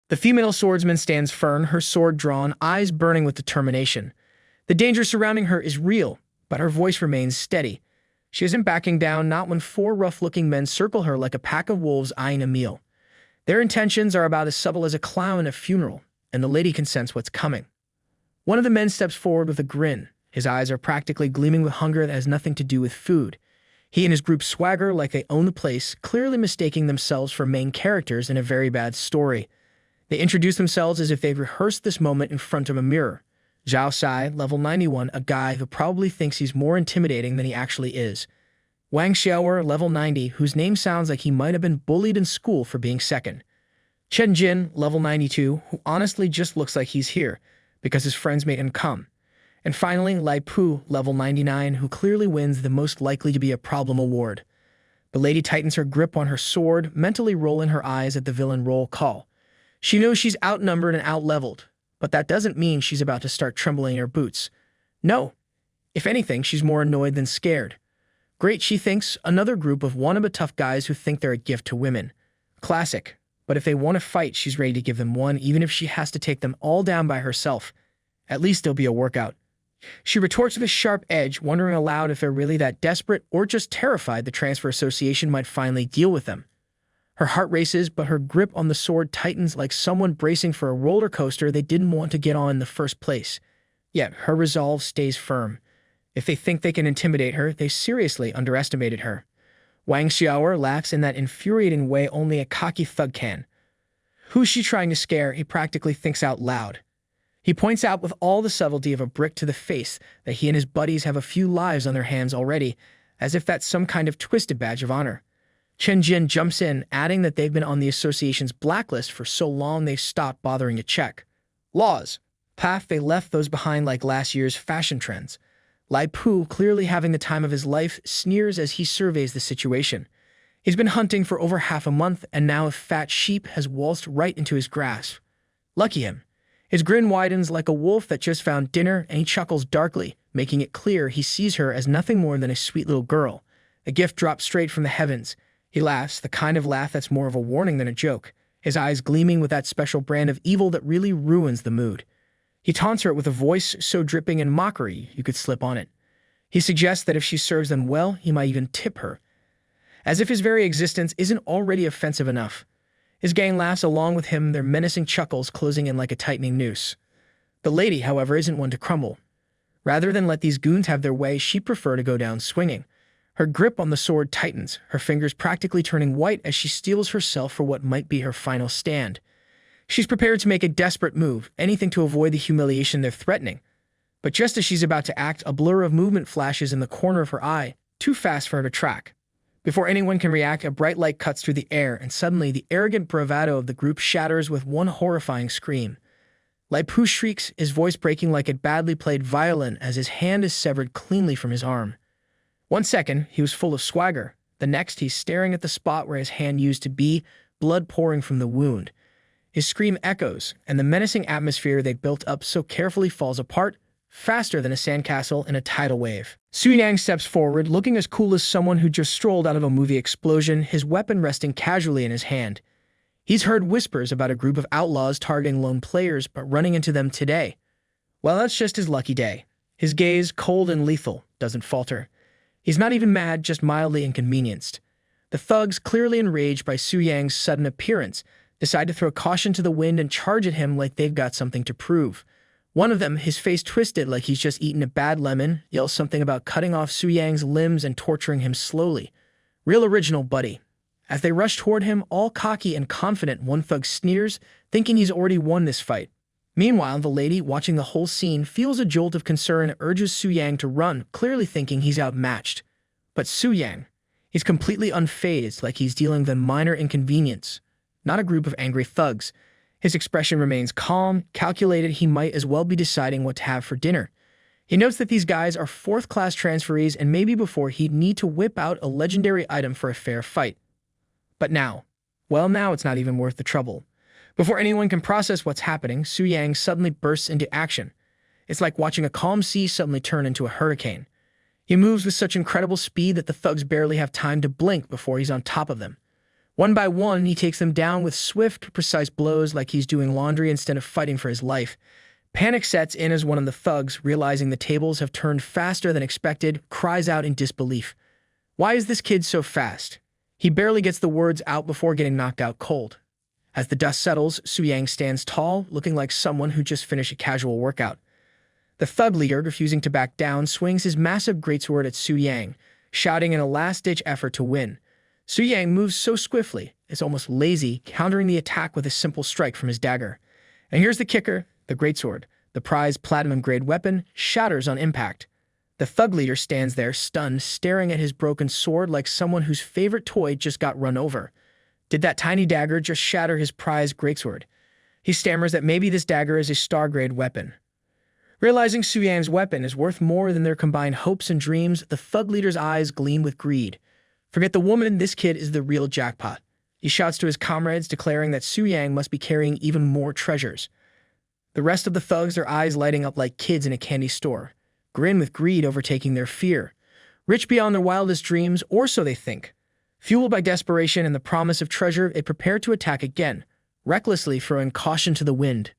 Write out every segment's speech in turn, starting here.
The female swordsman stands firm, her sword drawn, eyes burning with determination. The danger surrounding her is real, but her voice remains steady. She isn't backing down, not when four rough-looking men circle her like a pack of wolves eyeing a meal. Their intentions are about as subtle as a clown at a funeral, and the lady can sense what's coming. One of the men steps forward with a grin. His eyes are practically gleaming with hunger that has nothing to do with food. He and his group swagger like they own the place, clearly mistaking themselves for main characters in a very bad story. They introduce themselves as if they've rehearsed this moment in front of a mirror. Zhao Sai, level 91, a guy who probably thinks he's more intimidating than he actually is. Wang Xiaoer, level 90, whose name sounds like he might have been bullied in school for being second. Chen Jin, level 92, who honestly just looks like he's here, because his friends made him come. And finally, Lai Pu, level 99, who clearly wins the most likely to be a problem award. The lady tightens her grip on her sword, mentally rolling her eyes at the villain roll call. She knows she's outnumbered and outleveled, but that doesn't mean she's about to start trembling in her boots. No. If anything, she's more annoyed than scared. Great, she thinks, another group of wannabe tough guys who think they're a gift to women. Classic. But if they want to fight, she's ready to give them one, even if she has to take them all down by herself. At least there'll be a workout. She retorts with a sharp edge, wondering aloud if they're really that desperate or just terrified the Transfer Association might finally deal with them. Her heart races, but her grip on the sword tightens like someone bracing for a roller coaster they didn't want to get on in the first place. Yet her resolve stays firm. If they think they can intimidate her, they seriously underestimated her. Wang Xiaoer laughs in that infuriating way only a cocky thug can. Who's she trying to scare? He practically thinks out loud. He points out with all the subtlety of a brick to the face that he and his buddies have a few lives on their hands already, as if that's some kind of twisted badge of honor. Chen Jin jumps in, adding that they've been on the association's blacklist for so long they've stopped bothering to check. Laws. Path, they left those behind like last year's fashion trends. Lai Pu, clearly having the time of his life, sneers as he surveys the situation. He's been hunting for over half a month, and now a fat sheep has waltzed right into his grasp. Lucky him. His grin widens like a wolf that just found dinner, and he chuckles darkly, making it clear he sees her as nothing more than a sweet little girl. A gift dropped straight from the heavens. He laughs, the kind of laugh that's more of a warning than a joke, his eyes gleaming with that special brand of evil that really ruins the mood. He taunts her with a voice so dripping in mockery you could slip on it. He suggests that if she serves them well, he might even tip her. As if his very existence isn't already offensive enough. His gang laughs along with him, their menacing chuckles closing in like a tightening noose. The lady, however, isn't one to crumble. Rather than let these goons have their way, she'd prefer to go down swinging. Her grip on the sword tightens, her fingers practically turning white as she steels herself for what might be her final stand. She's prepared to make a desperate move, anything to avoid the humiliation they're threatening. But just as she's about to act, a blur of movement flashes in the corner of her eye, too fast for her to track. Before anyone can react, a bright light cuts through the air, and suddenly the arrogant bravado of the group shatters with one horrifying scream. Lai Pu shrieks, his voice breaking like a badly played violin as his hand is severed cleanly from his arm. 1 second, he was full of swagger. The next, he's staring at the spot where his hand used to be, blood pouring from the wound. His scream echoes, and the menacing atmosphere they'd built up so carefully falls apart, faster than a sandcastle in a tidal wave. Su Yang steps forward, looking as cool as someone who just strolled out of a movie explosion, his weapon resting casually in his hand. He's heard whispers about a group of outlaws targeting lone players, but running into them today. Well, that's just his lucky day. His gaze, cold and lethal, doesn't falter. He's not even mad, just mildly inconvenienced. The thugs, clearly enraged by Su Yang's sudden appearance, decide to throw caution to the wind and charge at him like they've got something to prove. One of them, his face twisted like he's just eaten a bad lemon, yells something about cutting off Su Yang's limbs and torturing him slowly. Real original, buddy. As they rush toward him, all cocky and confident, one thug sneers, thinking he's already won this fight. Meanwhile, the lady, watching the whole scene, feels a jolt of concern and urges Su Yang to run, clearly thinking he's outmatched. But Su Yang, he's completely unfazed, like he's dealing with a minor inconvenience. Not a group of angry thugs. His expression remains calm, calculated. He might as well be deciding what to have for dinner. He notes that these guys are fourth-class transferees, and maybe before he'd need to whip out a legendary item for a fair fight. But now, well, now it's not even worth the trouble. Before anyone can process what's happening, Su Yang suddenly bursts into action. It's like watching a calm sea suddenly turn into a hurricane. He moves with such incredible speed that the thugs barely have time to blink before he's on top of them. One by one, he takes them down with swift, precise blows like he's doing laundry instead of fighting for his life. Panic sets in as one of the thugs, realizing the tables have turned faster than expected, cries out in disbelief. Why is this kid so fast? He barely gets the words out before getting knocked out cold. As the dust settles, Su Yang stands tall, looking like someone who just finished a casual workout. The thug leader, refusing to back down, swings his massive greatsword at Su Yang, shouting in a last-ditch effort to win. Su Yang moves so swiftly, it's almost lazy, countering the attack with a simple strike from his dagger. And here's the kicker, the greatsword, the prized platinum-grade weapon, shatters on impact. The thug leader stands there, stunned, staring at his broken sword like someone whose favorite toy just got run over. Did that tiny dagger just shatter his prized greatsword? He stammers that maybe this dagger is a star-grade weapon. Realizing Su Yang's weapon is worth more than their combined hopes and dreams, the thug leader's eyes gleam with greed. Forget the woman, this kid is the real jackpot. He shouts to his comrades, declaring that Su Yang must be carrying even more treasures. The rest of the thugs, their eyes lighting up like kids in a candy store, grin with greed overtaking their fear. Rich beyond their wildest dreams, or so they think. Fueled by desperation and the promise of treasure, they prepare to attack again, recklessly throwing caution to the wind.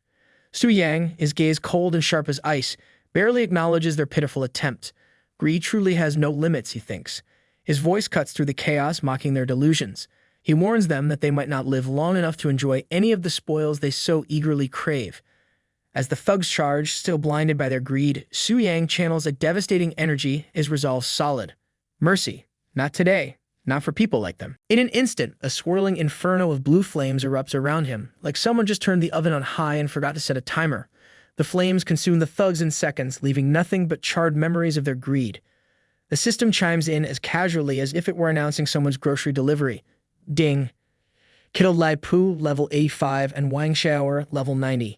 Su Yang, his gaze cold and sharp as ice, barely acknowledges their pitiful attempt. Greed truly has no limits, he thinks. His voice cuts through the chaos, mocking their delusions. He warns them that they might not live long enough to enjoy any of the spoils they so eagerly crave. As the thugs charge, still blinded by their greed, Su Yang channels a devastating energy, his resolve solid. Mercy. Not today. Not for people like them. In an instant, a swirling inferno of blue flames erupts around him, like someone just turned the oven on high and forgot to set a timer. The flames consume the thugs in seconds, leaving nothing but charred memories of their greed. The system chimes in as casually as if it were announcing someone's grocery delivery. Ding. Kiddo Lai Pu, level 85, and Wang Xiaoer, level 90.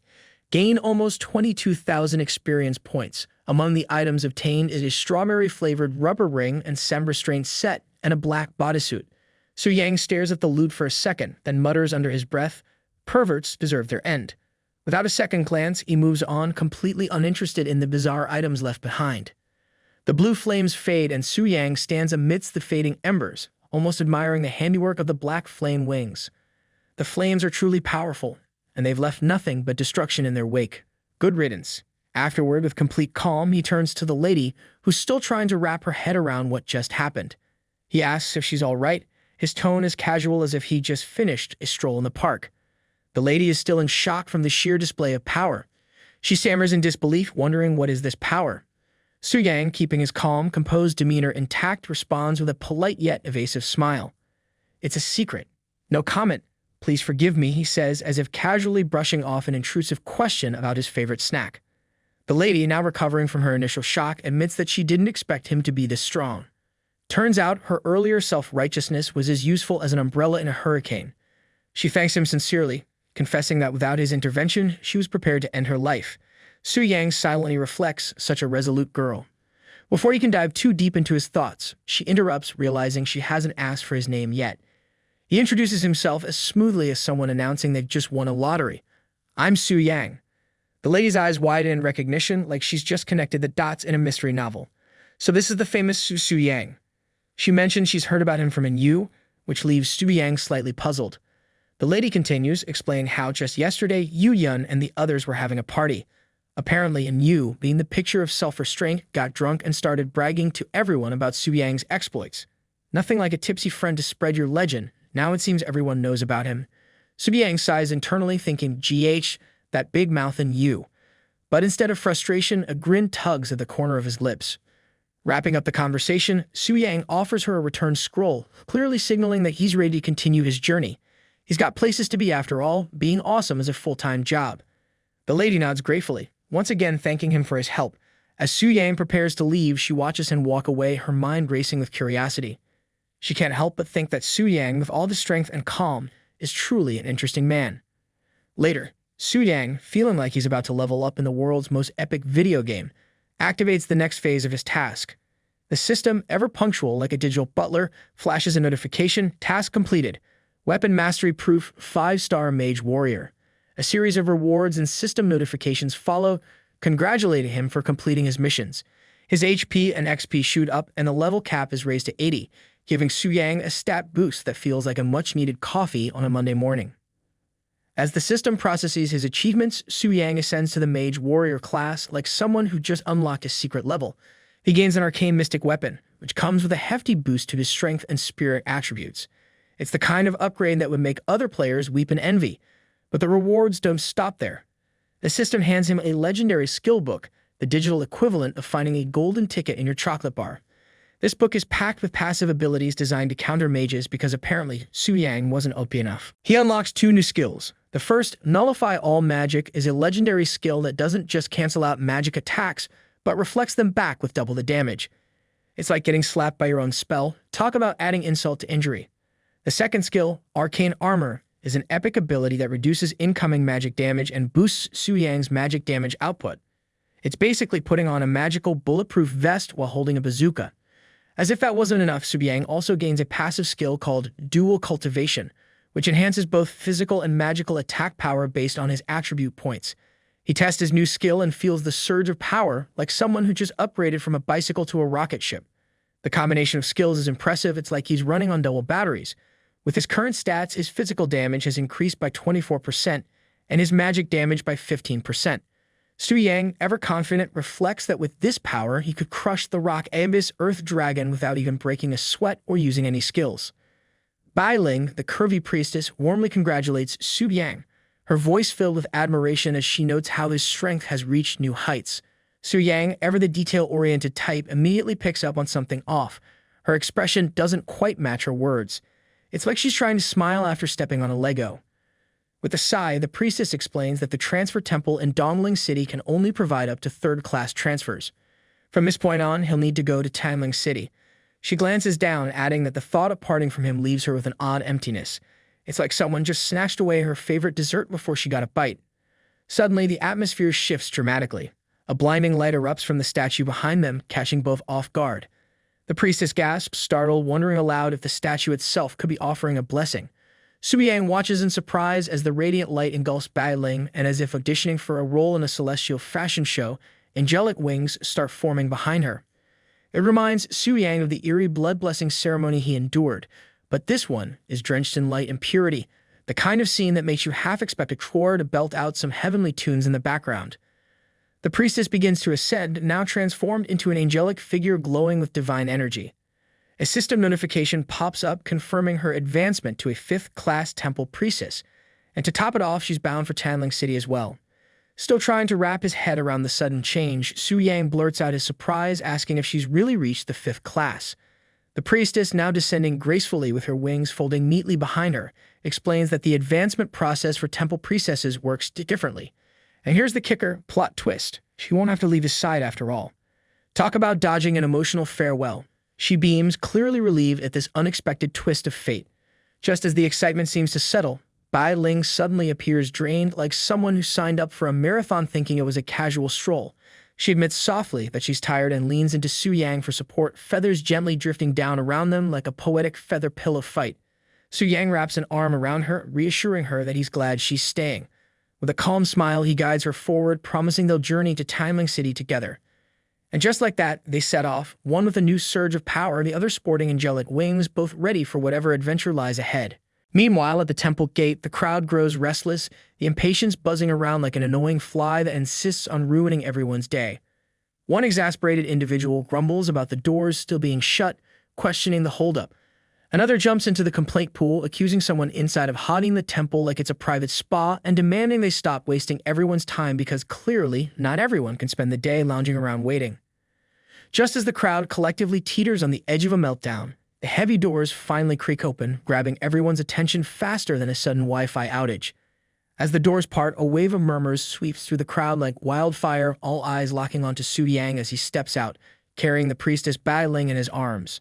Gain almost 22,000 experience points. Among the items obtained is a strawberry-flavored rubber ring and sem-restraint set and a black bodysuit. Su Yang stares at the loot for a second, then mutters under his breath, "Perverts deserve their end." Without a second glance, he moves on, completely uninterested in the bizarre items left behind. The blue flames fade and Su Yang stands amidst the fading embers, almost admiring the handiwork of the black flame wings. The flames are truly powerful, and they've left nothing but destruction in their wake. Good riddance. Afterward, with complete calm, he turns to the lady, who's still trying to wrap her head around what just happened. He asks if she's all right, his tone as casual as if he just finished a stroll in the park. The lady is still in shock from the sheer display of power. She stammers in disbelief, wondering what is this power. Su Yang, keeping his calm, composed demeanor intact, responds with a polite yet evasive smile. "It's a secret. No comment. Please forgive me," he says, as if casually brushing off an intrusive question about his favorite snack. The lady, now recovering from her initial shock, admits that she didn't expect him to be this strong. Turns out her earlier self-righteousness was as useful as an umbrella in a hurricane. She thanks him sincerely, confessing that without his intervention, she was prepared to end her life. Su Yang silently reflects, such a resolute girl. Before he can dive too deep into his thoughts, she interrupts, realizing she hasn't asked for his name yet. He introduces himself as smoothly as someone announcing they've just won a lottery. "I'm Su Yang." The lady's eyes widen in recognition, like she's just connected the dots in a mystery novel. So this is the famous Su Yang. She mentions she's heard about him from in You, which leaves Su Yang slightly puzzled. The lady continues, explaining how just yesterday Yu Yun and the others were having a party. Apparently, in You, being the picture of self-restraint, got drunk and started bragging to everyone about Su Yang's exploits. Nothing like a tipsy friend to spread your legend. Now it seems everyone knows about him. Su Yang sighs internally, thinking, "GH, that big mouth in You." But instead of frustration, a grin tugs at the corner of his lips. Wrapping up the conversation, Su Yang offers her a return scroll, clearly signaling that he's ready to continue his journey. He's got places to be after all, being awesome is a full-time job. The lady nods gratefully, once again thanking him for his help. As Su Yang prepares to leave, she watches him walk away, her mind racing with curiosity. She can't help but think that Su Yang, with all the strength and calm, is truly an interesting man. Later, Su Yang, feeling like he's about to level up in the world's most epic video game, activates the next phase of his task. The system, ever punctual like a digital butler, flashes a notification, task completed. Weapon mastery proof, 5-star mage warrior. A series of rewards and system notifications follow, congratulating him for completing his missions. His HP and XP shoot up and the level cap is raised to 80. giving Su Yang a stat boost that feels like a much-needed coffee on a Monday morning. As the system processes his achievements, Su Yang ascends to the Mage Warrior class like someone who just unlocked a secret level. He gains an arcane mystic weapon, which comes with a hefty boost to his strength and spirit attributes. It's the kind of upgrade that would make other players weep in envy, but the rewards don't stop there. The system hands him a legendary skill book, the digital equivalent of finding a golden ticket in your chocolate bar. This book is packed with passive abilities designed to counter mages because apparently Su Yang wasn't OP enough. He unlocks 2 new skills. The first, Nullify All Magic, is a legendary skill that doesn't just cancel out magic attacks, but reflects them back with double the damage. It's like getting slapped by your own spell. Talk about adding insult to injury. The second skill, Arcane Armor, is an epic ability that reduces incoming magic damage and boosts Su Yang's magic damage output. It's basically putting on a magical bulletproof vest while holding a bazooka. As if that wasn't enough, Su Yang also gains a passive skill called Dual Cultivation, which enhances both physical and magical attack power based on his attribute points. He tests his new skill and feels the surge of power like someone who just upgraded from a bicycle to a rocket ship. The combination of skills is impressive. It's like he's running on double batteries. With his current stats, his physical damage has increased by 24% and his magic damage by 15%. Su Yang, ever confident, reflects that with this power, he could crush the rock Abyss Earth Dragon without even breaking a sweat or using any skills. Bai Ling, the curvy priestess, warmly congratulates Su Yang, her voice filled with admiration as she notes how his strength has reached new heights. Su Yang, ever the detail-oriented type, immediately picks up on something off. Her expression doesn't quite match her words. It's like she's trying to smile after stepping on a Lego. With a sigh, the priestess explains that the transfer temple in Dongling City can only provide up to third-class transfers. From this point on, he'll need to go to Tanling City. She glances down, adding that the thought of parting from him leaves her with an odd emptiness. It's like someone just snatched away her favorite dessert before she got a bite. Suddenly, the atmosphere shifts dramatically. A blinding light erupts from the statue behind them, catching both off guard. The priestess gasps, startled, wondering aloud if the statue itself could be offering a blessing. Su Yang watches in surprise as the radiant light engulfs Bai Ling, and as if auditioning for a role in a celestial fashion show, angelic wings start forming behind her. It reminds Su Yang of the eerie blood-blessing ceremony he endured, but this one is drenched in light and purity, the kind of scene that makes you half expect a choir to belt out some heavenly tunes in the background. The priestess begins to ascend, now transformed into an angelic figure glowing with divine energy. A system notification pops up confirming her advancement to a 5th-class temple priestess, and to top it off, she's bound for Tanling City as well. Still trying to wrap his head around the sudden change, Su Yang blurts out his surprise, asking if she's really reached the 5th class. The priestess, now descending gracefully with her wings folding neatly behind her, explains that the advancement process for temple priestesses works differently. And here's the kicker, plot twist. She won't have to leave his side after all. Talk about dodging an emotional farewell. She beams, clearly relieved at this unexpected twist of fate. Just as the excitement seems to settle, Bai Ling suddenly appears drained, like someone who signed up for a marathon thinking it was a casual stroll. She admits softly that she's tired and leans into Su Yang for support, feathers gently drifting down around them like a poetic feather pillow fight. Su Yang wraps an arm around her, reassuring her that he's glad she's staying. With a calm smile, he guides her forward, promising they'll journey to Tanling City together. And just like that, they set off, one with a new surge of power, the other sporting angelic wings, both ready for whatever adventure lies ahead. Meanwhile, at the temple gate, the crowd grows restless, the impatience buzzing around like an annoying fly that insists on ruining everyone's day. One exasperated individual grumbles about the doors still being shut, questioning the holdup. Another jumps into the complaint pool, accusing someone inside of hogging the temple like it's a private spa and demanding they stop wasting everyone's time because clearly not everyone can spend the day lounging around waiting. Just as the crowd collectively teeters on the edge of a meltdown, the heavy doors finally creak open, grabbing everyone's attention faster than a sudden Wi-Fi outage. As the doors part, a wave of murmurs sweeps through the crowd like wildfire, all eyes locking onto Su Yang as he steps out, carrying the priestess Bai Ling in his arms.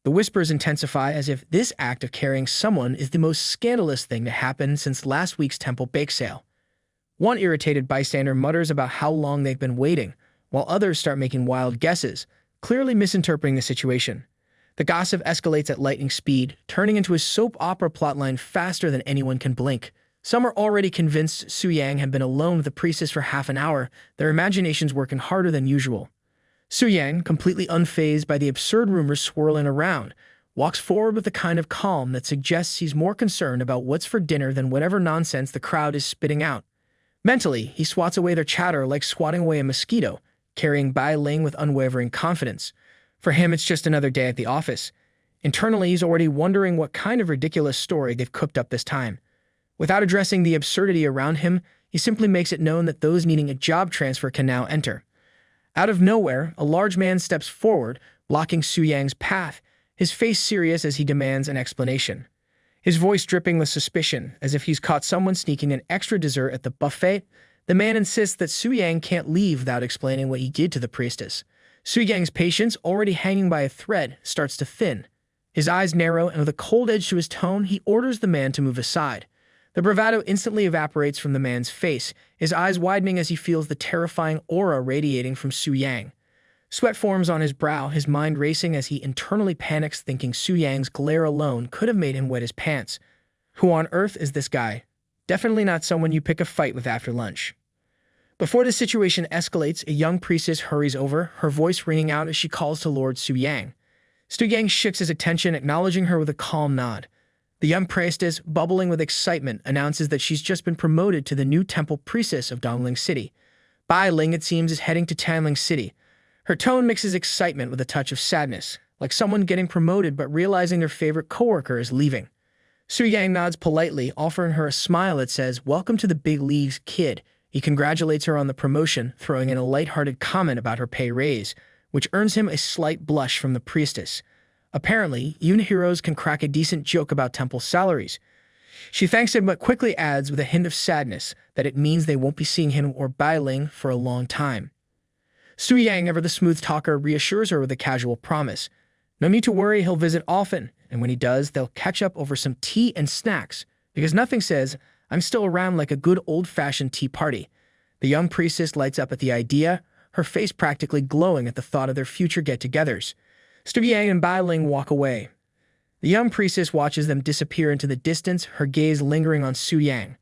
The whispers intensify as if this act of carrying someone is the most scandalous thing to happen since last week's temple bake sale. One irritated bystander mutters about how long they've been waiting, while others start making wild guesses, clearly misinterpreting the situation. The gossip escalates at lightning speed, turning into a soap opera plotline faster than anyone can blink. Some are already convinced Su Yang had been alone with the priestess for half an hour, their imaginations working harder than usual. Su Yang, completely unfazed by the absurd rumors swirling around, walks forward with the kind of calm that suggests he's more concerned about what's for dinner than whatever nonsense the crowd is spitting out. Mentally, he swats away their chatter like swatting away a mosquito, carrying Bai Ling with unwavering confidence. For him, it's just another day at the office. Internally, he's already wondering what kind of ridiculous story they've cooked up this time. Without addressing the absurdity around him, he simply makes it known that those needing a job transfer can now enter. Out of nowhere, a large man steps forward, blocking Su Yang's path, his face serious as he demands an explanation. His voice dripping with suspicion, as if he's caught someone sneaking an extra dessert at the buffet. The man insists that Su Yang can't leave without explaining what he did to the priestess. Su Yang's patience, already hanging by a thread, starts to thin. His eyes narrow, and with a cold edge to his tone, he orders the man to move aside. The bravado instantly evaporates from the man's face, his eyes widening as he feels the terrifying aura radiating from Su Yang. Sweat forms on his brow, his mind racing as he internally panics, thinking Su Yang's glare alone could have made him wet his pants. Who on earth is this guy? Definitely not someone you pick a fight with after lunch. Before the situation escalates, a young priestess hurries over, her voice ringing out as she calls to Lord Su Yang. Su Yang shifts his attention, acknowledging her with a calm nod. The young priestess, bubbling with excitement, announces that she's just been promoted to the new temple priestess of Dongling City. Bai Ling, it seems, is heading to Tanling City. Her tone mixes excitement with a touch of sadness, like someone getting promoted but realizing their favorite coworker is leaving. Su Yang nods politely, offering her a smile that says, "Welcome to the big leagues, kid." He congratulates her on the promotion, throwing in a light-hearted comment about her pay raise, which earns him a slight blush from the priestess. Apparently, even heroes can crack a decent joke about temple salaries. She thanks him but quickly adds with a hint of sadness that it means they won't be seeing him or Bai Ling for a long time. Su Yang, ever the smooth talker, reassures her with a casual promise. No need to worry, he'll visit often, and when he does, they'll catch up over some tea and snacks, because nothing says, "I'm still around" like a good old-fashioned tea party. The young priestess lights up at the idea, her face practically glowing at the thought of their future get-togethers. Su Yang and Bai Ling walk away. The young priestess watches them disappear into the distance, her gaze lingering on Su Yang.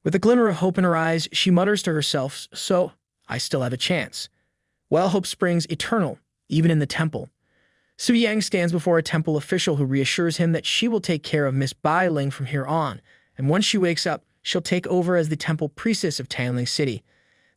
With a glimmer of hope in her eyes, she mutters to herself, "So, I still have a chance." Well, hope springs eternal, even in the temple. Su Yang stands before a temple official who reassures him that she will take care of Miss Bai Ling from here on, and once she wakes up, she'll take over as the temple priestess of Tanling City.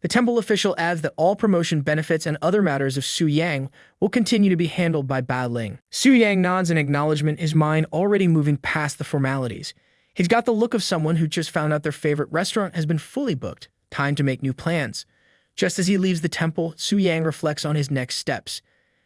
The temple official adds that all promotion benefits and other matters of Su Yang will continue to be handled by Bai Ling. Su Yang nods in acknowledgement, his mind already moving past the formalities. He's got the look of someone who just found out their favorite restaurant has been fully booked. Time to make new plans. Just as he leaves the temple, Su Yang reflects on his next steps.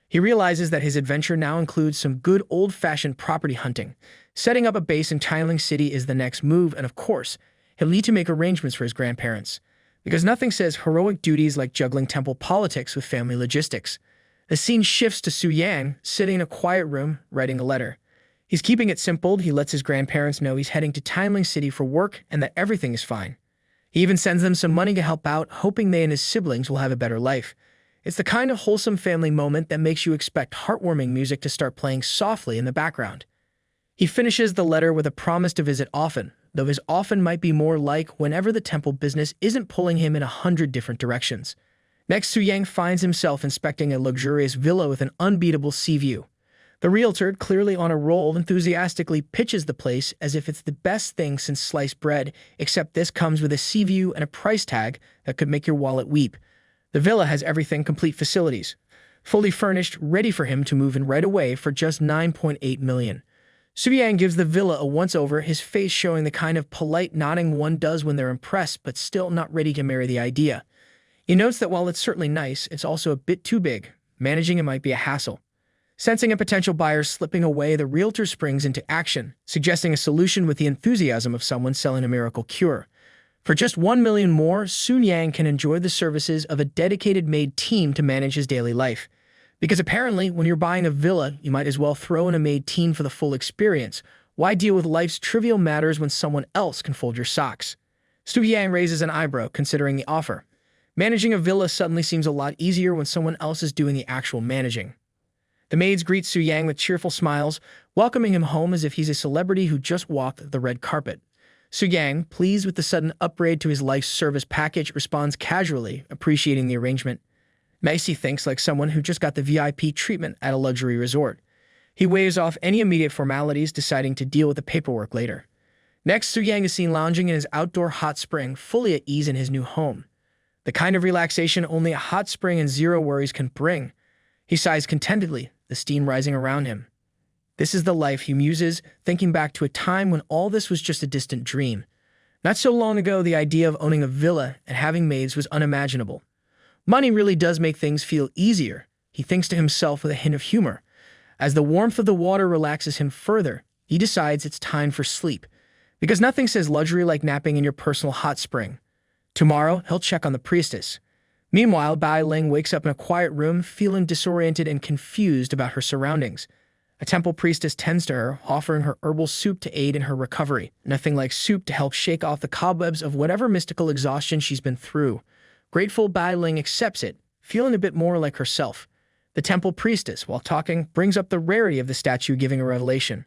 He realizes that his adventure now includes some good old-fashioned property hunting. Setting up a base in Tanling City is the next move, and of course, he'll need to make arrangements for his grandparents. Because nothing says heroic duties like juggling temple politics with family logistics. The scene shifts to Su Yang, sitting in a quiet room, writing a letter. He's keeping it simple. He lets his grandparents know he's heading to Tanling City for work and that everything is fine. He even sends them some money to help out, hoping they and his siblings will have a better life. It's the kind of wholesome family moment that makes you expect heartwarming music to start playing softly in the background. He finishes the letter with a promise to visit often, though his often might be more like whenever the temple business isn't pulling him in 100 different directions. Next, Su Yang finds himself inspecting a luxurious villa with an unbeatable sea view. The realtor, clearly on a roll, enthusiastically pitches the place as if it's the best thing since sliced bread, except this comes with a sea view and a price tag that could make your wallet weep. The villa has everything, complete facilities, fully furnished, ready for him to move in right away for just 9.8 million. Su Yang gives the villa a once-over, his face showing the kind of polite nodding one does when they're impressed but still not ready to marry the idea. He notes that while it's certainly nice, it's also a bit too big. Managing it might be a hassle. Sensing a potential buyer slipping away, the realtor springs into action, suggesting a solution with the enthusiasm of someone selling a miracle cure. For just 1 million more, Su Yang can enjoy the services of a dedicated maid team to manage his daily life. Because apparently, when you're buying a villa, you might as well throw in a maid team for the full experience. Why deal with life's trivial matters when someone else can fold your socks? Su Yang raises an eyebrow, considering the offer. Managing a villa suddenly seems a lot easier when someone else is doing the actual managing. The maids greet Su Yang with cheerful smiles, welcoming him home as if he's a celebrity who just walked the red carpet. Su Yang, pleased with the sudden upgrade to his life service package, responds casually, appreciating the arrangement. Macy thinks like someone who just got the VIP treatment at a luxury resort. He waves off any immediate formalities, deciding to deal with the paperwork later. Next, Su Yang is seen lounging in his outdoor hot spring, fully at ease in his new home. The kind of relaxation only a hot spring and zero worries can bring. He sighs contentedly, the steam rising around him. This is the life, he muses, thinking back to a time when all this was just a distant dream. Not so long ago, the idea of owning a villa and having maids was unimaginable. Money really does make things feel easier, he thinks to himself with a hint of humor. As the warmth of the water relaxes him further, he decides it's time for sleep. Because nothing says luxury like napping in your personal hot spring. Tomorrow, he'll check on the priestess. Meanwhile, Bai Ling wakes up in a quiet room, feeling disoriented and confused about her surroundings. A temple priestess tends to her, offering her herbal soup to aid in her recovery. Nothing like soup to help shake off the cobwebs of whatever mystical exhaustion she's been through. Grateful, Bai Ling accepts it, feeling a bit more like herself. The temple priestess, while talking, brings up the rarity of the statue, giving a revelation.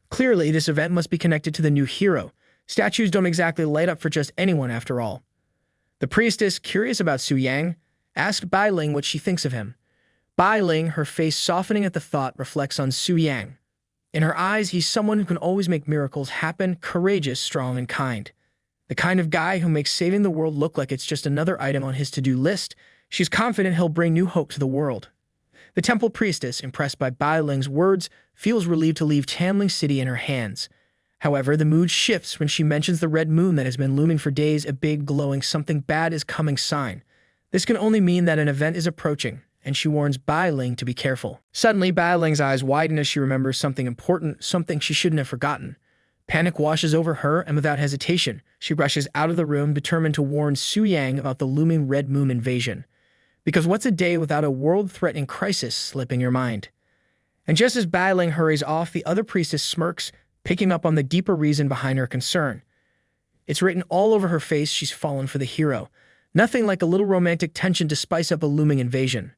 Clearly, this event must be connected to the new hero. Statues don't exactly light up for just anyone after all. The priestess, curious about Su Yang, asked Bai Ling what she thinks of him. Bai Ling, her face softening at the thought, reflects on Su Yang. In her eyes, he's someone who can always make miracles happen, courageous, strong, and kind. The kind of guy who makes saving the world look like it's just another item on his to-do list. She's confident he'll bring new hope to the world. The temple priestess, impressed by Bai Ling's words, feels relieved to leave Chanling City in her hands. However, the mood shifts when she mentions the red moon that has been looming for days, a big, glowing something bad is coming sign. This can only mean that an event is approaching, and she warns Bai Ling to be careful. Suddenly, Bai Ling's eyes widen as she remembers something important, something she shouldn't have forgotten. Panic washes over her, and without hesitation, she rushes out of the room, determined to warn Su Yang about the looming red moon invasion. Because what's a day without a world-threatening crisis slipping your mind? And just as Bai Ling hurries off, the other priestess smirks, picking up on the deeper reason behind her concern. It's written all over her face she's fallen for the hero. Nothing like a little romantic tension to spice up a looming invasion.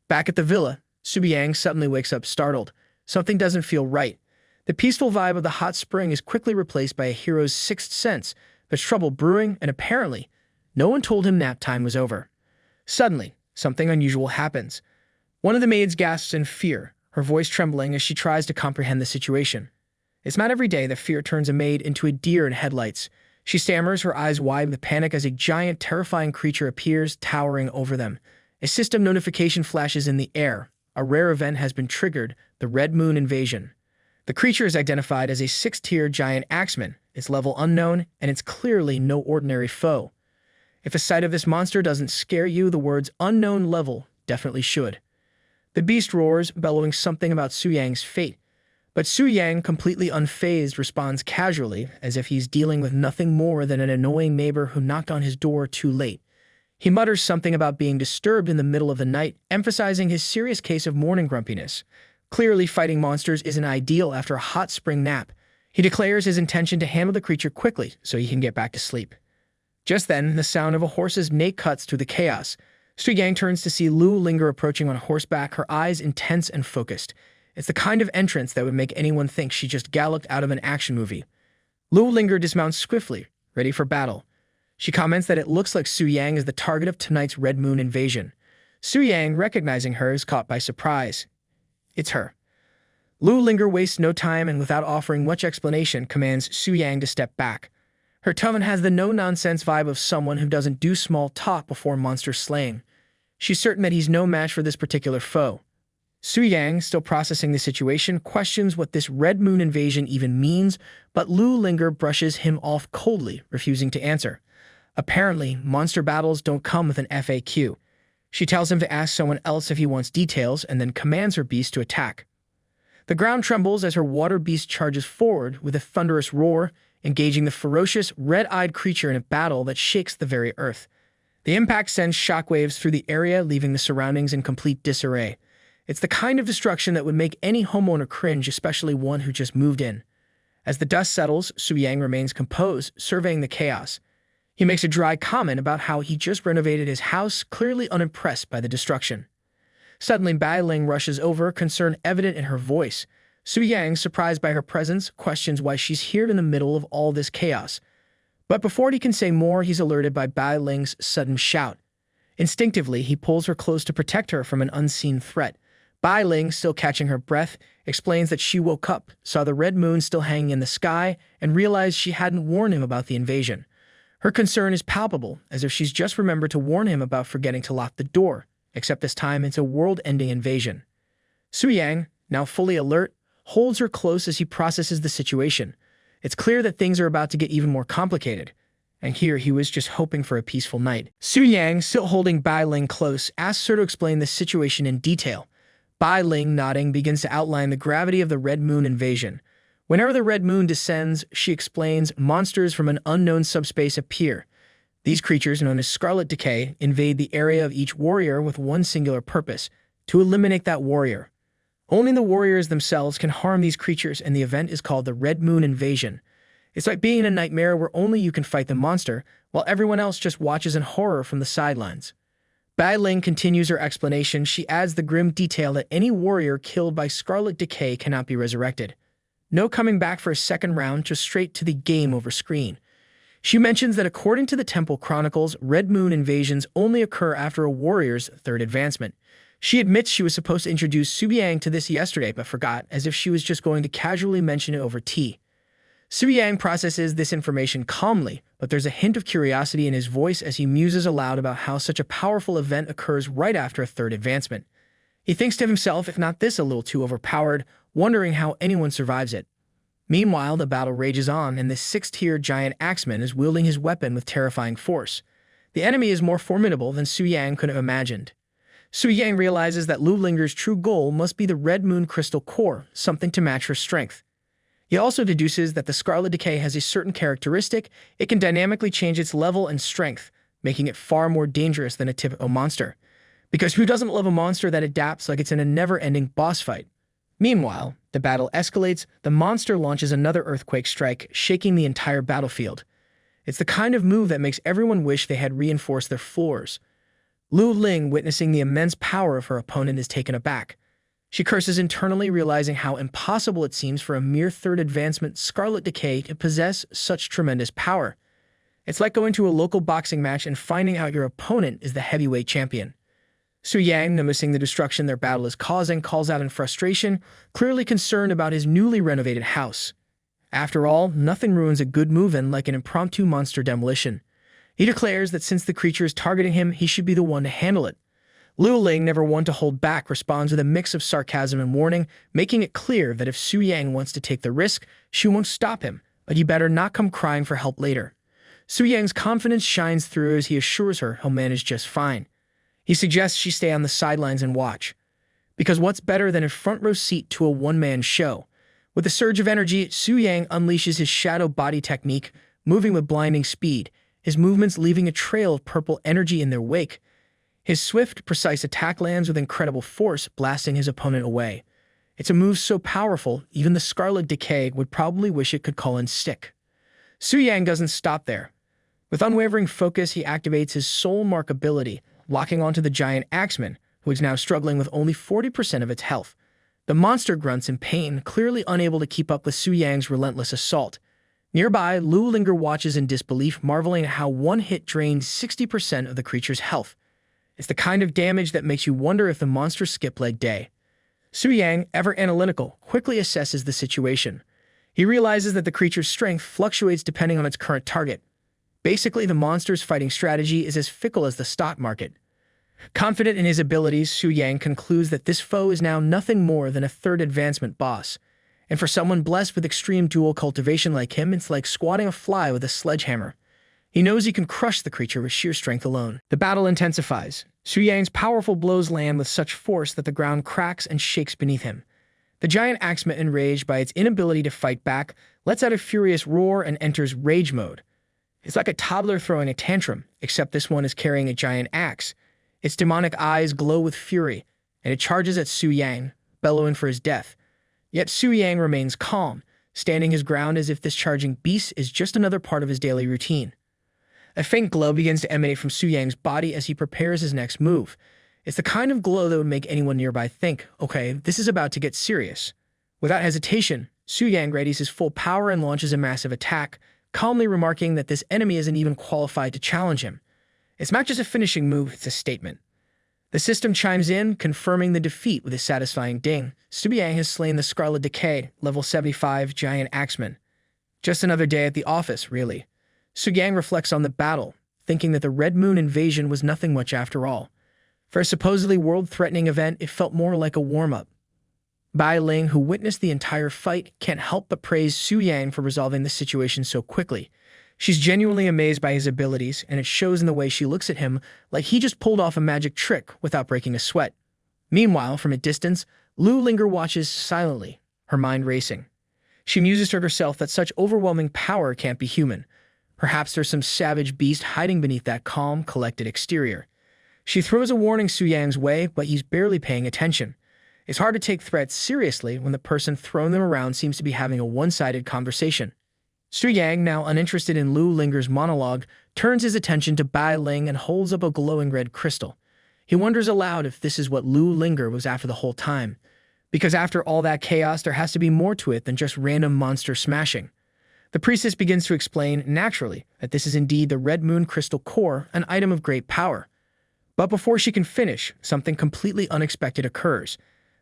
Back at the villa, Su Yang suddenly wakes up startled. Something doesn't feel right. The peaceful vibe of the hot spring is quickly replaced by a hero's sixth sense. There's trouble brewing, and apparently, no one told him nap time was over. Suddenly, something unusual happens. One of the maids gasps in fear, her voice trembling as she tries to comprehend the situation. It's not every day that fear turns a maid into a deer in headlights. She stammers, her eyes wide with panic as a giant, terrifying creature appears, towering over them. A system notification flashes in the air. A rare event has been triggered, the Red Moon Invasion. The creature is identified as a 6th-tier giant axeman, its level unknown, and it's clearly no ordinary foe. If a sight of this monster doesn't scare you, the words unknown level definitely should. The beast roars, bellowing something about Su Yang's fate. But Su Yang, completely unfazed, responds casually, as if he's dealing with nothing more than an annoying neighbor who knocked on his door too late. He mutters something about being disturbed in the middle of the night, emphasizing his serious case of morning grumpiness. Clearly, fighting monsters isn't ideal after a hot spring nap. He declares his intention to handle the creature quickly so he can get back to sleep. Just then, the sound of a horse's neigh cuts through the chaos. Su Yang turns to see Lu Linger approaching on horseback, her eyes intense and focused. It's the kind of entrance that would make anyone think she just galloped out of an action movie. Lu Linger dismounts swiftly, ready for battle. She comments that it looks like Su Yang is the target of tonight's Red Moon invasion. Su Yang, recognizing her, is caught by surprise. It's her. Lu Linger wastes no time and without offering much explanation commands Su Yang to step back. Her tone has the no-nonsense vibe of someone who doesn't do small talk before monster slaying. She's certain that he's no match for this particular foe. Su Yang, still processing the situation, questions what this Red Moon invasion even means, but Lu Linger brushes him off coldly, refusing to answer. Apparently, monster battles don't come with an FAQ. She tells him to ask someone else if he wants details and then commands her beast to attack. The ground trembles as her water beast charges forward with a thunderous roar, engaging the ferocious, red-eyed creature in a battle that shakes the very earth. The impact sends shockwaves through the area, leaving the surroundings in complete disarray. It's the kind of destruction that would make any homeowner cringe, especially one who just moved in. As the dust settles, Su Yang remains composed, surveying the chaos. He makes a dry comment about how he just renovated his house, clearly unimpressed by the destruction. Suddenly, Bai Ling rushes over, concern evident in her voice. Su Yang, surprised by her presence, questions why she's here in the middle of all this chaos. But before he can say more, he's alerted by Bai Ling's sudden shout. Instinctively, he pulls her close to protect her from an unseen threat. Bai Ling, still catching her breath, explains that she woke up, saw the red moon still hanging in the sky, and realized she hadn't warned him about the invasion. Her concern is palpable, as if she's just remembered to warn him about forgetting to lock the door, except this time it's a world-ending invasion. Su Yang, now fully alert, holds her close as he processes the situation. It's clear that things are about to get even more complicated. And here he was just hoping for a peaceful night. Su Yang, still holding Bai Ling close, asks her to explain the situation in detail. Bai Ling, nodding, begins to outline the gravity of the Red Moon invasion. Whenever the Red Moon descends, she explains, monsters from an unknown subspace appear. These creatures, known as Scarlet Decay, invade the area of each warrior with one singular purpose: to eliminate that warrior. Only the warriors themselves can harm these creatures, and the event is called the Red Moon Invasion. It's like being in a nightmare where only you can fight the monster, while everyone else just watches in horror from the sidelines. Bai Ling continues her explanation. She adds the grim detail that any warrior killed by Scarlet Decay cannot be resurrected. No coming back for a second round, just straight to the game over screen. She mentions that according to the Temple Chronicles, Red Moon invasions only occur after a warrior's third advancement. She admits she was supposed to introduce Su Yang to this yesterday, but forgot, as if she was just going to casually mention it over tea. Su Yang processes this information calmly, but there's a hint of curiosity in his voice as he muses aloud about how such a powerful event occurs right after a third advancement. He thinks to himself, if not this a little too overpowered, wondering how anyone survives it. Meanwhile, the battle rages on, and the 6th-tier giant axeman is wielding his weapon with terrifying force. The enemy is more formidable than Su Yang could have imagined. Su Yang realizes that Lu Linger's true goal must be the Red Moon Crystal Core, something to match her strength. He also deduces that the Scarlet Decay has a certain characteristic: it can dynamically change its level and strength, making it far more dangerous than a typical monster. Because who doesn't love a monster that adapts like it's in a never-ending boss fight? Meanwhile, the battle escalates. The monster launches another earthquake strike, shaking the entire battlefield. It's the kind of move that makes everyone wish they had reinforced their floors. Lu Ling, witnessing the immense power of her opponent, is taken aback. She curses internally, realizing how impossible it seems for a mere third advancement Scarlet Decay to possess such tremendous power. It's like going to a local boxing match and finding out your opponent is the heavyweight champion. Su Yang, noticing the destruction their battle is causing, calls out in frustration, clearly concerned about his newly renovated house. After all, nothing ruins a good move-in like an impromptu monster demolition. He declares that since the creature is targeting him, he should be the one to handle it. Lu Ling, never one to hold back, responds with a mix of sarcasm and warning, making it clear that if Su Yang wants to take the risk, she won't stop him, but he better not come crying for help later. Su Yang's confidence shines through as he assures her he'll manage just fine. He suggests she stay on the sidelines and watch. Because what's better than a front-row seat to a one-man show? With a surge of energy, Su Yang unleashes his shadow body technique, moving with blinding speed, his movements leaving a trail of purple energy in their wake. His swift, precise attack lands with incredible force, blasting his opponent away. It's a move so powerful, even the Scarlet Decay would probably wish it could call in sick. Su Yang doesn't stop there. With unwavering focus, he activates his Soul Mark ability, locking onto the giant axeman, who is now struggling with only 40% of its health. The monster grunts in pain, clearly unable to keep up with Su Yang's relentless assault. Nearby, Lu Linger watches in disbelief, marveling at how one hit drained 60% of the creature's health. It's the kind of damage that makes you wonder if the monster skipped leg day. Su Yang, ever analytical, quickly assesses the situation. He realizes that the creature's strength fluctuates depending on its current target. Basically, the monster's fighting strategy is as fickle as the stock market. Confident in his abilities, Su Yang concludes that this foe is now nothing more than a third advancement boss. And for someone blessed with extreme dual cultivation like him, it's like swatting a fly with a sledgehammer. He knows he can crush the creature with sheer strength alone. The battle intensifies. Su Yang's powerful blows land with such force that the ground cracks and shakes beneath him. The giant axeman, enraged by its inability to fight back, lets out a furious roar and enters rage mode. It's like a toddler throwing a tantrum, except this one is carrying a giant axe. Its demonic eyes glow with fury, and it charges at Su Yang, bellowing for his death. Yet Su Yang remains calm, standing his ground as if this charging beast is just another part of his daily routine. A faint glow begins to emanate from Su Yang's body as he prepares his next move. It's the kind of glow that would make anyone nearby think, okay, this is about to get serious. Without hesitation, Su Yang readies his full power and launches a massive attack, calmly remarking that this enemy isn't even qualified to challenge him. It's not just a finishing move, it's a statement. The system chimes in, confirming the defeat with a satisfying ding. Yang has slain the Scarlet Decay, level 75 giant axeman. Just another day at the office, really. Yang reflects on the battle, thinking that the Red Moon invasion was nothing much after all. For a supposedly world-threatening event, it felt more like a warm-up. Bai Ling, who witnessed the entire fight, can't help but praise Yang for resolving the situation so quickly. She's genuinely amazed by his abilities, and it shows in the way she looks at him like he just pulled off a magic trick without breaking a sweat. Meanwhile, from a distance, Lu Linger watches silently, her mind racing. She muses to herself that such overwhelming power can't be human. Perhaps there's some savage beast hiding beneath that calm, collected exterior. She throws a warning Yang's way, but he's barely paying attention. It's hard to take threats seriously when the person throwing them around seems to be having a one-sided conversation. Yang, now uninterested in Lu Linger's monologue, turns his attention to Bai Ling and holds up a glowing red crystal. He wonders aloud if this is what Lu Linger was after the whole time. Because after all that chaos, there has to be more to it than just random monster smashing. The priestess begins to explain, naturally, that this is indeed the Red Moon Crystal Core, an item of great power. But before she can finish, something completely unexpected occurs.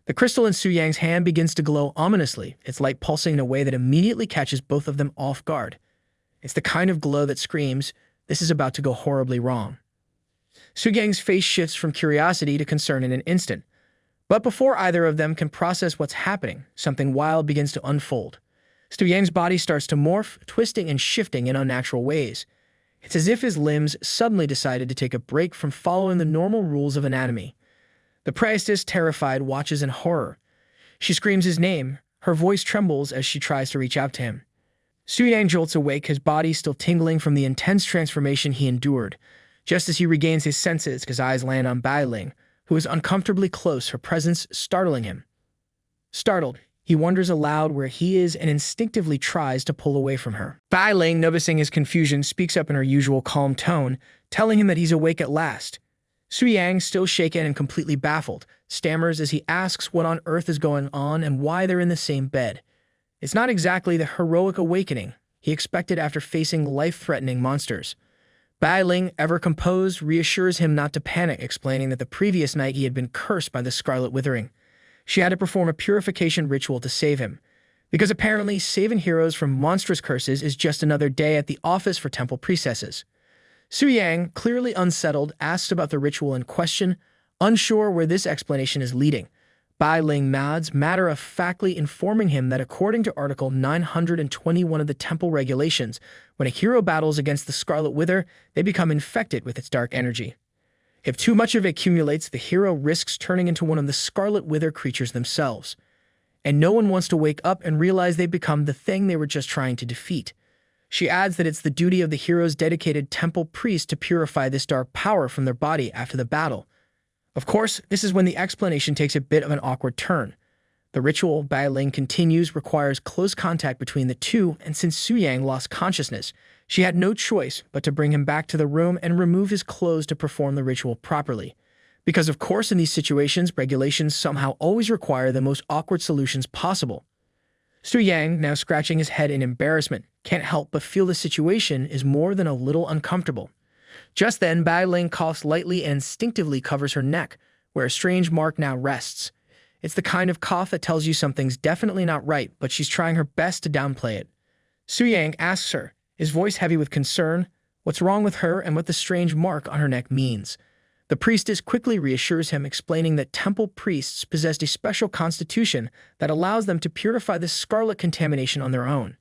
The crystal in Yang's hand begins to glow ominously, its light pulsing in a way that immediately catches both of them off guard. It's the kind of glow that screams, this is about to go horribly wrong. Yang's face shifts from curiosity to concern in an instant. But before either of them can process what's happening, something wild begins to unfold. Yang's body starts to morph, twisting and shifting in unnatural ways. It's as if his limbs suddenly decided to take a break from following the normal rules of anatomy. The priestess, terrified, watches in horror. She screams his name. Her voice trembles as she tries to reach out to him. Yang jolts awake, his body still tingling from the intense transformation he endured. Just as he regains his senses, his eyes land on Bai Ling, who is uncomfortably close, her presence startling him. Startled, he wonders aloud where he is and instinctively tries to pull away from her. Bai Ling, noticing his confusion, speaks up in her usual calm tone, telling him that he's awake at last. Yang, still shaken and completely baffled, stammers as he asks what on earth is going on and why they're in the same bed. It's not exactly the heroic awakening he expected after facing life-threatening monsters. Bai Ling, ever composed, reassures him not to panic, explaining that the previous night he had been cursed by the Scarlet Withering. She had to perform a purification ritual to save him, because apparently saving heroes from monstrous curses is just another day at the office for temple priestesses. Yang, clearly unsettled, asks about the ritual in question, unsure where this explanation is leading. Bai Ling nods, matter-of-factly informing him that according to Article 921 of the Temple Regulations, when a hero battles against the Scarlet Wither, they become infected with its dark energy. If too much of it accumulates, the hero risks turning into one of the Scarlet Wither creatures themselves. And no one wants to wake up and realize they've become the thing they were just trying to defeat. She adds that it's the duty of the hero's dedicated temple priest to purify this dark power from their body after the battle. Of course, this is when the explanation takes a bit of an awkward turn. The ritual, Bai Ling continues, requires close contact between the two, and since Yang lost consciousness, she had no choice but to bring him back to the room and remove his clothes to perform the ritual properly. Because of course in these situations, regulations somehow always require the most awkward solutions possible. Yang, now scratching his head in embarrassment, can't help but feel the situation is more than a little uncomfortable. Just then, Bai Ling coughs lightly and instinctively covers her neck, where a strange mark now rests. It's the kind of cough that tells you something's definitely not right, but she's trying her best to downplay it. Yang asks her, his voice heavy with concern, what's wrong with her and what the strange mark on her neck means. The priestess quickly reassures him, explaining that temple priests possessed a special constitution that allows them to purify the scarlet contamination on their own.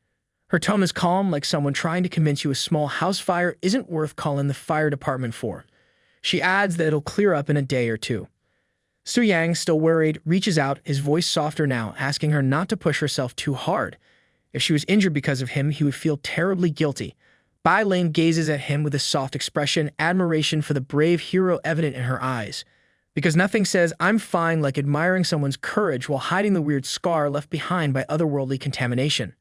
Her tone is calm, like someone trying to convince you a small house fire isn't worth calling the fire department for. She adds that it'll clear up in a day or two. Yang, still worried, reaches out, his voice softer now, asking her not to push herself too hard. If she was injured because of him, he would feel terribly guilty. Bai Ling gazes at him with a soft expression, admiration for the brave hero evident in her eyes. Because nothing says, I'm fine, like admiring someone's courage while hiding the weird scar left behind by otherworldly contamination.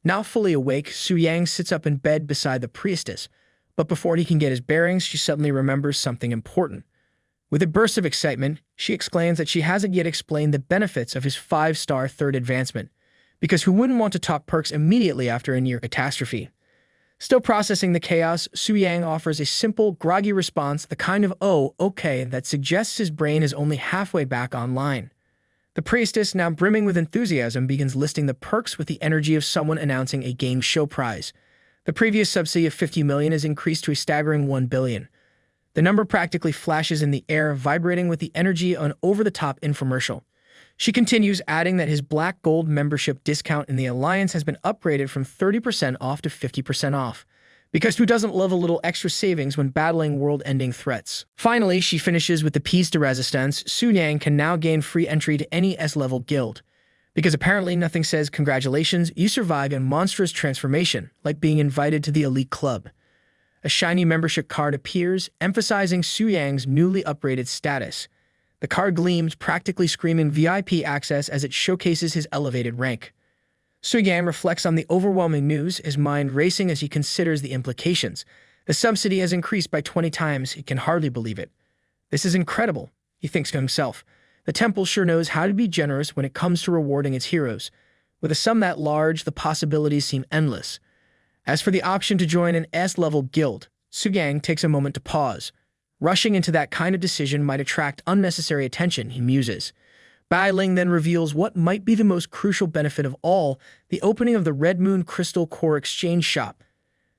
Now fully awake, Yang sits up in bed beside the priestess, but before he can get his bearings, she suddenly remembers something important. With a burst of excitement, she exclaims that she hasn't yet explained the benefits of his 5-star third advancement, because who wouldn't want to talk perks immediately after a near catastrophe? Still processing the chaos, Su-Yang offers a simple, groggy response, the kind of "oh, okay" that suggests his brain is only halfway back online. The priestess, now brimming with enthusiasm, begins listing the perks with the energy of someone announcing a game show prize. The previous subsidy of 50 million is increased to a staggering 1 billion. The number practically flashes in the air, vibrating with the energy of an over-the-top infomercial. She continues, adding that his Black Gold membership discount in the Alliance has been upgraded from 30% off to 50% off, because who doesn't love a little extra savings when battling world-ending threats? Finally, she finishes with the piece de resistance. Su-Yang can now gain free entry to any S-level guild, because apparently nothing says congratulations, you survived a monstrous transformation, like being invited to the elite club. A shiny membership card appears, emphasizing Su-Yang's newly upgraded status. The card gleams, practically screaming VIP access as it showcases his elevated rank. Su-Yang reflects on the overwhelming news, his mind racing as he considers the implications. The subsidy has increased by 20 times, he can hardly believe it. This is incredible, he thinks to himself. The temple sure knows how to be generous when it comes to rewarding its heroes. With a sum that large, the possibilities seem endless. As for the option to join an S-level guild, Su-Yang takes a moment to pause. Rushing into that kind of decision might attract unnecessary attention, he muses. Bai Ling then reveals what might be the most crucial benefit of all, the opening of the Red Moon Crystal Core Exchange Shop.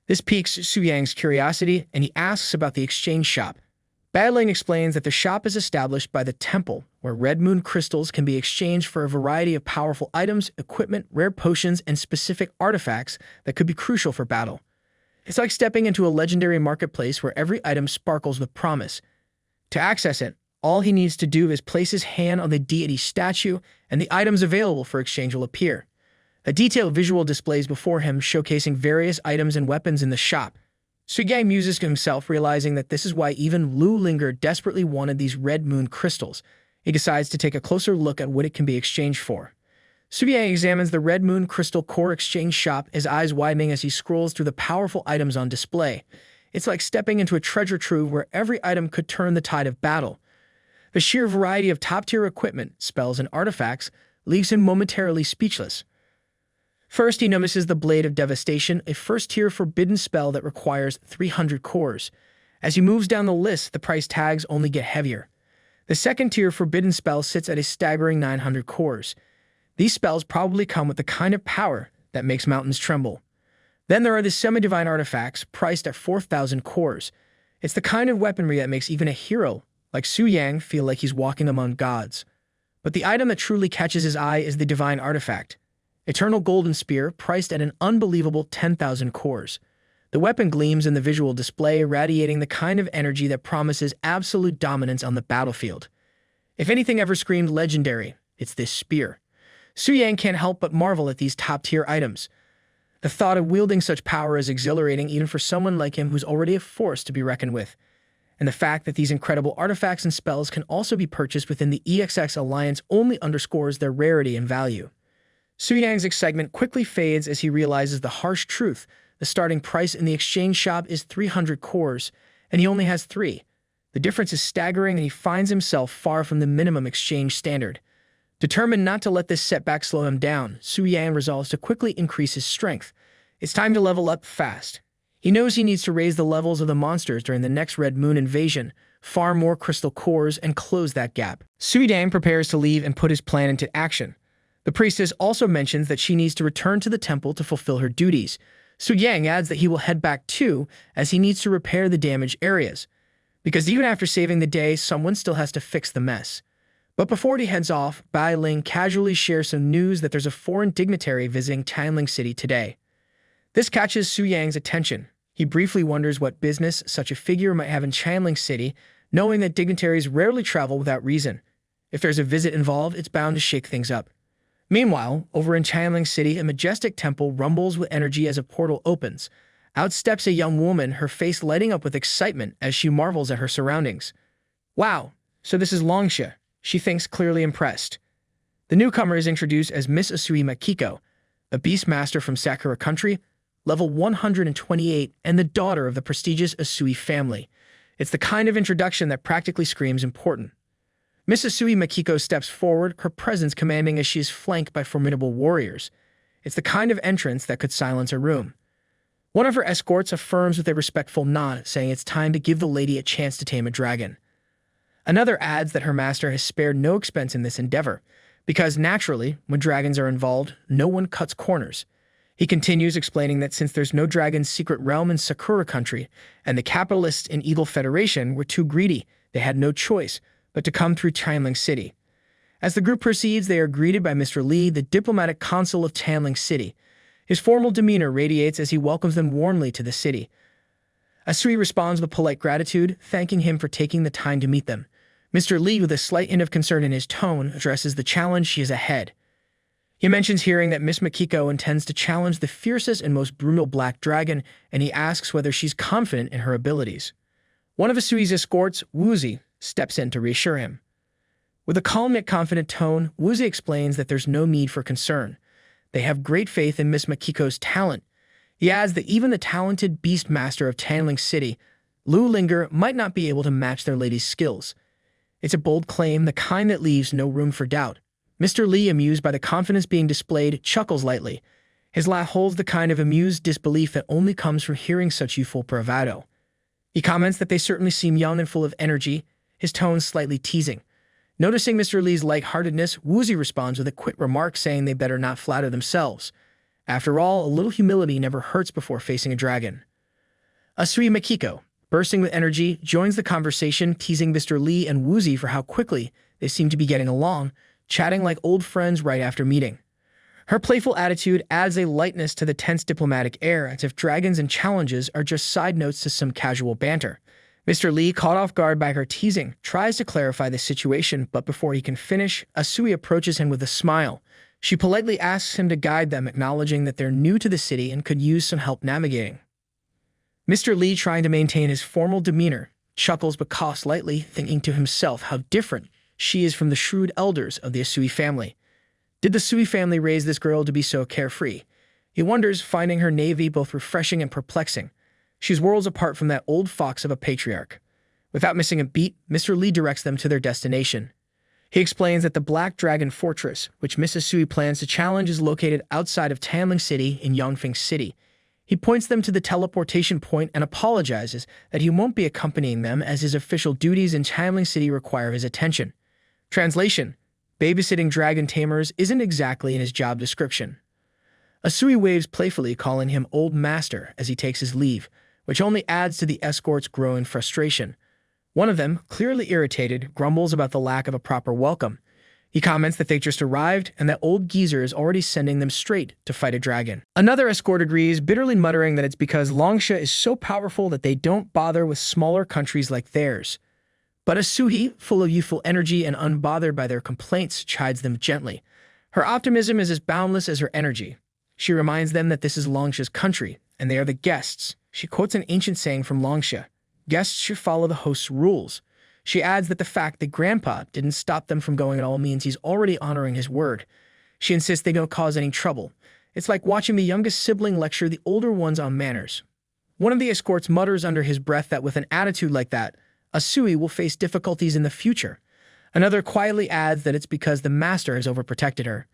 This piques Su-Yang's curiosity, and he asks about the exchange shop. Bai Ling explains that the shop is established by the temple, where Red Moon crystals can be exchanged for a variety of powerful items, equipment, rare potions, and specific artifacts that could be crucial for battle. It's like stepping into a legendary marketplace where every item sparkles with promise. To access it, all he needs to do is place his hand on the deity statue, and the items available for exchange will appear. A detailed visual displays before him, showcasing various items and weapons in the shop. Su-Yang muses to himself, realizing that this is why even Lu Linger desperately wanted these Red Moon crystals. He decides to take a closer look at what it can be exchanged for. Su-Yang examines the Red Moon Crystal Core Exchange Shop, his eyes widening as he scrolls through the powerful items on display. It's like stepping into a treasure trove where every item could turn the tide of battle. The sheer variety of top-tier equipment, spells, and artifacts leaves him momentarily speechless. First, he notices the Blade of Devastation, a first-tier forbidden spell that requires 300 cores. As he moves down the list, the price tags only get heavier. The second-tier forbidden spell sits at a staggering 900 cores. These spells probably come with the kind of power that makes mountains tremble. Then there are the semi-divine artifacts, priced at 4,000 cores. It's the kind of weaponry that makes even a hero like Su-Yang feel like he's walking among gods. But the item that truly catches his eye is the divine artifact. Eternal Golden Spear, priced at an unbelievable 10,000 cores. The weapon gleams in the visual display, radiating the kind of energy that promises absolute dominance on the battlefield. If anything ever screamed legendary, it's this spear. Su-Yang can't help but marvel at these top-tier items. The thought of wielding such power is exhilarating even for someone like him who's already a force to be reckoned with. And the fact that these incredible artifacts and spells can also be purchased within the EXX Alliance only underscores their rarity and value. Su-Yang's excitement quickly fades as he realizes the harsh truth. The starting price in the exchange shop is 300 cores, and he only has 3. The difference is staggering, and he finds himself far from the minimum exchange standard. Determined not to let this setback slow him down, Su-Yang resolves to quickly increase his strength. It's time to level up fast. He knows he needs to raise the levels of the monsters during the next Red Moon invasion, farm more crystal cores, and close that gap. Su-Yang prepares to leave and put his plan into action. The priestess also mentions that she needs to return to the temple to fulfill her duties. Su-Yang adds that he will head back too, as he needs to repair the damaged areas. Because even after saving the day, someone still has to fix the mess. But before he heads off, Bai Ling casually shares some news that there's a foreign dignitary visiting Tianling City today. This catches Su-Yang's attention. He briefly wonders what business such a figure might have in Tianling City, knowing that dignitaries rarely travel without reason. If there's a visit involved, it's bound to shake things up. Meanwhile, over in Tianling City, a majestic temple rumbles with energy as a portal opens. Out steps a young woman, her face lighting up with excitement as she marvels at her surroundings. Wow, so this is Longsha, she thinks, clearly impressed. The newcomer is introduced as Miss Asui Makiko, a beastmaster from Sakura Country, level 128, and the daughter of the prestigious Asui family. It's the kind of introduction that practically screams important. Miss Asui Makiko steps forward, her presence commanding as she is flanked by formidable warriors. It's the kind of entrance that could silence a room. One of her escorts affirms with a respectful nod, saying it's time to give the lady a chance to tame a dragon. Another adds that her master has spared no expense in this endeavor, because naturally, when dragons are involved, no one cuts corners. He continues explaining that since there's no dragon's secret realm in Sakura country, and the capitalists in Eagle Federation were too greedy, they had no choice but to come through Tianling City. As the group proceeds, they are greeted by Mr. Lee, the diplomatic consul of Tianling City. His formal demeanor radiates as he welcomes them warmly to the city. Asui responds with polite gratitude, thanking him for taking the time to meet them. Mr. Lee, with a slight hint of concern in his tone, addresses the challenge she has ahead. He mentions hearing that Miss Makiko intends to challenge the fiercest and most brutal black dragon, and he asks whether she's confident in her abilities. One of Asui's escorts, Woozy, steps in to reassure him. With a calm yet confident tone, Woozy explains that there's no need for concern. They have great faith in Miss Makiko's talent. He adds that even the talented beast master of Tianling City, Lu Linger, might not be able to match their lady's skills. It's a bold claim, the kind that leaves no room for doubt. Mr. Lee, amused by the confidence being displayed, chuckles lightly. His laugh holds the kind of amused disbelief that only comes from hearing such youthful bravado. He comments that they certainly seem young and full of energy, his tone slightly teasing. Noticing Mr. Lee's lightheartedness, Woozy responds with a quick remark saying they better not flatter themselves. After all, a little humility never hurts before facing a dragon. Asui Makiko, bursting with energy, joins the conversation, teasing Mr. Lee and Woozy for how quickly they seem to be getting along, chatting like old friends right after meeting. Her playful attitude adds a lightness to the tense diplomatic air, as if dragons and challenges are just side notes to some casual banter. Mr. Lee, caught off guard by her teasing, tries to clarify the situation, but before he can finish, Asui approaches him with a smile. She politely asks him to guide them, acknowledging that they're new to the city and could use some help navigating. Mr. Lee, trying to maintain his formal demeanor, chuckles but coughs lightly, thinking to himself how different she is from the shrewd elders of the Asui family. Did the Asui family raise this girl to be so carefree? He wonders, finding her navy both refreshing and perplexing. She's worlds apart from that old fox of a patriarch. Without missing a beat, Mr. Lee directs them to their destination. He explains that the Black Dragon Fortress, which Miss Asui plans to challenge, is located outside of Tianling City in Yongfeng City. He points them to the teleportation point and apologizes that he won't be accompanying them as his official duties in Tianling City require his attention. Translation: babysitting dragon tamers isn't exactly in his job description. Asui waves playfully, calling him Old Master as he takes his leave, which only adds to the escort's growing frustration. One of them, clearly irritated, grumbles about the lack of a proper welcome. He comments that they just arrived and that old geezer is already sending them straight to fight a dragon. Another escort agrees, bitterly muttering that it's because Longsha is so powerful that they don't bother with smaller countries like theirs. But Asui, full of youthful energy and unbothered by their complaints, chides them gently. Her optimism is as boundless as her energy. She reminds them that this is Longsha's country, and they are the guests. She quotes an ancient saying from Longsha: guests should follow the host's rules. She adds that the fact that Grandpa didn't stop them from going at all means he's already honoring his word. She insists they don't cause any trouble. It's like watching the youngest sibling lecture the older ones on manners. One of the escorts mutters under his breath that with an attitude like that, Asui will face difficulties in the future. Another quietly adds that it's because the master has overprotected her.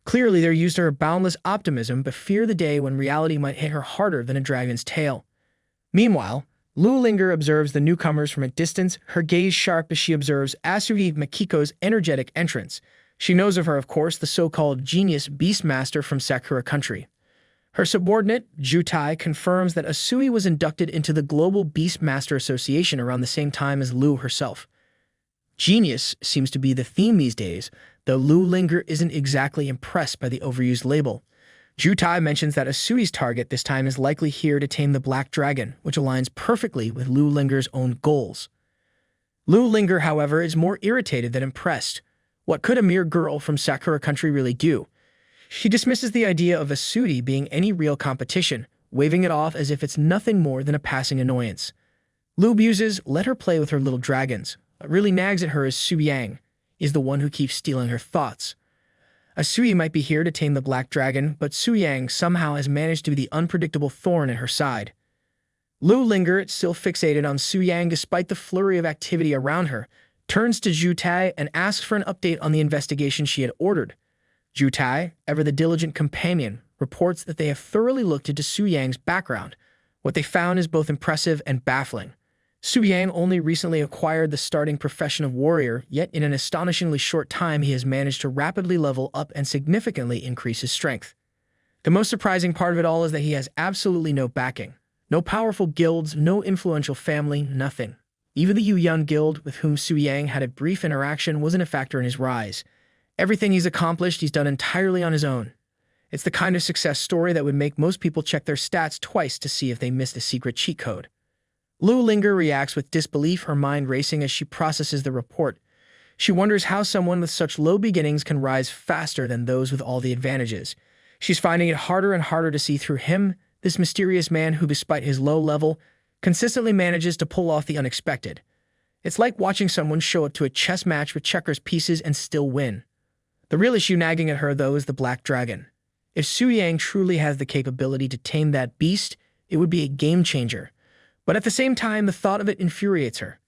Clearly, they're used to her boundless optimism, but fear the day when reality might hit her harder than a dragon's tail. Meanwhile, Lu Linger observes the newcomers from a distance, her gaze sharp as she observes Asui Makiko's energetic entrance. She knows of her, of course, the so-called genius beastmaster from Sakura country. Her subordinate, Jutai, confirms that Asui was inducted into the Global Beastmaster Association around the same time as Lu herself. Genius seems to be the theme these days, though Lu Linger isn't exactly impressed by the overused label. Jutai mentions that Asui's target this time is likely here to tame the Black Dragon, which aligns perfectly with Lu Linger's own goals. Lu Linger, however, is more irritated than impressed. What could a mere girl from Sakura country really do? She dismisses the idea of Asui being any real competition, waving it off as if it's nothing more than a passing annoyance. Lu muses, let her play with her little dragons. What really nags at her is Su Yang, is the one who keeps stealing her thoughts. Asui might be here to tame the Black Dragon, but Su Yang somehow has managed to be the unpredictable thorn in her side. Lu Linger, still fixated on Su Yang despite the flurry of activity around her, turns to Jutai and asks for an update on the investigation she had ordered. Jutai, ever the diligent companion, reports that they have thoroughly looked into Su Yang's background, What they found is both impressive and baffling. Su Yang only recently acquired the starting profession of warrior, yet in an astonishingly short time he has managed to rapidly level up and significantly increase his strength. The most surprising part of it all is that he has absolutely no backing. No powerful guilds, no influential family, nothing. Even the Yuyun Guild, with whom Su Yang had a brief interaction, wasn't a factor in his rise. Everything he's accomplished, he's done entirely on his own. It's the kind of success story that would make most people check their stats twice to see if they missed a secret cheat code. Lu Linger reacts with disbelief, her mind racing as she processes the report. She wonders how someone with such low beginnings can rise faster than those with all the advantages. She's finding it harder and harder to see through him, this mysterious man who, despite his low level, consistently manages to pull off the unexpected. It's like watching someone show up to a chess match with checkers pieces and still win. The real issue nagging at her, though, is the Black Dragon. If Su Yang truly has the capability to tame that beast, it would be a game changer. But at the same time, the thought of it infuriates her.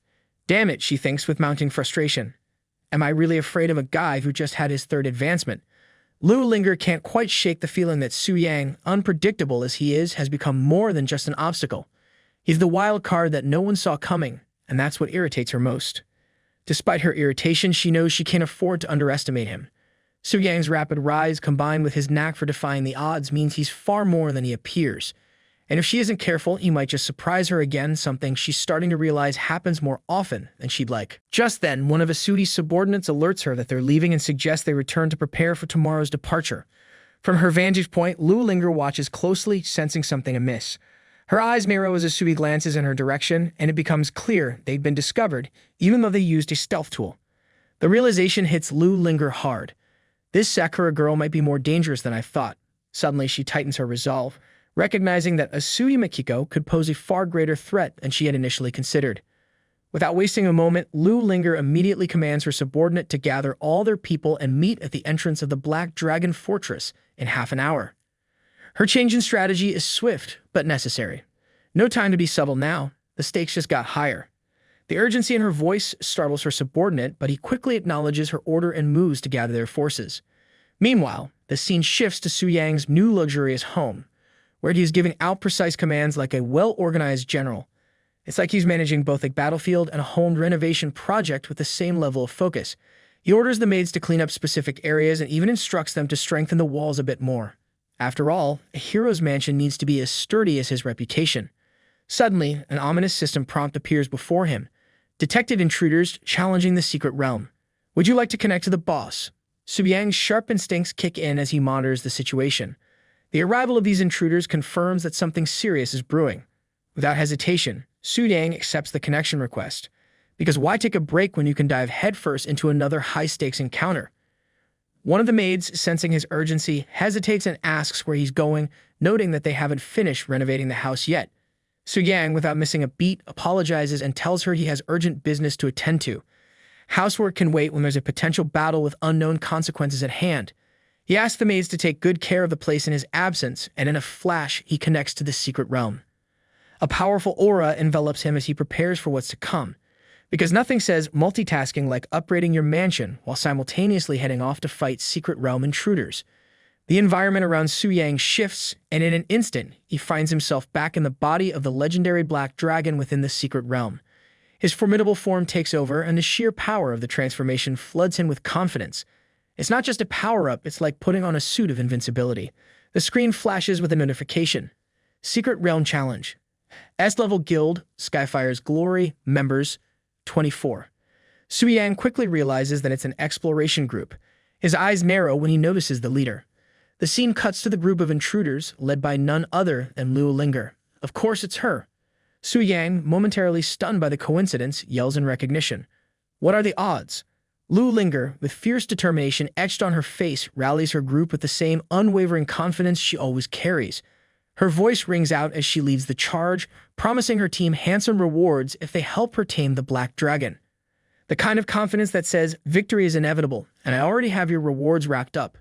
Damn it, she thinks with mounting frustration. Am I really afraid of a guy who just had his third advancement? Lu Linger can't quite shake the feeling that Su Yang, unpredictable as he is, has become more than just an obstacle. He's the wild card that no one saw coming, and that's what irritates her most. Despite her irritation, she knows she can't afford to underestimate him. Su Yang's rapid rise, combined with his knack for defying the odds, means he's far more than he appears. And if she isn't careful, he might just surprise her again, something she's starting to realize happens more often than she'd like. Just then, one of Asudi's subordinates alerts her that they're leaving and suggests they return to prepare for tomorrow's departure. From her vantage point, Lu Linger watches closely, sensing something amiss. Her eyes narrow as Asudi glances in her direction, and it becomes clear they'd been discovered, even though they used a stealth tool. The realization hits Lu Linger hard. This Sakura girl might be more dangerous than I thought. Suddenly, she tightens her resolve, recognizing that Asudi Mikiko could pose a far greater threat than she had initially considered. Without wasting a moment, Lu Linger immediately commands her subordinate to gather all their people and meet at the entrance of the Black Dragon Fortress in half an hour. Her change in strategy is swift, but necessary. No time to be subtle now. The stakes just got higher. The urgency in her voice startles her subordinate, but he quickly acknowledges her order and moves to gather their forces. Meanwhile, the scene shifts to Su Yang's new luxurious home, where he is giving out precise commands like a well-organized general. It's like he's managing both a battlefield and a home renovation project with the same level of focus. He orders the maids to clean up specific areas and even instructs them to strengthen the walls a bit more. After all, a hero's mansion needs to be as sturdy as his reputation. Suddenly, an ominous system prompt appears before him. Detected intruders challenging the secret realm. Would you like to connect to the boss? Su Yang's sharp instincts kick in as he monitors the situation. The arrival of these intruders confirms that something serious is brewing. Without hesitation, Su Yang accepts the connection request. Because why take a break when you can dive headfirst into another high-stakes encounter? One of the maids, sensing his urgency, hesitates and asks where he's going, noting that they haven't finished renovating the house yet. Su Yang, without missing a beat, apologizes and tells her he has urgent business to attend to. Housework can wait when there's a potential battle with unknown consequences at hand. He asks the maids to take good care of the place in his absence, and in a flash, he connects to the secret realm. A powerful aura envelops him as he prepares for what's to come, because nothing says multitasking like upgrading your mansion while simultaneously heading off to fight secret realm intruders. The environment around Su Yang shifts, and in an instant, he finds himself back in the body of the legendary Black Dragon within the secret realm. His formidable form takes over, and the sheer power of the transformation floods him with confidence. It's not just a power-up, it's like putting on a suit of invincibility. The screen flashes with a notification. Secret Realm Challenge. S-Level Guild, Skyfire's Glory, members, 24. Su Yang quickly realizes that it's an exploration group. His eyes narrow when he notices the leader. The scene cuts to the group of intruders, led by none other than Lu Linger. Of course it's her. Su Yang, momentarily stunned by the coincidence, yells in recognition. What are the odds? Lu Linger, with fierce determination etched on her face, rallies her group with the same unwavering confidence she always carries. Her voice rings out as she leads the charge, promising her team handsome rewards if they help her tame the Black Dragon. The kind of confidence that says, victory is inevitable, and I already have your rewards racked up.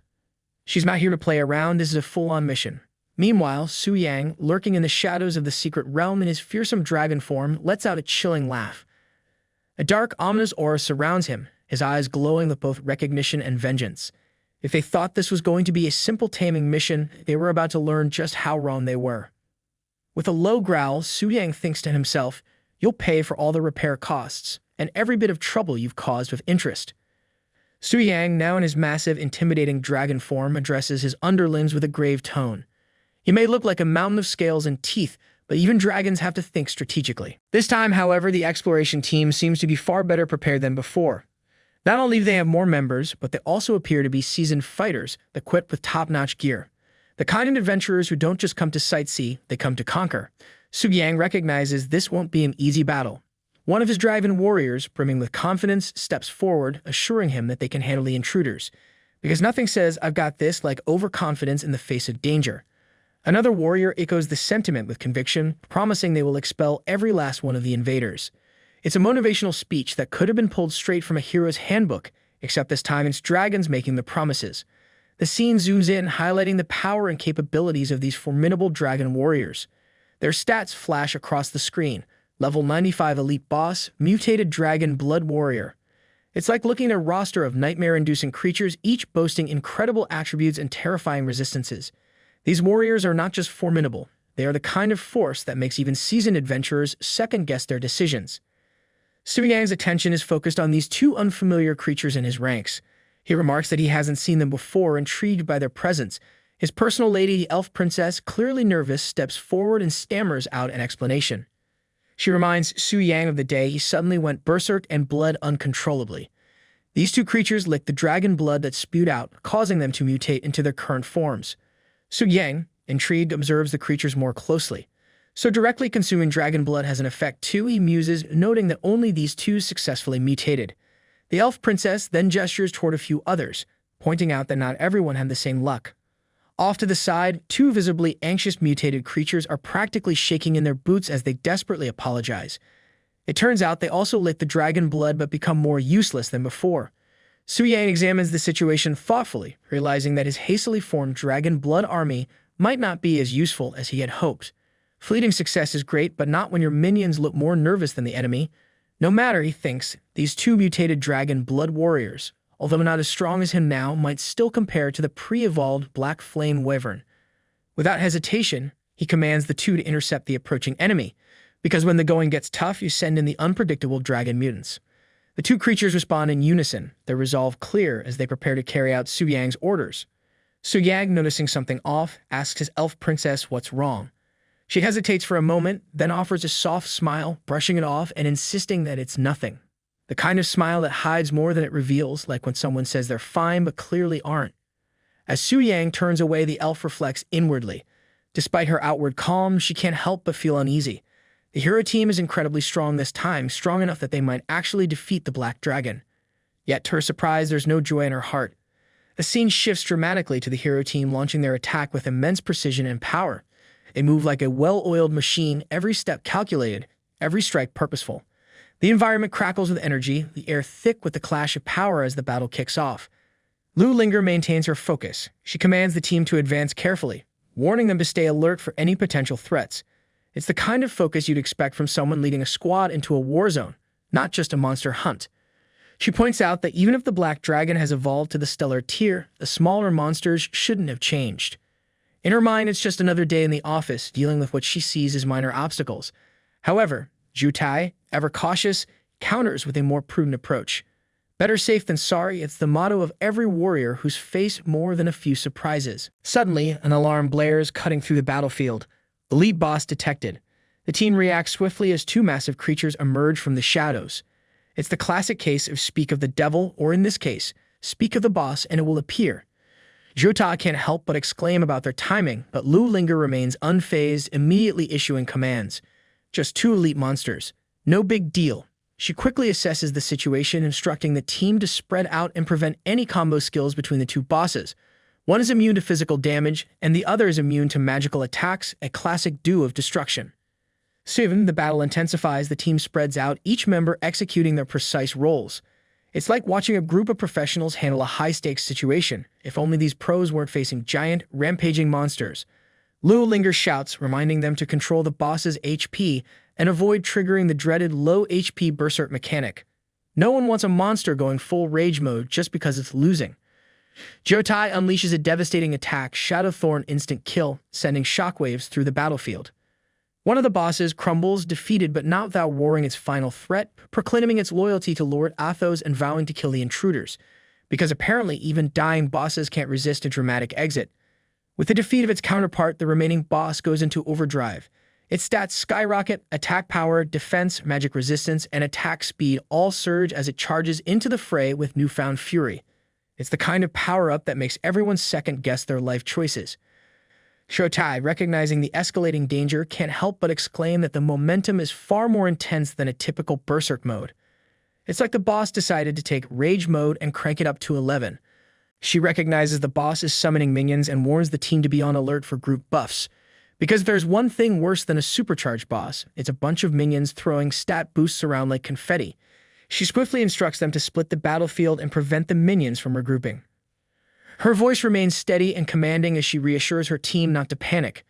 She's not here to play around, this is a full-on mission. Meanwhile, Su Yang, lurking in the shadows of the secret realm in his fearsome dragon form, lets out a chilling laugh. A dark, ominous aura surrounds him, his eyes glowing with both recognition and vengeance. If they thought this was going to be a simple taming mission, they were about to learn just how wrong they were. With a low growl, Su Yang thinks to himself, "You'll pay for all the repair costs, and every bit of trouble you've caused with interest." Su Yang, now in his massive, intimidating dragon form, addresses his underlings with a grave tone. He may look like a mountain of scales and teeth, but even dragons have to think strategically. This time, however, the exploration team seems to be far better prepared than before. Not only do they have more members, but they also appear to be seasoned fighters equipped with top-notch gear. The kind of adventurers who don't just come to sightsee, they come to conquer. Su Yang recognizes this won't be an easy battle. One of his dragon warriors, brimming with confidence, steps forward, assuring him that they can handle the intruders. Because nothing says, "I've got this," like overconfidence in the face of danger. Another warrior echoes the sentiment with conviction, promising they will expel every last one of the invaders. It's a motivational speech that could have been pulled straight from a hero's handbook, except this time it's dragons making the promises. The scene zooms in, highlighting the power and capabilities of these formidable dragon warriors. Their stats flash across the screen. Level 95 elite boss, mutated dragon blood warrior. It's like looking at a roster of nightmare-inducing creatures, each boasting incredible attributes and terrifying resistances. These warriors are not just formidable, they are the kind of force that makes even seasoned adventurers second-guess their decisions. Su Yang's attention is focused on these two unfamiliar creatures in his ranks. He remarks that he hasn't seen them before, intrigued by their presence. His personal lady, the elf princess, clearly nervous, steps forward and stammers out an explanation. She reminds Su Yang of the day he suddenly went berserk and bled uncontrollably. These two creatures licked the dragon blood that spewed out, causing them to mutate into their current forms. Su Yang, intrigued, observes the creatures more closely. So directly consuming dragon blood has an effect too, he muses, noting that only these two successfully mutated. The elf princess then gestures toward a few others, pointing out that not everyone had the same luck. Off to the side, two visibly anxious mutated creatures are practically shaking in their boots as they desperately apologize. It turns out they also lick the dragon blood but become more useless than before. Su Yang examines the situation thoughtfully, realizing that his hastily formed dragon blood army might not be as useful as he had hoped. Fleeting success is great, but not when your minions look more nervous than the enemy. No matter, he thinks, these two mutated dragon blood warriors, although not as strong as him now, might still compare to the pre-evolved black flame wyvern. Without hesitation, he commands the two to intercept the approaching enemy, because when the going gets tough, you send in the unpredictable dragon mutants. The two creatures respond in unison, their resolve clear as they prepare to carry out Su Yang's orders. Su Yang, noticing something off, asks his elf princess what's wrong. She hesitates for a moment, then offers a soft smile, brushing it off and insisting that it's nothing. The kind of smile that hides more than it reveals, like when someone says they're fine but clearly aren't. As Su Yang turns away, the elf reflects inwardly. Despite her outward calm, she can't help but feel uneasy. The hero team is incredibly strong this time, strong enough that they might actually defeat the Black Dragon. Yet, to her surprise, there's no joy in her heart. The scene shifts dramatically to the hero team launching their attack with immense precision and power. They move like a well-oiled machine, every step calculated, every strike purposeful. The environment crackles with energy, the air thick with the clash of power as the battle kicks off. Lu Linger maintains her focus. She commands the team to advance carefully, warning them to stay alert for any potential threats. It's the kind of focus you'd expect from someone leading a squad into a war zone, not just a monster hunt. She points out that even if the Black Dragon has evolved to the stellar tier, the smaller monsters shouldn't have changed. In her mind, it's just another day in the office, dealing with what she sees as minor obstacles. However, Zhu Tai, ever cautious, counters with a more prudent approach. Better safe than sorry, it's the motto of every warrior who's faced more than a few surprises. Suddenly, an alarm blares, cutting through the battlefield. Elite boss detected. The team reacts swiftly as two massive creatures emerge from the shadows. It's the classic case of speak of the devil, or in this case, speak of the boss and it will appear. Zhu Tai can't help but exclaim about their timing, but Lu Linger remains unfazed, immediately issuing commands. Just two elite monsters. No big deal. She quickly assesses the situation, instructing the team to spread out and prevent any combo skills between the two bosses. One is immune to physical damage, and the other is immune to magical attacks, a classic duo of destruction. Soon, the battle intensifies, the team spreads out, each member executing their precise roles. It's like watching a group of professionals handle a high-stakes situation, if only these pros weren't facing giant, rampaging monsters. Lu Linger shouts, reminding them to control the boss's HP and avoid triggering the dreaded low HP berserk mechanic. No one wants a monster going full rage mode just because it's losing. Zhu Tai unleashes a devastating attack, Shadow Thorn instant kill, sending shockwaves through the battlefield. One of the bosses crumbles, defeated but not without roaring its final threat, proclaiming its loyalty to Lord Athos and vowing to kill the intruders, because apparently even dying bosses can't resist a dramatic exit. With the defeat of its counterpart, the remaining boss goes into overdrive. Its stats skyrocket, attack power, defense, magic resistance, and attack speed all surge as it charges into the fray with newfound fury. It's the kind of power-up that makes everyone second-guess their life choices. Shotai, recognizing the escalating danger, can't help but exclaim that the momentum is far more intense than a typical berserk mode. It's like the boss decided to take rage mode and crank it up to 11. She recognizes the boss is summoning minions and warns the team to be on alert for group buffs. Because there's one thing worse than a supercharged boss, it's a bunch of minions throwing stat boosts around like confetti. She swiftly instructs them to split the battlefield and prevent the minions from regrouping. Her voice remains steady and commanding as she reassures her team not to panic.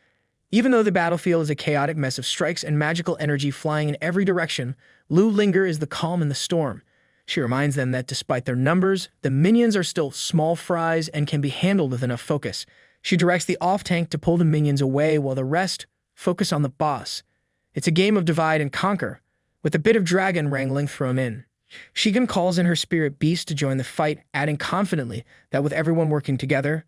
Even though the battlefield is a chaotic mess of strikes and magical energy flying in every direction, Lu Linger is the calm in the storm. She reminds them that despite their numbers, the minions are still small fries and can be handled with enough focus. She directs the off-tank to pull the minions away while the rest focus on the boss. It's a game of divide and conquer, with a bit of dragon wrangling thrown in. Shigen calls in her spirit beast to join the fight, adding confidently that with everyone working together,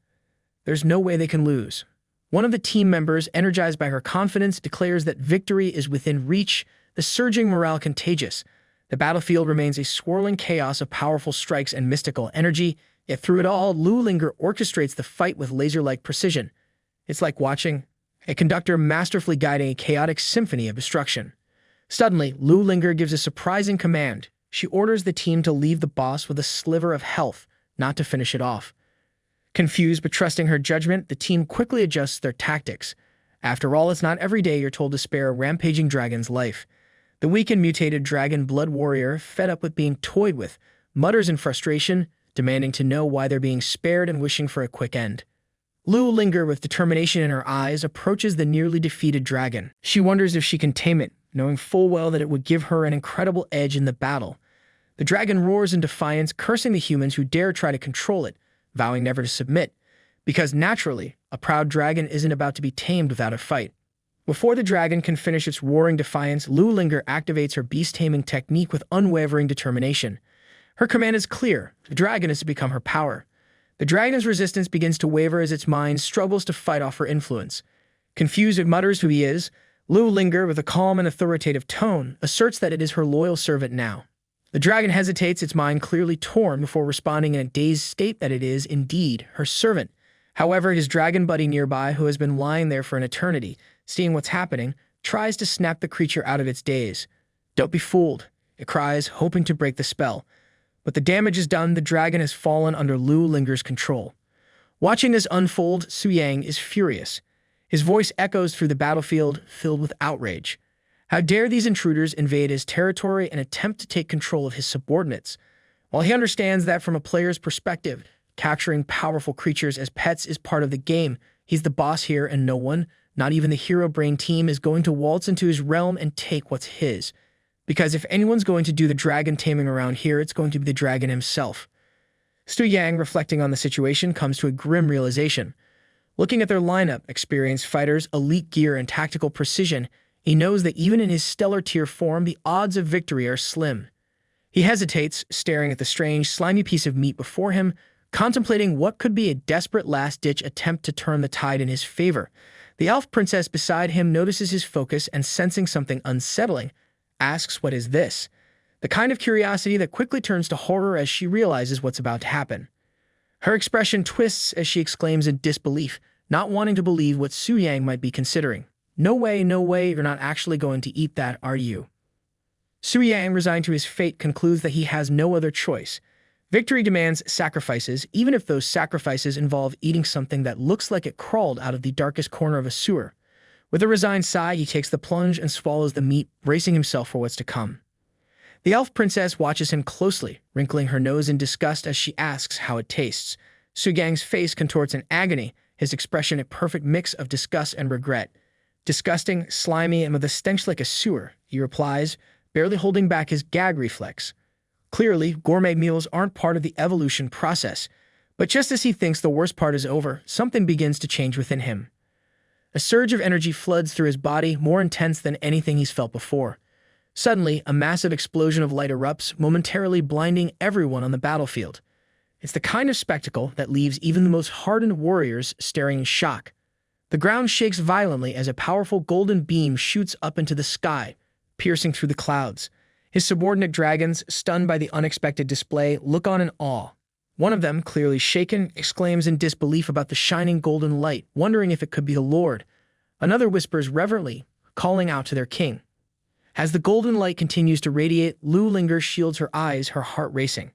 there's no way they can lose. One of the team members, energized by her confidence, declares that victory is within reach, the surging morale contagious. The battlefield remains a swirling chaos of powerful strikes and mystical energy, yet through it all, Lu Linger orchestrates the fight with laser-like precision. It's like watching a conductor masterfully guiding a chaotic symphony of destruction. Suddenly, Lu Linger gives a surprising command. She orders the team to leave the boss with a sliver of health, not to finish it off. Confused but trusting her judgment, the team quickly adjusts their tactics. After all, it's not every day you're told to spare a rampaging dragon's life. The weak and mutated dragon blood warrior, fed up with being toyed with, mutters in frustration, demanding to know why they're being spared and wishing for a quick end. Lu Linger, with determination in her eyes, approaches the nearly defeated dragon. She wonders if she can tame it, knowing full well that it would give her an incredible edge in the battle. The dragon roars in defiance, cursing the humans who dare try to control it, vowing never to submit, because naturally, a proud dragon isn't about to be tamed without a fight. Before the dragon can finish its roaring defiance, Lu Linger activates her beast-taming technique with unwavering determination. Her command is clear: the dragon is to become her power. The dragon's resistance begins to waver as its mind struggles to fight off her influence. Confused, it mutters who he is. Lu Linger, with a calm and authoritative tone, asserts that it is her loyal servant now. The dragon hesitates, its mind clearly torn, before responding in a dazed state that it is, indeed, her servant. However, his dragon buddy nearby, who has been lying there for an eternity, seeing what's happening, tries to snap the creature out of its daze. "Don't be fooled," it cries, hoping to break the spell. But the damage is done. The dragon has fallen under Lu Linger's control. Watching this unfold, Su Yang is furious. His voice echoes through the battlefield, filled with outrage. How dare these intruders invade his territory and attempt to take control of his subordinates? While he understands that from a player's perspective, capturing powerful creatures as pets is part of the game, he's the boss here and no one, not even the Hero Brain team, is going to waltz into his realm and take what's his. Because if anyone's going to do the dragon taming around here, it's going to be the dragon himself. Su Yang, reflecting on the situation, comes to a grim realization. Looking at their lineup, experienced fighters, elite gear, and tactical precision, he knows that even in his stellar tier form, the odds of victory are slim. He hesitates, staring at the strange, slimy piece of meat before him, contemplating what could be a desperate last-ditch attempt to turn the tide in his favor. The elf princess beside him notices his focus and, sensing something unsettling, asks, "What is this?" The kind of curiosity that quickly turns to horror as she realizes what's about to happen. Her expression twists as she exclaims in disbelief, not wanting to believe what Su Yang might be considering. No way, you're not actually going to eat that, are you?" Su Yang, resigned to his fate, concludes that he has no other choice. Victory demands sacrifices, even if those sacrifices involve eating something that looks like it crawled out of the darkest corner of a sewer. With a resigned sigh, he takes the plunge and swallows the meat, bracing himself for what's to come. The elf princess watches him closely, wrinkling her nose in disgust as she asks how it tastes. Su Yang's face contorts in agony, his expression a perfect mix of disgust and regret. "Disgusting, slimy, and with a stench like a sewer," he replies, barely holding back his gag reflex. Clearly, gourmet meals aren't part of the evolution process, but just as he thinks the worst part is over, something begins to change within him. A surge of energy floods through his body, more intense than anything he's felt before. Suddenly, a massive explosion of light erupts, momentarily blinding everyone on the battlefield. It's the kind of spectacle that leaves even the most hardened warriors staring in shock. The ground shakes violently as a powerful golden beam shoots up into the sky, piercing through the clouds. His subordinate dragons, stunned by the unexpected display, look on in awe. One of them, clearly shaken, exclaims in disbelief about the shining golden light, wondering if it could be the Lord. Another whispers reverently, calling out to their king. As the golden light continues to radiate, Lu Linger shields her eyes, her heart racing.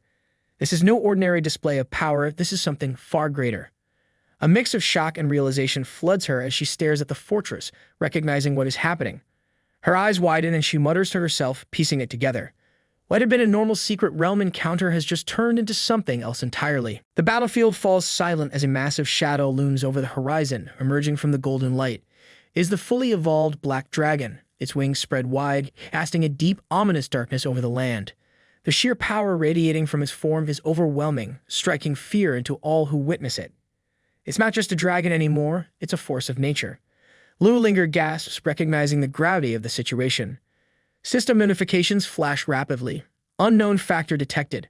This is no ordinary display of power, this is something far greater. A mix of shock and realization floods her as she stares at the fortress, recognizing what is happening. Her eyes widen and she mutters to herself, piecing it together. What had been a normal secret realm encounter has just turned into something else entirely. The battlefield falls silent as a massive shadow looms over the horizon, emerging from the golden light. It is the fully evolved black dragon, its wings spread wide, casting a deep, ominous darkness over the land. The sheer power radiating from its form is overwhelming, striking fear into all who witness it. It's not just a dragon anymore, it's a force of nature. Lu Linger gasps, recognizing the gravity of the situation. System notifications flash rapidly. Unknown factor detected.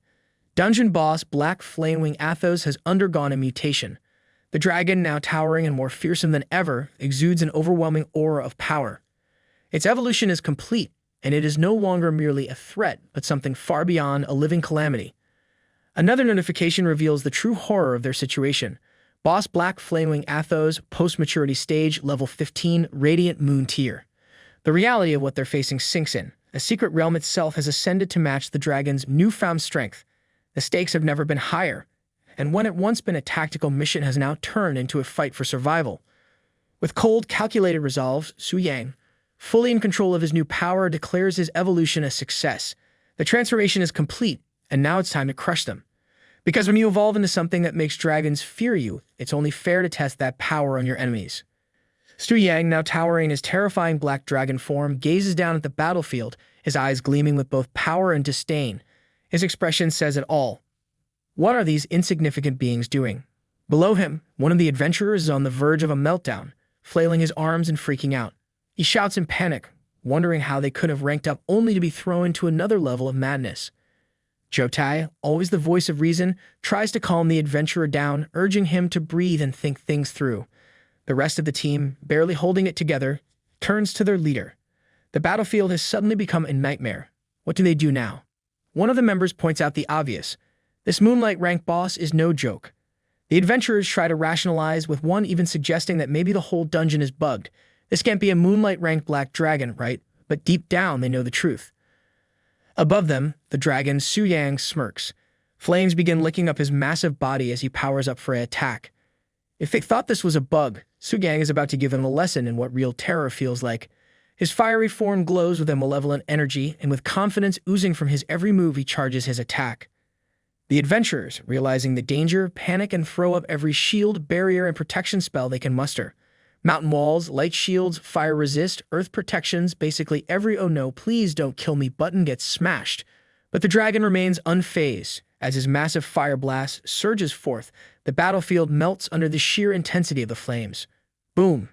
Dungeon boss Black Flamewing Athos has undergone a mutation. The dragon, now towering and more fearsome than ever, exudes an overwhelming aura of power. Its evolution is complete, and it is no longer merely a threat, but something far beyond a living calamity. Another notification reveals the true horror of their situation. Boss Black Flamewing Athos, post-maturity stage, level 15, Radiant Moon tier. The reality of what they're facing sinks in. A secret realm itself has ascended to match the dragon's newfound strength. The stakes have never been higher, and what had once been a tactical mission has now turned into a fight for survival. With cold, calculated resolve, Su Yang, fully in control of his new power, declares his evolution a success. The transformation is complete, and now it's time to crush them. Because when you evolve into something that makes dragons fear you, it's only fair to test that power on your enemies. Su Yang, now towering in his terrifying black dragon form, gazes down at the battlefield, his eyes gleaming with both power and disdain. His expression says it all. What are these insignificant beings doing? Below him, one of the adventurers is on the verge of a meltdown, flailing his arms and freaking out. He shouts in panic, wondering how they could have ranked up only to be thrown into another level of madness. Jotai, always the voice of reason, tries to calm the adventurer down, urging him to breathe and think things through. The rest of the team, barely holding it together, turns to their leader. The battlefield has suddenly become a nightmare. What do they do now? One of the members points out the obvious. This Moonlight rank boss is no joke. The adventurers try to rationalize, with one even suggesting that maybe the whole dungeon is bugged. This can't be a Moonlight ranked black dragon, right? But deep down, they know the truth. Above them, the dragon Su Yang smirks. Flames begin licking up his massive body as he powers up for an attack. If they thought this was a bug, Su Yang is about to give him a lesson in what real terror feels like. His fiery form glows with a malevolent energy, and with confidence oozing from his every move, he charges his attack. The adventurers, realizing the danger, panic and throw up every shield, barrier, and protection spell they can muster. Mountain walls, light shields, fire resist, earth protections, basically every "oh no, please don't kill me" button gets smashed. But the dragon remains unfazed. As his massive fire blast surges forth, the battlefield melts under the sheer intensity of the flames. Boom!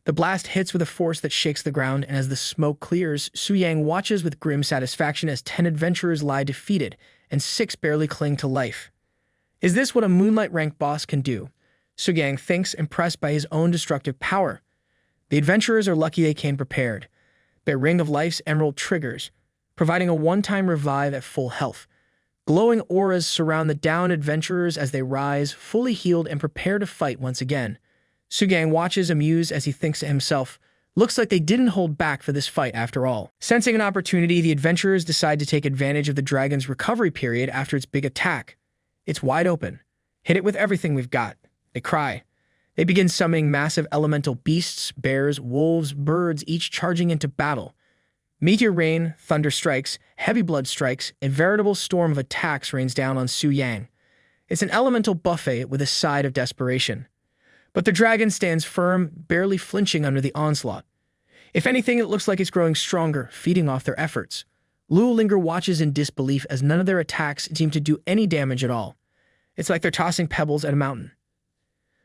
The blast hits with a force that shakes the ground, and as the smoke clears, Su Yang watches with grim satisfaction as 10 adventurers lie defeated, and 6 barely cling to life. Is this what a Moonlight rank boss can do? Su Yang thinks, impressed by his own destructive power. The adventurers are lucky they came prepared. Their Ring of Life's emerald triggers, providing a one-time revive at full health. Glowing auras surround the downed adventurers as they rise, fully healed and prepare to fight once again. Su Yang watches amused as he thinks to himself, looks like they didn't hold back for this fight after all. Sensing an opportunity, the adventurers decide to take advantage of the dragon's recovery period after its big attack. It's wide open. Hit it with everything we've got. They cry. They begin summoning massive elemental beasts, bears, wolves, birds, each charging into battle. Meteor rain, thunder strikes, heavy blood strikes, a veritable storm of attacks rains down on Su Yang. It's an elemental buffet with a side of desperation. But the dragon stands firm, barely flinching under the onslaught. If anything, it looks like it's growing stronger, feeding off their efforts. Lu Linger watches in disbelief as none of their attacks seem to do any damage at all. It's like they're tossing pebbles at a mountain.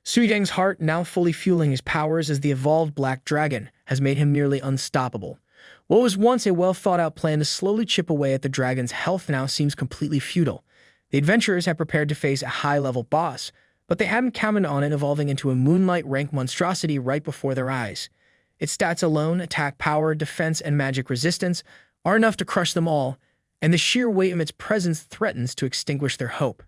Su Yang's heart, now fully fueling his powers as the evolved black dragon, has made him nearly unstoppable. What was once a well-thought-out plan to slowly chip away at the dragon's health now seems completely futile. The adventurers have prepared to face a high-level boss, but they hadn't counted on it evolving into a moonlight-rank monstrosity right before their eyes. Its stats alone, attack power, defense, and magic resistance, are enough to crush them all, and the sheer weight of its presence threatens to extinguish their hope.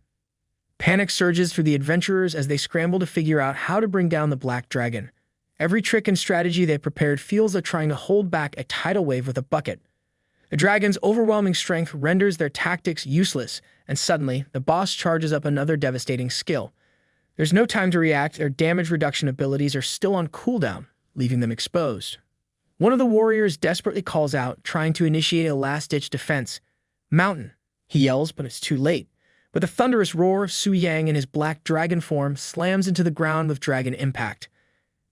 Panic surges through the adventurers as they scramble to figure out how to bring down the black dragon. Every trick and strategy they prepared feels like trying to hold back a tidal wave with a bucket. The dragon's overwhelming strength renders their tactics useless, and suddenly, the boss charges up another devastating skill. There's no time to react, their damage reduction abilities are still on cooldown, leaving them exposed. One of the warriors desperately calls out, trying to initiate a last-ditch defense. "Mountain!" he yells, but it's too late. With a thunderous roar, Su Yang in his black dragon form slams into the ground with dragon impact.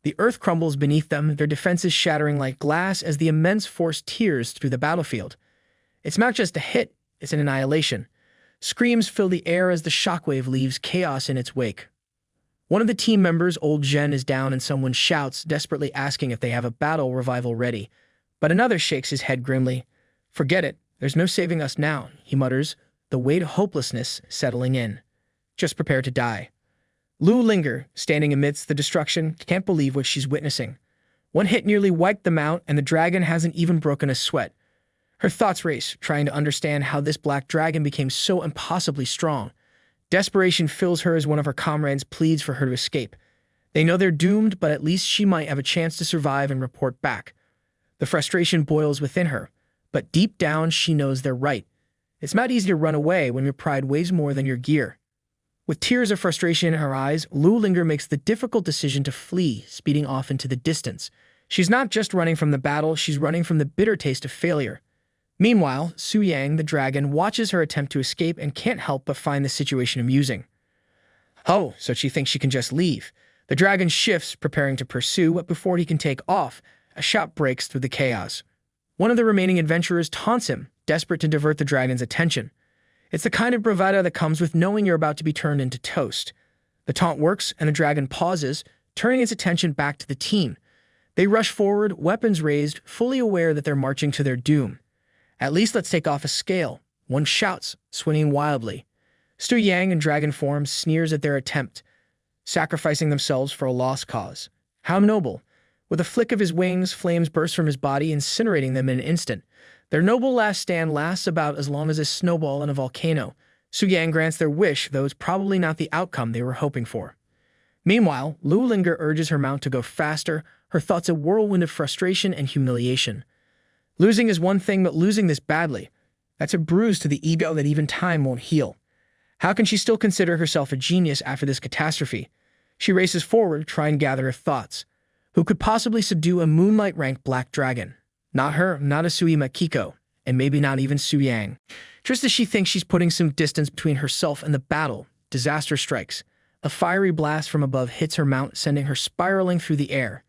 The earth crumbles beneath them, their defenses shattering like glass as the immense force tears through the battlefield. It's not just a hit, it's an annihilation. Screams fill the air as the shockwave leaves chaos in its wake. One of the team members, old Zhen, is down and someone shouts, desperately asking if they have a battle revival ready. But another shakes his head grimly. "Forget it, there's no saving us now," he mutters, the weight of hopelessness settling in. "Just prepare to die." Lu Linger, standing amidst the destruction, can't believe what she's witnessing. One hit nearly wiped them out, and the dragon hasn't even broken a sweat. Her thoughts race, trying to understand how this black dragon became so impossibly strong. Desperation fills her as one of her comrades pleads for her to escape. They know they're doomed, but at least she might have a chance to survive and report back. The frustration boils within her, but deep down she knows they're right. It's not easy to run away when your pride weighs more than your gear. With tears of frustration in her eyes, Lu Linger makes the difficult decision to flee, speeding off into the distance. She's not just running from the battle, she's running from the bitter taste of failure. Meanwhile, Su Yang, the dragon, watches her attempt to escape and can't help but find the situation amusing. Oh, so she thinks she can just leave. The dragon shifts, preparing to pursue, but before he can take off, a shout breaks through the chaos. One of the remaining adventurers taunts him, desperate to divert the dragon's attention. It's the kind of bravado that comes with knowing you're about to be turned into toast. The taunt works, and the dragon pauses, turning its attention back to the team. They rush forward, weapons raised, fully aware that they're marching to their doom. "At least let's take off a scale," one shouts, swinging wildly. Su Yang in dragon form sneers at their attempt, sacrificing themselves for a lost cause. How noble! With a flick of his wings, flames burst from his body, incinerating them in an instant. Their noble last stand lasts about as long as a snowball in a volcano. Su Yang grants their wish, though it's probably not the outcome they were hoping for. Meanwhile, Lu Linger urges her mount to go faster, her thoughts a whirlwind of frustration and humiliation. Losing is one thing, but losing this badly, that's a bruise to the ego that even time won't heal. How can she still consider herself a genius after this catastrophe? She races forward, trying to gather her thoughts. Who could possibly subdue a moonlight-ranked black dragon? Not her, not Asui Makiko, and maybe not even Su Yang. Just as she thinks she's putting some distance between herself and the battle, disaster strikes. A fiery blast from above hits her mount, sending her spiraling through the air.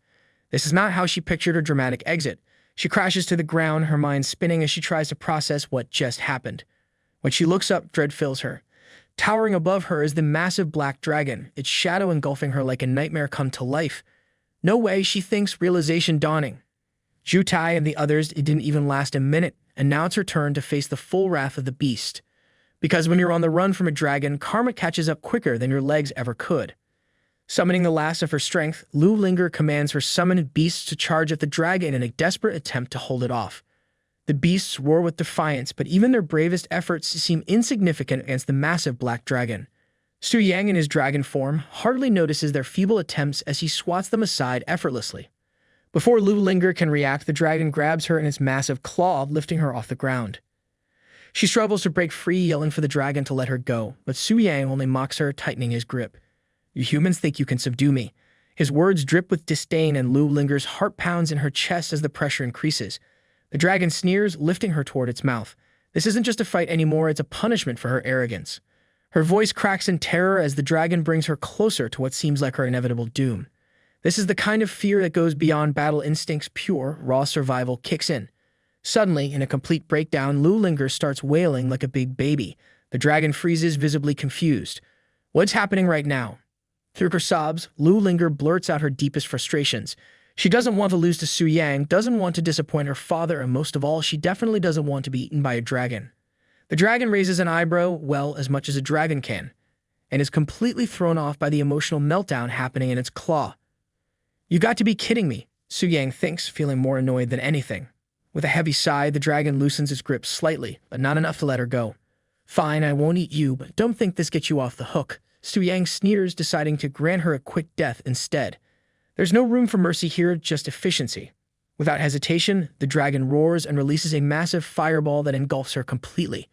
This is not how she pictured her dramatic exit. She crashes to the ground, her mind spinning as she tries to process what just happened. When she looks up, dread fills her. Towering above her is the massive black dragon, its shadow engulfing her like a nightmare come to life. No way, she thinks, realization dawning. Jutai and the others, it didn't even last a minute, and now it's her turn to face the full wrath of the beast. Because when you're on the run from a dragon, karma catches up quicker than your legs ever could. Summoning the last of her strength, Lu Linger commands her summoned beasts to charge at the dragon in a desperate attempt to hold it off. The beasts roar with defiance, but even their bravest efforts seem insignificant against the massive black dragon. Su Yang in his dragon form hardly notices their feeble attempts as he swats them aside effortlessly. Before Lu Linger can react, the dragon grabs her in its massive claw, lifting her off the ground. She struggles to break free, yelling for the dragon to let her go, but Su Yang only mocks her, tightening his grip. "You humans think you can subdue me." His words drip with disdain, and Lu Linger's heart pounds in her chest as the pressure increases. The dragon sneers, lifting her toward its mouth. This isn't just a fight anymore, it's a punishment for her arrogance. Her voice cracks in terror as the dragon brings her closer to what seems like her inevitable doom. This is the kind of fear that goes beyond battle instincts. Pure, raw survival kicks in. Suddenly, in a complete breakdown, Lu Linger starts wailing like a big baby. The dragon freezes, visibly confused. "What's happening right now?" Through her sobs, Lu Linger blurts out her deepest frustrations. She doesn't want to lose to Su Yang, doesn't want to disappoint her father, and most of all, she definitely doesn't want to be eaten by a dragon. The dragon raises an eyebrow, well, as much as a dragon can, and is completely thrown off by the emotional meltdown happening in its claw. "You got to be kidding me," Su Yang thinks, feeling more annoyed than anything. With a heavy sigh, the dragon loosens its grip slightly, but not enough to let her go. "Fine, I won't eat you, but don't think this gets you off the hook." Su Yang sneers, deciding to grant her a quick death instead. There's no room for mercy here, just efficiency. Without hesitation, the dragon roars and releases a massive fireball that engulfs her completely.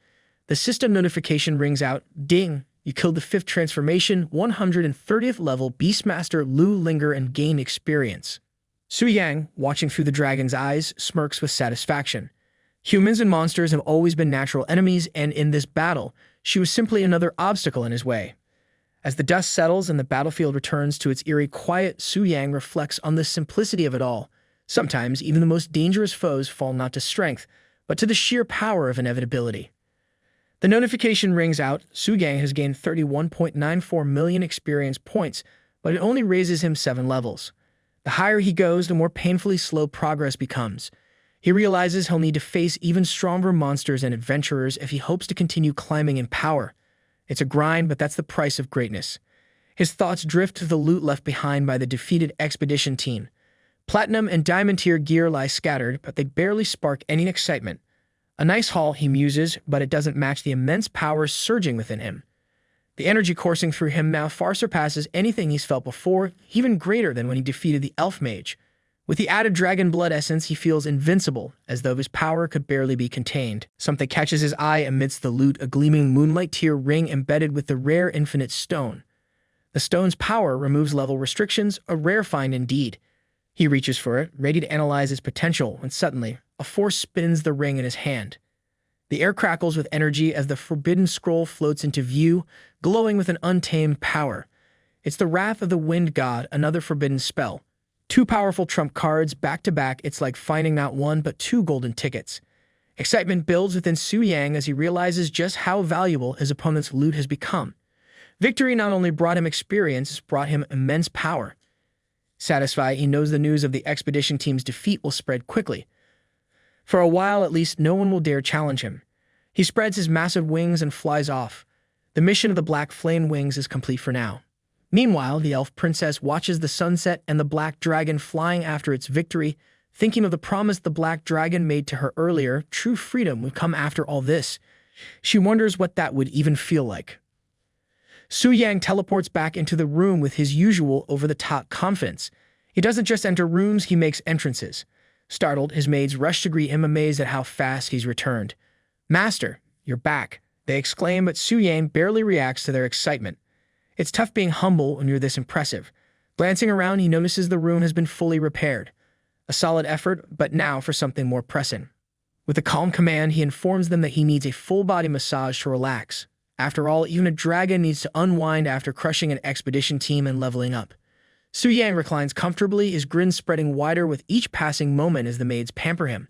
The system notification rings out. Ding! You killed the 5th transformation, 130th level Beastmaster Lu Linger and gain experience. Su Yang, watching through the dragon's eyes, smirks with satisfaction. Humans and monsters have always been natural enemies, and in this battle, she was simply another obstacle in his way. As the dust settles and the battlefield returns to its eerie quiet, Su Yang reflects on the simplicity of it all. Sometimes, even the most dangerous foes fall not to strength, but to the sheer power of inevitability. The notification rings out. Su Yang has gained 31.94 million experience points, but it only raises him 7 levels. The higher he goes, the more painfully slow progress becomes. He realizes he'll need to face even stronger monsters and adventurers if he hopes to continue climbing in power. It's a grind, but that's the price of greatness. His thoughts drift to the loot left behind by the defeated expedition team. Platinum and diamond tier gear lie scattered, but they barely spark any excitement. A nice haul, he muses, but it doesn't match the immense power surging within him. The energy coursing through him now far surpasses anything he's felt before, even greater than when he defeated the elf mage. With the added dragon blood essence, he feels invincible, as though his power could barely be contained. Something catches his eye amidst the loot, a gleaming moonlight tier ring embedded with the rare infinite stone. The stone's power removes level restrictions, a rare find indeed. He reaches for it, ready to analyze its potential, when suddenly, a force spins the ring in his hand. The air crackles with energy as the forbidden scroll floats into view, glowing with an untamed power. It's the Wrath of the Wind God, another forbidden spell. 2 powerful trump cards back to back. It's like finding not 1 but 2 golden tickets. Excitement builds within Su Yang as he realizes just how valuable his opponent's loot has become. Victory not only brought him experience, it's brought him immense power. Satisfied, he knows the news of the expedition team's defeat will spread quickly. For a while at least, no one will dare challenge him. He spreads his massive wings and flies off. The mission of the Black Flame Wings is complete for now. Meanwhile, the elf princess watches the sunset and the black dragon flying after its victory, thinking of the promise the black dragon made to her earlier. True freedom would come after all this. She wonders what that would even feel like. Su Yang teleports back into the room with his usual over-the-top confidence. He doesn't just enter rooms, he makes entrances. Startled, his maids rush to greet him, amazed at how fast he's returned. "Master, you're back," they exclaim, but Su Yang barely reacts to their excitement. It's tough being humble when you're this impressive. Glancing around, he notices the room has been fully repaired. A solid effort, but now for something more pressing. With a calm command, he informs them that he needs a full-body massage to relax. After all, even a dragon needs to unwind after crushing an expedition team and leveling up. Su Yang reclines comfortably, his grin spreading wider with each passing moment as the maids pamper him.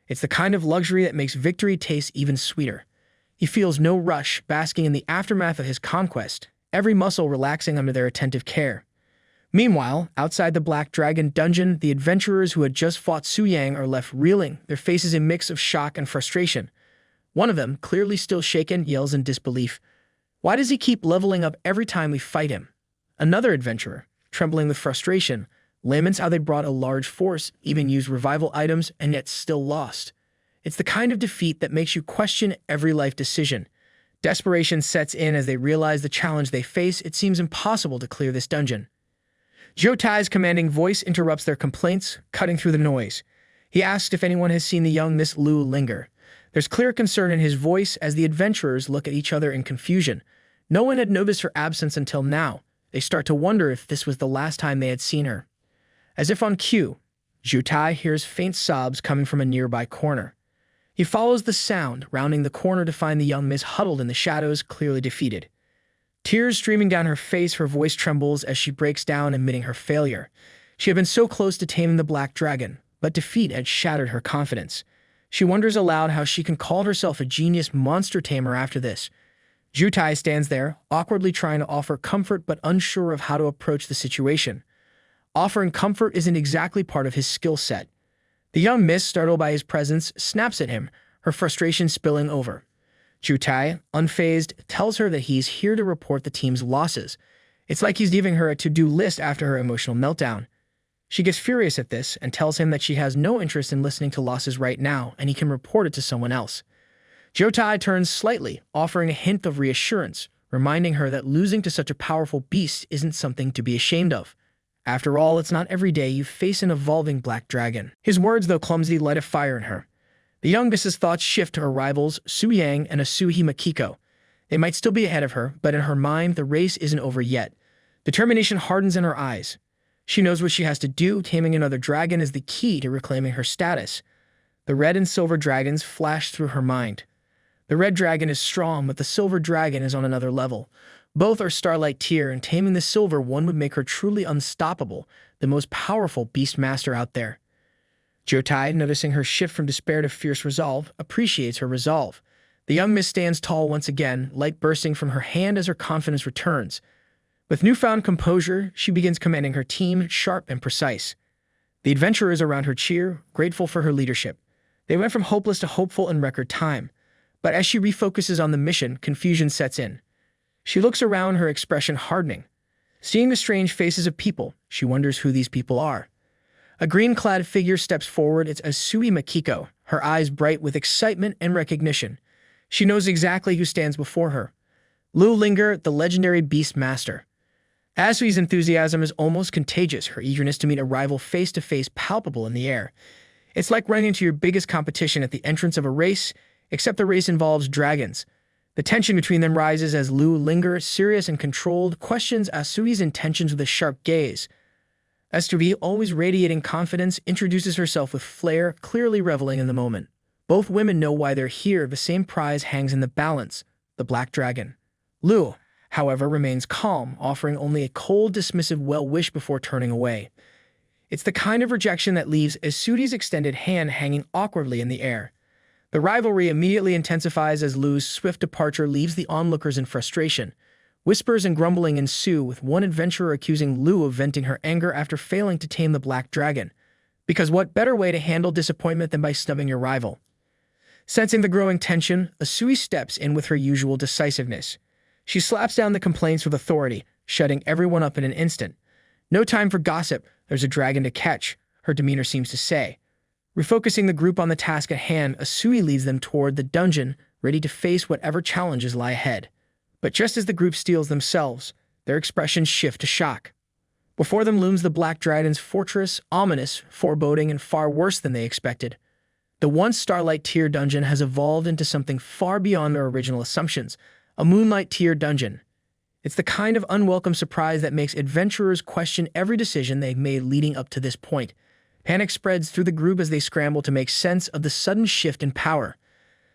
It's the kind of luxury that makes victory taste even sweeter. He feels no rush, basking in the aftermath of his conquest, every muscle relaxing under their attentive care. Meanwhile, outside the Black Dragon dungeon, the adventurers who had just fought Su Yang are left reeling, their faces a mix of shock and frustration. One of them, clearly still shaken, yells in disbelief, "Why does he keep leveling up every time we fight him?" Another adventurer, trembling with frustration, laments how they brought a large force, even used revival items, and yet still lost. It's the kind of defeat that makes you question every life decision. Desperation sets in as they realize the challenge they face. It seems impossible to clear this dungeon. Tai's commanding voice interrupts their complaints, cutting through the noise. He asks if anyone has seen the young Miss Lu Linger. There's clear concern in his voice as the adventurers look at each other in confusion. No one had noticed her absence until now. They start to wonder if this was the last time they had seen her. As if on cue, Tai hears faint sobs coming from a nearby corner. He follows the sound, rounding the corner to find the young Miss huddled in the shadows, clearly defeated. Tears streaming down her face, her voice trembles as she breaks down, admitting her failure. She had been so close to taming the Black Dragon, but defeat had shattered her confidence. She wonders aloud how she can call herself a genius monster tamer after this. Jutai stands there, awkwardly trying to offer comfort but unsure of how to approach the situation. Offering comfort isn't exactly part of his skill set. The young miss, startled by his presence, snaps at him, her frustration spilling over. Jutai, unfazed, tells her that he's here to report the team's losses. It's like he's giving her a to-do list after her emotional meltdown. She gets furious at this and tells him that she has no interest in listening to losses right now and he can report it to someone else. Jutai turns slightly, offering a hint of reassurance, reminding her that losing to such a powerful beast isn't something to be ashamed of. After all, it's not every day you face an evolving black dragon. His words, though clumsy, light a fire in her. The young miss's thoughts shift to her rivals, Su Yang and Asuhi Makiko. They might still be ahead of her, but in her mind, the race isn't over yet. Determination hardens in her eyes. She knows what she has to do. Taming another dragon is the key to reclaiming her status. The red and silver dragons flash through her mind. The red dragon is strong, but the silver dragon is on another level. Both are Starlight tier, and taming the silver one would make her truly unstoppable, the most powerful beast master out there. Jutai, noticing her shift from despair to fierce resolve, appreciates her resolve. The young miss stands tall once again, light bursting from her hand as her confidence returns. With newfound composure, she begins commanding her team, sharp and precise. The adventurers around her cheer, grateful for her leadership. They went from hopeless to hopeful in record time. But as she refocuses on the mission, confusion sets in. She looks around, her expression hardening. Seeing the strange faces of people, she wonders who these people are. A green-clad figure steps forward. It's Asuhi Makiko, her eyes bright with excitement and recognition. She knows exactly who stands before her. Lu Linger, the legendary beast master. Asuhi's enthusiasm is almost contagious, her eagerness to meet a rival face-to-face palpable in the air. It's like running into your biggest competition at the entrance of a race, except the race involves dragons. The tension between them rises as Lu Linger, serious and controlled, questions Asuhi's intentions with a sharp gaze. Asuhi, always radiating confidence, introduces herself with flair, clearly reveling in the moment. Both women know why they're here. The same prize hangs in the balance, the black dragon. Lu, however, remains calm, offering only a cold, dismissive well-wish before turning away. It's the kind of rejection that leaves Asuhi's extended hand hanging awkwardly in the air. The rivalry immediately intensifies as Lu's swift departure leaves the onlookers in frustration. Whispers and grumbling ensue, with one adventurer accusing Lu of venting her anger after failing to tame the black dragon. Because what better way to handle disappointment than by snubbing your rival? Sensing the growing tension, Asuhi steps in with her usual decisiveness. She slaps down the complaints with authority, shutting everyone up in an instant. No time for gossip, there's a dragon to catch, her demeanor seems to say. Refocusing the group on the task at hand, Asuhi leads them toward the dungeon, ready to face whatever challenges lie ahead. But just as the group steals themselves, their expressions shift to shock. Before them looms the Black Dragon's fortress, ominous, foreboding, and far worse than they expected. The once Starlight tier dungeon has evolved into something far beyond their original assumptions, a Moonlight tier dungeon. It's the kind of unwelcome surprise that makes adventurers question every decision they've made leading up to this point. Panic spreads through the group as they scramble to make sense of the sudden shift in power.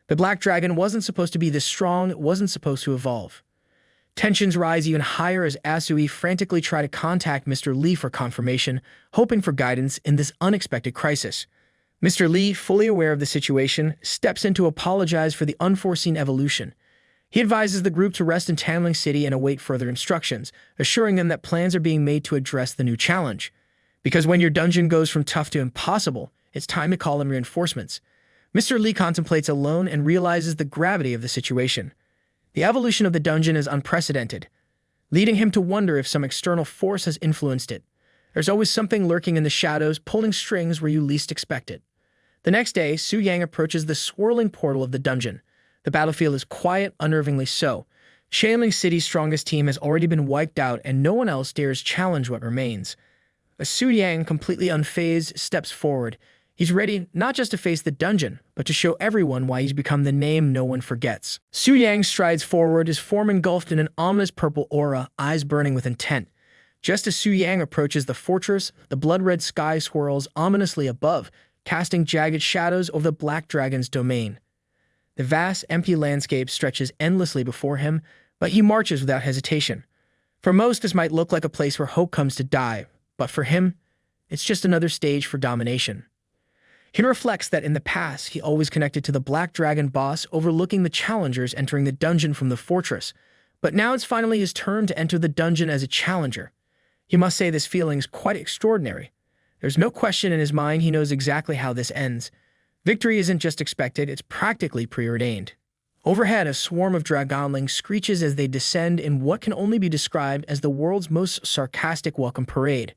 The Black Dragon wasn't supposed to be this strong, it wasn't supposed to evolve. Tensions rise even higher as Asuhi frantically try to contact Mr. Lee for confirmation, hoping for guidance in this unexpected crisis. Mr. Lee, fully aware of the situation, steps in to apologize for the unforeseen evolution. He advises the group to rest in Tanling City and await further instructions, assuring them that plans are being made to address the new challenge. Because when your dungeon goes from tough to impossible, it's time to call in reinforcements. Mr. Lee contemplates alone and realizes the gravity of the situation. The evolution of the dungeon is unprecedented, leading him to wonder if some external force has influenced it. There's always something lurking in the shadows, pulling strings where you least expect it. The next day, Su Yang approaches the swirling portal of the dungeon. The battlefield is quiet, unnervingly so. Shanling City's strongest team has already been wiped out, and no one else dares challenge what remains. Su Yang, completely unfazed, steps forward. He's ready not just to face the dungeon, but to show everyone why he's become the name no one forgets. Su Yang strides forward, his form engulfed in an ominous purple aura, eyes burning with intent. Just as Su Yang approaches the fortress, the blood-red sky swirls ominously above, casting jagged shadows over the Black Dragon's domain. The vast, empty landscape stretches endlessly before him, but he marches without hesitation. For most, this might look like a place where hope comes to die, but for him, it's just another stage for domination. He reflects that in the past, he always connected to the Black Dragon boss overlooking the challengers entering the dungeon from the fortress. But now it's finally his turn to enter the dungeon as a challenger. He must say this feeling is quite extraordinary. There's no question in his mind, he knows exactly how this ends. Victory isn't just expected, it's practically preordained. Overhead, a swarm of dragonlings screeches as they descend in what can only be described as the world's most sarcastic welcome parade.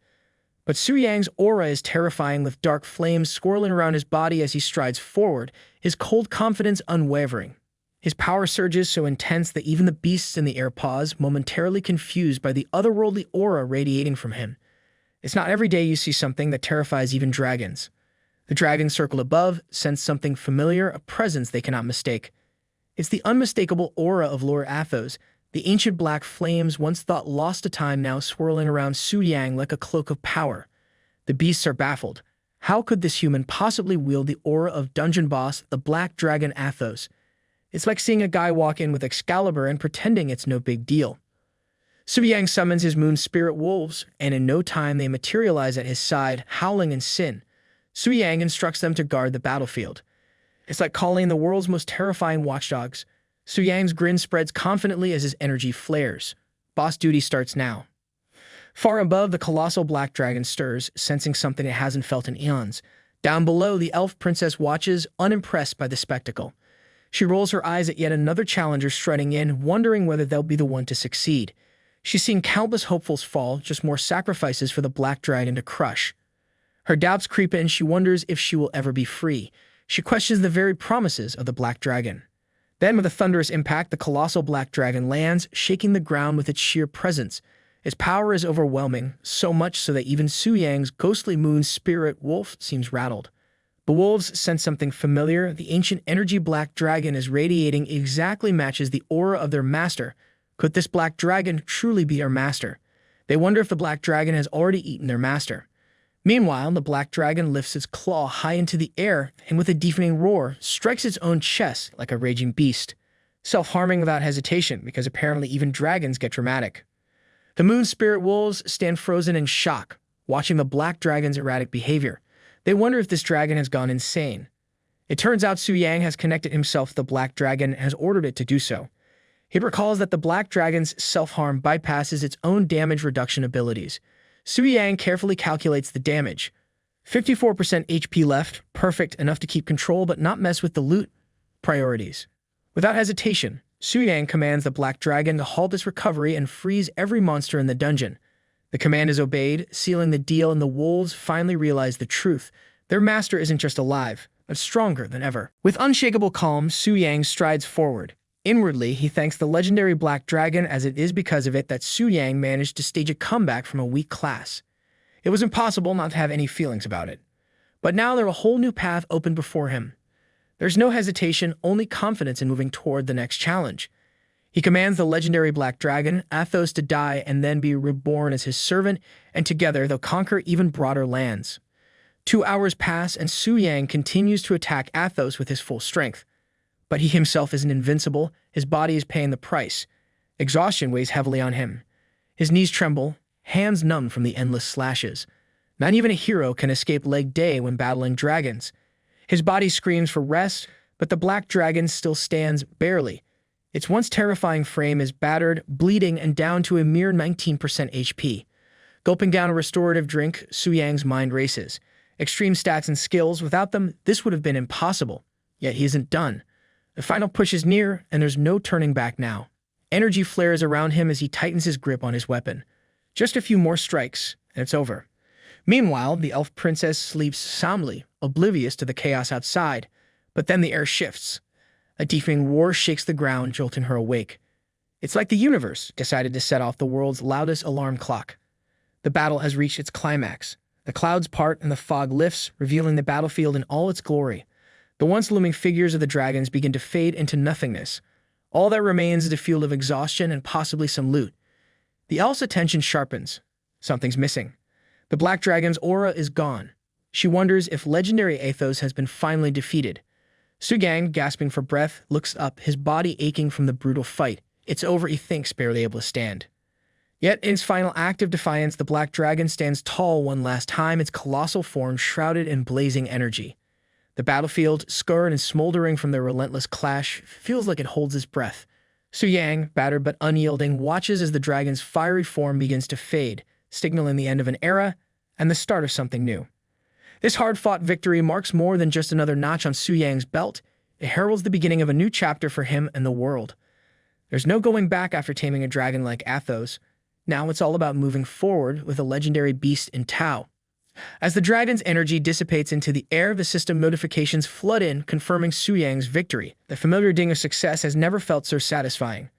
But Su Yang's aura is terrifying, with dark flames swirling around his body as he strides forward, his cold confidence unwavering. His power surges so intense that even the beasts in the air pause, momentarily confused by the otherworldly aura radiating from him. It's not every day you see something that terrifies even dragons. The dragons circled above sense something familiar, a presence they cannot mistake. It's the unmistakable aura of Lord Athos. The ancient black flames, once thought lost to time, now swirling around Su Yang like a cloak of power. The beasts are baffled. How could this human possibly wield the aura of dungeon boss, the Black Dragon Athos? It's like seeing a guy walk in with Excalibur and pretending it's no big deal. Su Yang summons his moon spirit wolves, and in no time they materialize at his side, howling in sin. Su Yang instructs them to guard the battlefield. It's like calling the world's most terrifying watchdogs. Su Yang's grin spreads confidently as his energy flares. Boss duty starts now. Far above, the colossal black dragon stirs, sensing something it hasn't felt in eons. Down below, the elf princess watches, unimpressed by the spectacle. She rolls her eyes at yet another challenger strutting in, wondering whether they'll be the one to succeed. She's seen countless hopefuls fall, just more sacrifices for the black dragon to crush. Her doubts creep in. She wonders if she will ever be free. She questions the very promises of the black dragon. Then, with a thunderous impact, the colossal black dragon lands, shaking the ground with its sheer presence. Its power is overwhelming, so much so that even Su Yang's ghostly moon spirit wolf seems rattled. The wolves sense something familiar. The ancient energy black dragon is radiating exactly matches the aura of their master. Could this black dragon truly be our master? They wonder if the black dragon has already eaten their master. Meanwhile, the black dragon lifts its claw high into the air and with a deafening roar, strikes its own chest like a raging beast, self-harming without hesitation because apparently even dragons get dramatic. The moon spirit wolves stand frozen in shock, watching the black dragon's erratic behavior. They wonder if this dragon has gone insane. It turns out Su Yang has connected himself to the black dragon and has ordered it to do so. He recalls that the black dragon's self-harm bypasses its own damage reduction abilities. Su Yang carefully calculates the damage. 54% HP left, perfect, enough to keep control but not mess with the loot. Priorities. Without hesitation, Su Yang commands the black dragon to halt its recovery and freeze every monster in the dungeon. The command is obeyed, sealing the deal, and the wolves finally realize the truth. Their master isn't just alive, but stronger than ever. With unshakable calm, Su Yang strides forward. Inwardly, he thanks the legendary Black Dragon, as it is because of it that Su Yang managed to stage a comeback from a weak class. It was impossible not to have any feelings about it. But now there a whole new path open before him. There's no hesitation, only confidence in moving toward the next challenge. He commands the legendary Black Dragon, Athos, to die and then be reborn as his servant, and together they'll conquer even broader lands. 2 hours pass, and Su Yang continues to attack Athos with his full strength. But he himself isn't invincible. His body is paying the price. Exhaustion weighs heavily on him. His knees tremble, hands numb from the endless slashes. Not even a hero can escape leg day when battling dragons. His body screams for rest, but the black dragon still stands barely. Its once terrifying frame is battered, bleeding, and down to a mere 19% HP. Gulping down a restorative drink, Su Yang's mind races. Extreme stats and skills, without them, this would have been impossible. Yet he isn't done. The final push is near, and there's no turning back now. Energy flares around him as he tightens his grip on his weapon. Just a few more strikes, and it's over. Meanwhile, the elf princess sleeps soundly, oblivious to the chaos outside. But then the air shifts. A deafening roar shakes the ground, jolting her awake. It's like the universe decided to set off the world's loudest alarm clock. The battle has reached its climax. The clouds part and the fog lifts, revealing the battlefield in all its glory. The once looming figures of the dragons begin to fade into nothingness. All that remains is a field of exhaustion and possibly some loot. The elf's attention sharpens. Something's missing. The black dragon's aura is gone. She wonders if legendary Athos has been finally defeated. Su Yang, gasping for breath, looks up, his body aching from the brutal fight. It's over, he thinks, barely able to stand. Yet, in its final act of defiance, the black dragon stands tall one last time, its colossal form shrouded in blazing energy. The battlefield, scarred and smoldering from their relentless clash, feels like it holds its breath. Su Yang, battered but unyielding, watches as the dragon's fiery form begins to fade, signaling the end of an era and the start of something new. This hard-fought victory marks more than just another notch on Su Yang's belt. It heralds the beginning of a new chapter for him and the world. There's no going back after taming a dragon like Athos. Now it's all about moving forward with a legendary beast in tow. As the dragon's energy dissipates into the air, the system notifications flood in, confirming Su Yang's victory. The familiar ding of success has never felt so satisfying.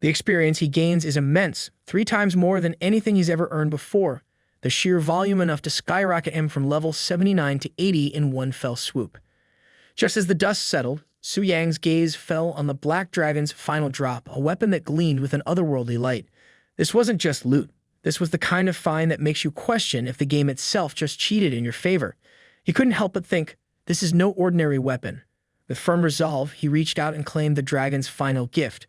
The experience he gains is immense, 3 times more than anything he's ever earned before. The sheer volume enough to skyrocket him from level 79 to 80 in one fell swoop. Just as the dust settled, Su Yang's gaze fell on the black dragon's final drop, a weapon that gleamed with an otherworldly light. This wasn't just loot. This was the kind of find that makes you question if the game itself just cheated in your favor. He couldn't help but think, this is no ordinary weapon. With firm resolve, he reached out and claimed the dragon's final gift.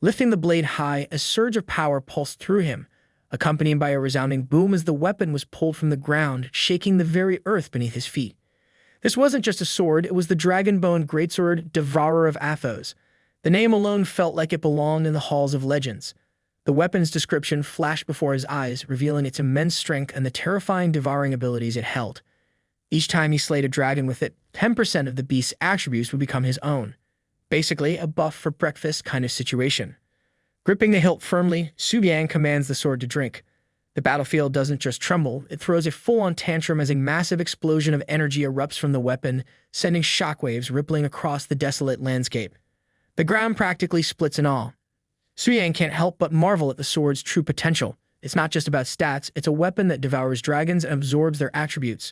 Lifting the blade high, a surge of power pulsed through him, accompanied by a resounding boom as the weapon was pulled from the ground, shaking the very earth beneath his feet. This wasn't just a sword, it was the dragon-boned greatsword Devourer of Athos. The name alone felt like it belonged in the halls of legends. The weapon's description flashed before his eyes, revealing its immense strength and the terrifying devouring abilities it held. Each time he slayed a dragon with it, 10% of the beast's attributes would become his own. Basically, a buff for breakfast kind of situation. Gripping the hilt firmly, Su Yang commands the sword to drink. The battlefield doesn't just tremble, it throws a full-on tantrum as a massive explosion of energy erupts from the weapon, sending shockwaves rippling across the desolate landscape. The ground practically splits in awe. Su Yang can't help but marvel at the sword's true potential. It's not just about stats, it's a weapon that devours dragons and absorbs their attributes.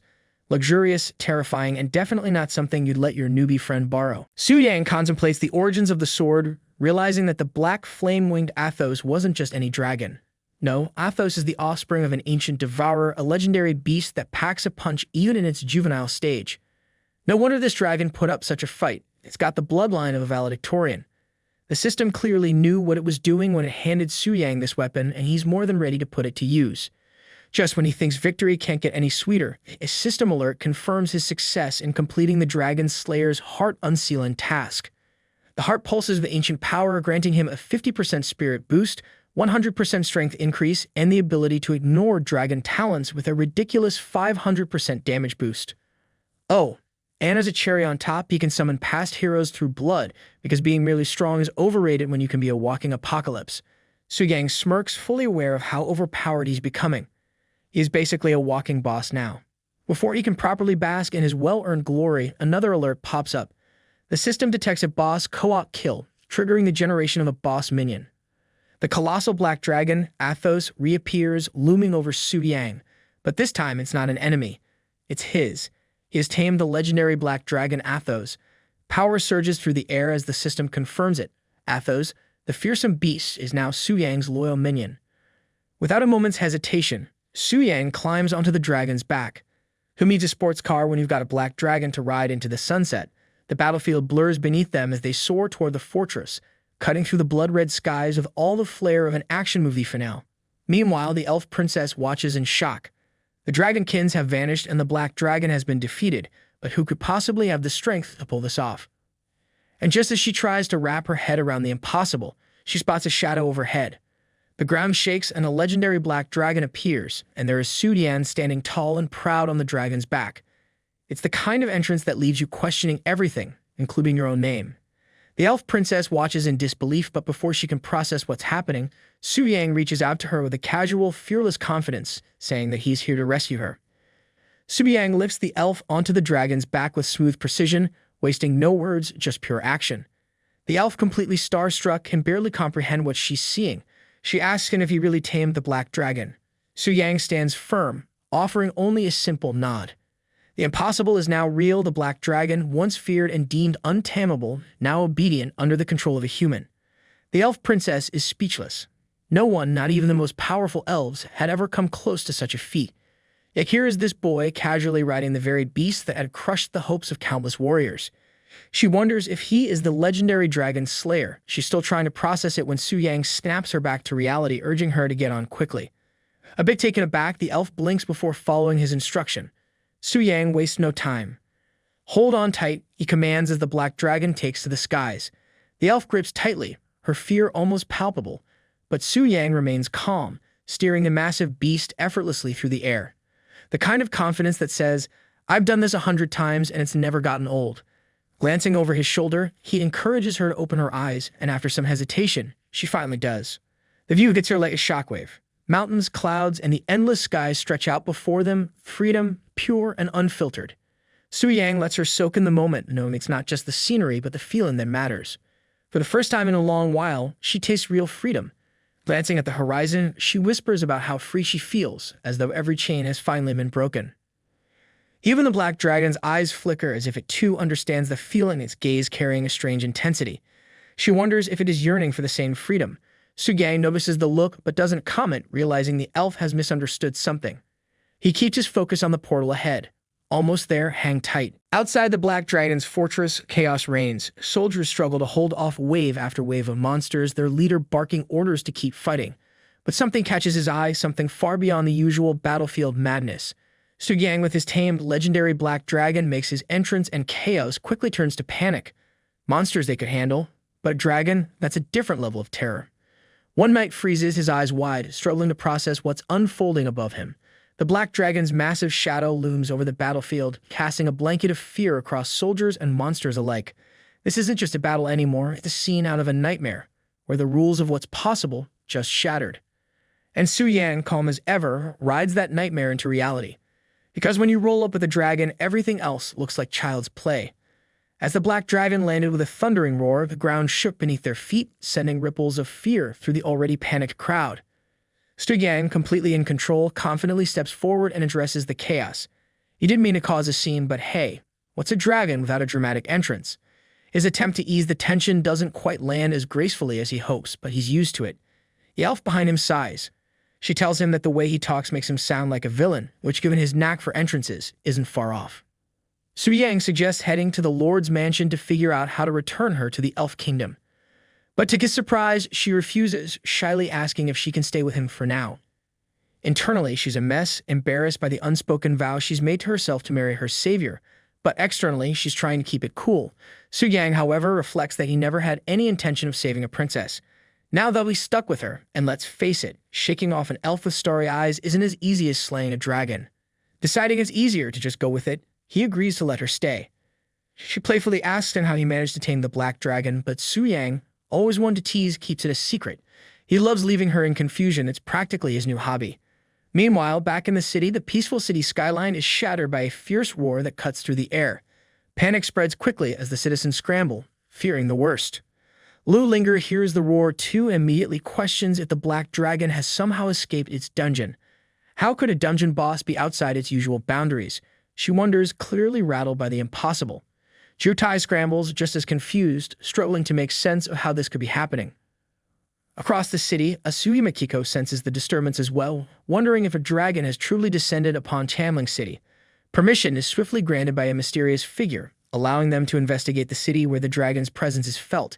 Luxurious, terrifying, and definitely not something you'd let your newbie friend borrow. Su Yang contemplates the origins of the sword, realizing that the black flame-winged Athos wasn't just any dragon. No, Athos is the offspring of an ancient devourer, a legendary beast that packs a punch even in its juvenile stage. No wonder this dragon put up such a fight. It's got the bloodline of a valedictorian. The system clearly knew what it was doing when it handed Su Yang this weapon, and he's more than ready to put it to use. Just when he thinks victory can't get any sweeter, a system alert confirms his success in completing the Dragon Slayer's heart-unsealing task. The heart pulses with ancient power, granting him a 50% spirit boost, 100% strength increase, and the ability to ignore dragon talents with a ridiculous 500% damage boost. Oh, and as a cherry on top, he can summon past heroes through blood, because being merely strong is overrated when you can be a walking apocalypse. Su Yang smirks, fully aware of how overpowered he's becoming. He is basically a walking boss now. Before he can properly bask in his well-earned glory, another alert pops up. The system detects a boss co-op kill, triggering the generation of a boss minion. The colossal black dragon, Athos, reappears, looming over Su Yang. But this time, it's not an enemy. It's his. He has tamed the legendary black dragon Athos. Power surges through the air as the system confirms it. Athos, the fearsome beast, is now Su Yang's loyal minion. Without a moment's hesitation, Su Yang climbs onto the dragon's back. Who needs a sports car when you've got a black dragon to ride into the sunset? The battlefield blurs beneath them as they soar toward the fortress, cutting through the blood-red skies with all the flair of an action movie finale. Meanwhile, the elf princess watches in shock. The dragonkins have vanished and the black dragon has been defeated, but who could possibly have the strength to pull this off? And just as she tries to wrap her head around the impossible, she spots a shadow overhead. The ground shakes and a legendary black dragon appears, and there is Su Yang standing tall and proud on the dragon's back. It's the kind of entrance that leaves you questioning everything, including your own name. The elf princess watches in disbelief, but before she can process what's happening, Su Yang reaches out to her with a casual, fearless confidence, saying that he's here to rescue her. Su Yang lifts the elf onto the dragon's back with smooth precision, wasting no words, just pure action. The elf, completely starstruck, can barely comprehend what she's seeing. She asks him if he really tamed the black dragon. Su Yang stands firm, offering only a simple nod. The impossible is now real. The black dragon, once feared and deemed untamable, now obedient under the control of a human. The elf princess is speechless. No one, not even the most powerful elves, had ever come close to such a feat. Yet here is this boy casually riding the very beast that had crushed the hopes of countless warriors. She wonders if he is the legendary dragon slayer. She's still trying to process it when Su Yang snaps her back to reality, urging her to get on quickly. A bit taken aback, the elf blinks before following his instruction. Su Yang wastes no time. Hold on tight, he commands as the black dragon takes to the skies. The elf grips tightly, her fear almost palpable, but Su Yang remains calm, steering the massive beast effortlessly through the air. The kind of confidence that says, "I've done this 100 times and it's never gotten old." Glancing over his shoulder, he encourages her to open her eyes, and after some hesitation, she finally does. The view hits her like a shockwave. Mountains, clouds, and the endless skies stretch out before them, freedom, pure and unfiltered. Su Yang lets her soak in the moment, knowing it's not just the scenery but the feeling that matters. For the first time in a long while, she tastes real freedom. Glancing at the horizon, she whispers about how free she feels, as though every chain has finally been broken. Even the black dragon's eyes flicker as if it too understands the feeling, its gaze carrying a strange intensity. She wonders if it is yearning for the same freedom. Su Yang notices the look but doesn't comment, realizing the elf has misunderstood something. He keeps his focus on the portal ahead. Almost there, hang tight. Outside the black dragon's fortress, chaos reigns. Soldiers struggle to hold off wave after wave of monsters, their leader barking orders to keep fighting. But something catches his eye, something far beyond the usual battlefield madness. Su Yang, with his tamed legendary black dragon, makes his entrance, and chaos quickly turns to panic. Monsters they could handle, but a dragon, that's a different level of terror. One Knight freezes, his eyes wide, struggling to process what's unfolding above him. The black dragon's massive shadow looms over the battlefield, casting a blanket of fear across soldiers and monsters alike. This isn't just a battle anymore, it's a scene out of a nightmare, where the rules of what's possible just shattered. And Su Yang, calm as ever, rides that nightmare into reality. Because when you roll up with a dragon, everything else looks like child's play. As the black dragon landed with a thundering roar, the ground shook beneath their feet, sending ripples of fear through the already panicked crowd. Su Yang, completely in control, confidently steps forward and addresses the chaos. He didn't mean to cause a scene, but hey, what's a dragon without a dramatic entrance? His attempt to ease the tension doesn't quite land as gracefully as he hopes, but he's used to it. The elf behind him sighs. She tells him that the way he talks makes him sound like a villain, which, given his knack for entrances, isn't far off. Su Yang suggests heading to the Lord's mansion to figure out how to return her to the Elf Kingdom. But to his surprise, she refuses, shyly asking if she can stay with him for now. Internally, she's a mess, embarrassed by the unspoken vow she's made to herself to marry her savior, but externally, she's trying to keep it cool. Su Yang, however, reflects that he never had any intention of saving a princess. Now they'll be stuck with her, and let's face it, shaking off an elf with starry eyes isn't as easy as slaying a dragon. Deciding it's easier to just go with it, he agrees to let her stay. She playfully asks him how he managed to tame the black dragon, but Su Yang, always one to tease, keeps it a secret. He loves leaving her in confusion. It's practically his new hobby. Meanwhile, back in the city, the peaceful city skyline is shattered by a fierce roar that cuts through the air. Panic spreads quickly as the citizens scramble, fearing the worst. Lu Linger hears the roar too and immediately questions if the black dragon has somehow escaped its dungeon. How could a dungeon boss be outside its usual boundaries? She wonders, clearly rattled by the impossible. Jutai scrambles, just as confused, struggling to make sense of how this could be happening. Across the city, Asui Makiko senses the disturbance as well, wondering if a dragon has truly descended upon Tamling City. Permission is swiftly granted by a mysterious figure, allowing them to investigate the city where the dragon's presence is felt.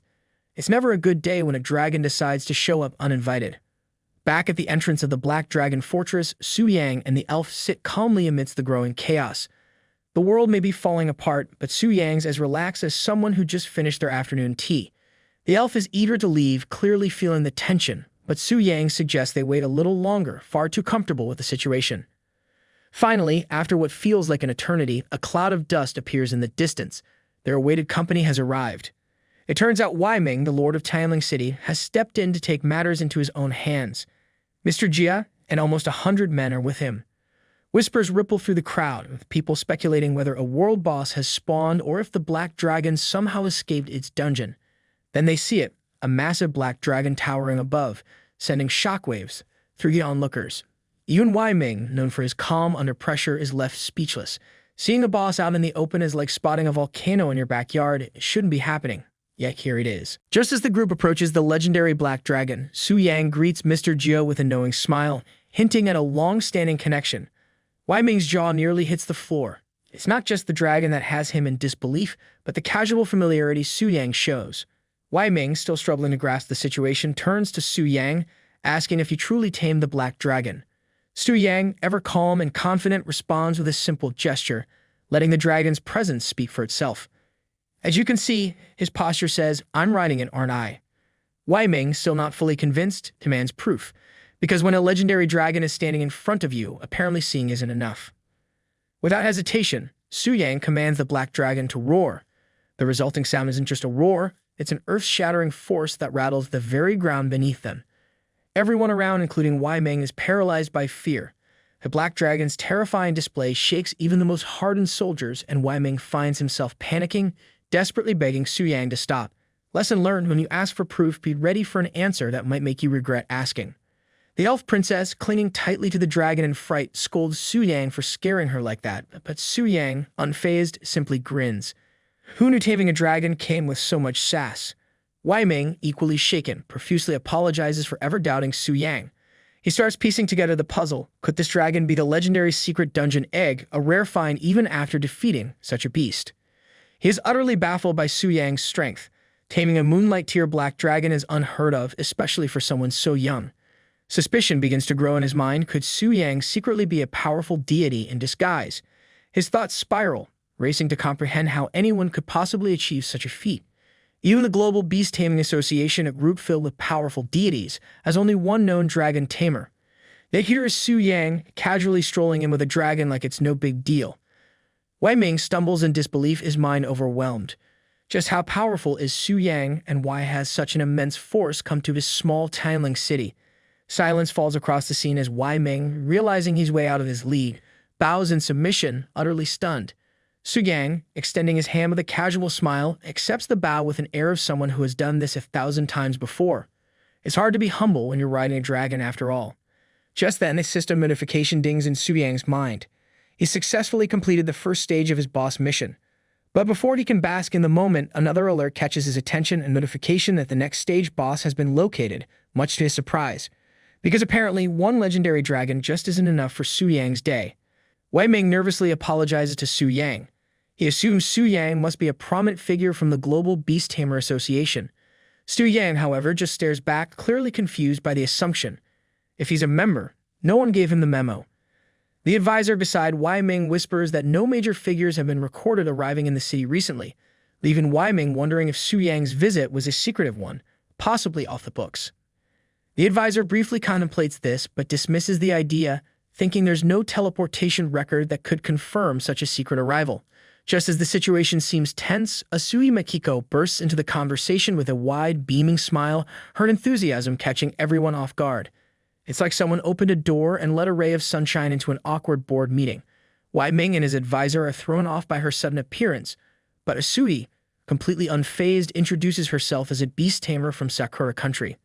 It's never a good day when a dragon decides to show up uninvited. Back at the entrance of the Black Dragon Fortress, Su Yang and the elf sit calmly amidst the growing chaos. The world may be falling apart, but Su Yang's as relaxed as someone who just finished their afternoon tea. The elf is eager to leave, clearly feeling the tension, but Su Yang suggests they wait a little longer, far too comfortable with the situation. Finally, after what feels like an eternity, a cloud of dust appears in the distance. Their awaited company has arrived. It turns out Wei Ming, the Lord of Tianling City, has stepped in to take matters into his own hands. Mr. Jia and almost 100 men are with him. Whispers ripple through the crowd, with people speculating whether a world boss has spawned or if the black dragon somehow escaped its dungeon. Then they see it, a massive black dragon towering above, sending shockwaves through the onlookers. Even Wei Ming, known for his calm under pressure, is left speechless. Seeing a boss out in the open is like spotting a volcano in your backyard. It shouldn't be happening. Yet here it is. Just as the group approaches the legendary black dragon, Su Yang greets Mr. Jio with a knowing smile, hinting at a long-standing connection. Wei Ming's jaw nearly hits the floor. It's not just the dragon that has him in disbelief, but the casual familiarity Su Yang shows. Wei Ming, still struggling to grasp the situation, turns to Su Yang, asking if he truly tamed the black dragon. Su Yang, ever calm and confident, responds with a simple gesture. letting the dragon's presence speak for itself. As you can see, his posture says, "I'm riding it, aren't I?" Wei Ming, still not fully convinced, demands proof, because when a legendary dragon is standing in front of you, apparently seeing isn't enough. Without hesitation, Su Yang commands the black dragon to roar. The resulting sound isn't just a roar, it's an earth-shattering force that rattles the very ground beneath them. Everyone around, including Wei Ming, is paralyzed by fear. The black dragon's terrifying display shakes even the most hardened soldiers, and Wei Ming finds himself panicking, desperately begging Su Yang to stop. Lesson learned: when you ask for proof, be ready for an answer that might make you regret asking. The elf princess, clinging tightly to the dragon in fright, scolds Su Yang for scaring her like that, but Su Yang, unfazed, simply grins. Who knew taming a dragon came with so much sass? Wei Ming, equally shaken, profusely apologizes for ever doubting Su Yang. He starts piecing together the puzzle. Could this dragon be the legendary secret dungeon egg, a rare find even after defeating such a beast? He is utterly baffled by Su Yang's strength. Taming a moonlight tier black dragon is unheard of, especially for someone so young. Suspicion begins to grow in his mind. Could Su Yang secretly be a powerful deity in disguise? His thoughts spiral, racing to comprehend how anyone could possibly achieve such a feat. Even the Global Beast Taming Association, a group filled with powerful deities, has only one known dragon tamer. Yet here is Su Yang, casually strolling in with a dragon like it's no big deal. Wei Ming stumbles in disbelief, his mind overwhelmed. Just how powerful is Su Yang, and why has such an immense force come to this small tiling city? Silence falls across the scene as Wei Ming, realizing he's way out of his league, bows in submission, utterly stunned. Su Yang, extending his hand with a casual smile, accepts the bow with an air of someone who has done this 1,000 times before. It's hard to be humble when you're riding a dragon after all. Just then, a system notification dings in Su Yang's mind. He successfully completed the first stage of his boss mission. But before he can bask in the moment, another alert catches his attention, a notification that the next stage boss has been located, much to his surprise. Because apparently, one legendary dragon just isn't enough for Su Yang's day. Wei Ming nervously apologizes to Su Yang. He assumes Su Yang must be a prominent figure from the Global Beast Tamer Association. Su Yang, however, just stares back, clearly confused by the assumption. If he's a member, no one gave him the memo. The advisor beside Wei Ming whispers that no major figures have been recorded arriving in the city recently, leaving Wei Ming wondering if Su Yang's visit was a secretive one, possibly off the books. The advisor briefly contemplates this, but dismisses the idea, thinking there's no teleportation record that could confirm such a secret arrival. Just as the situation seems tense, Asui Makiko bursts into the conversation with a wide, beaming smile, her enthusiasm catching everyone off guard. It's like someone opened a door and let a ray of sunshine into an awkward board meeting. Wei Ming and his advisor are thrown off by her sudden appearance, but Asui, completely unfazed, introduces herself as a beast tamer from Sakura country.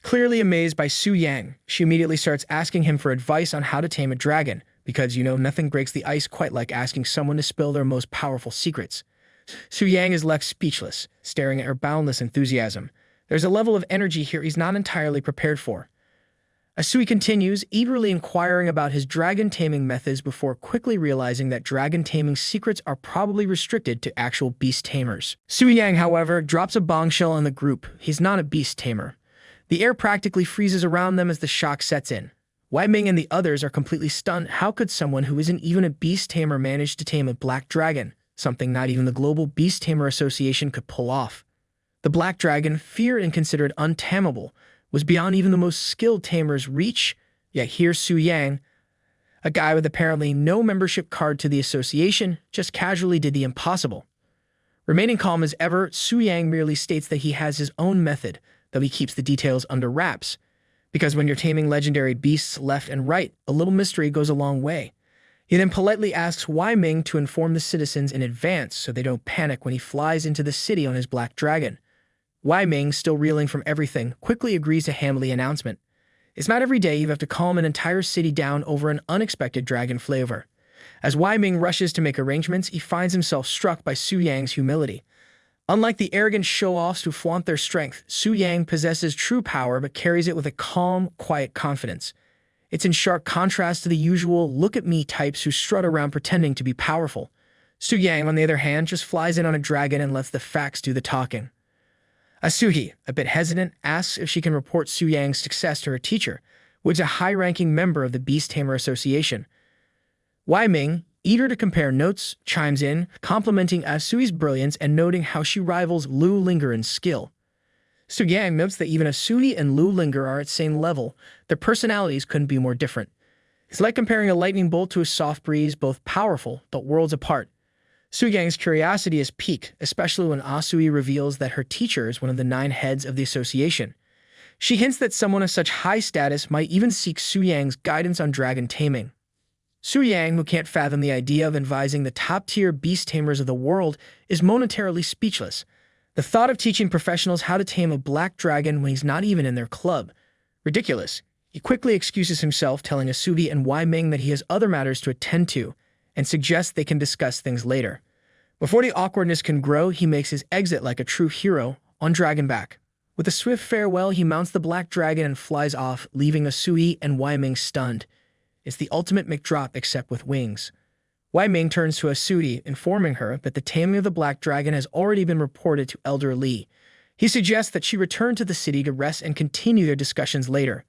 Clearly amazed by Su Yang, she immediately starts asking him for advice on how to tame a dragon, because nothing breaks the ice quite like asking someone to spill their most powerful secrets. Su Yang is left speechless, staring at her boundless enthusiasm. There's a level of energy here he's not entirely prepared for. Asui continues, eagerly inquiring about his dragon taming methods before quickly realizing that dragon taming secrets are probably restricted to actual beast tamers. Su Yang, however, drops a bombshell on the group. He's not a beast tamer. The air practically freezes around them as the shock sets in. Wei Ming and the others are completely stunned. How could someone who isn't even a beast tamer manage to tame a black dragon, something not even the Global Beast Tamer Association could pull off? The black dragon, feared and considered untamable, was beyond even the most skilled tamer's reach, yet here Su Yang, a guy with apparently no membership card to the association, just casually did the impossible. Remaining calm as ever, Su Yang merely states that he has his own method, though he keeps the details under wraps. Because when you're taming legendary beasts left and right, a little mystery goes a long way. He then politely asks Wei Ming to inform the citizens in advance so they don't panic when he flies into the city on his black dragon. Wei Ming, still reeling from everything, quickly agrees to handle the announcement. It's not every day you have to calm an entire city down over an unexpected dragon flavor. As Wei Ming rushes to make arrangements, he finds himself struck by Su Yang's humility. Unlike the arrogant show-offs who flaunt their strength, Su Yang possesses true power but carries it with a calm, quiet confidence. It's in stark contrast to the usual look-at-me types who strut around pretending to be powerful. Su Yang, on the other hand, just flies in on a dragon and lets the facts do the talking. Asuhi, a bit hesitant, asks if she can report Su Yang's success to her teacher, which is a high-ranking member of the Beast Tamer Association. Wei Ming, eager to compare notes, chimes in, complimenting Asui's brilliance and noting how she rivals Lu Linger in skill. Su-yang notes that even Asui and Lu Linger are at same level. Their personalities couldn't be more different. It's like comparing a lightning bolt to a soft breeze, both powerful but worlds apart. Su-yang's curiosity is piqued, especially when Asui reveals that her teacher is one of the 9 heads of the association. She hints that someone of such high status might even seek Su-yang's guidance on dragon taming. Su-yang, who can't fathom the idea of advising the top-tier beast tamers of the world, is momentarily speechless. The thought of teaching professionals how to tame a black dragon when he's not even in their club. Ridiculous. He quickly excuses himself, telling Asui and Wei Ming that he has other matters to attend to, and suggests they can discuss things later. Before the awkwardness can grow, he makes his exit like a true hero, on dragonback. With a swift farewell, he mounts the black dragon and flies off, leaving Asui and Wei Ming stunned. It's the ultimate McDrop except with wings. Wei Ming turns to Asui, informing her that the taming of the black dragon has already been reported to Elder Li. He suggests that she return to the city to rest and continue their discussions later.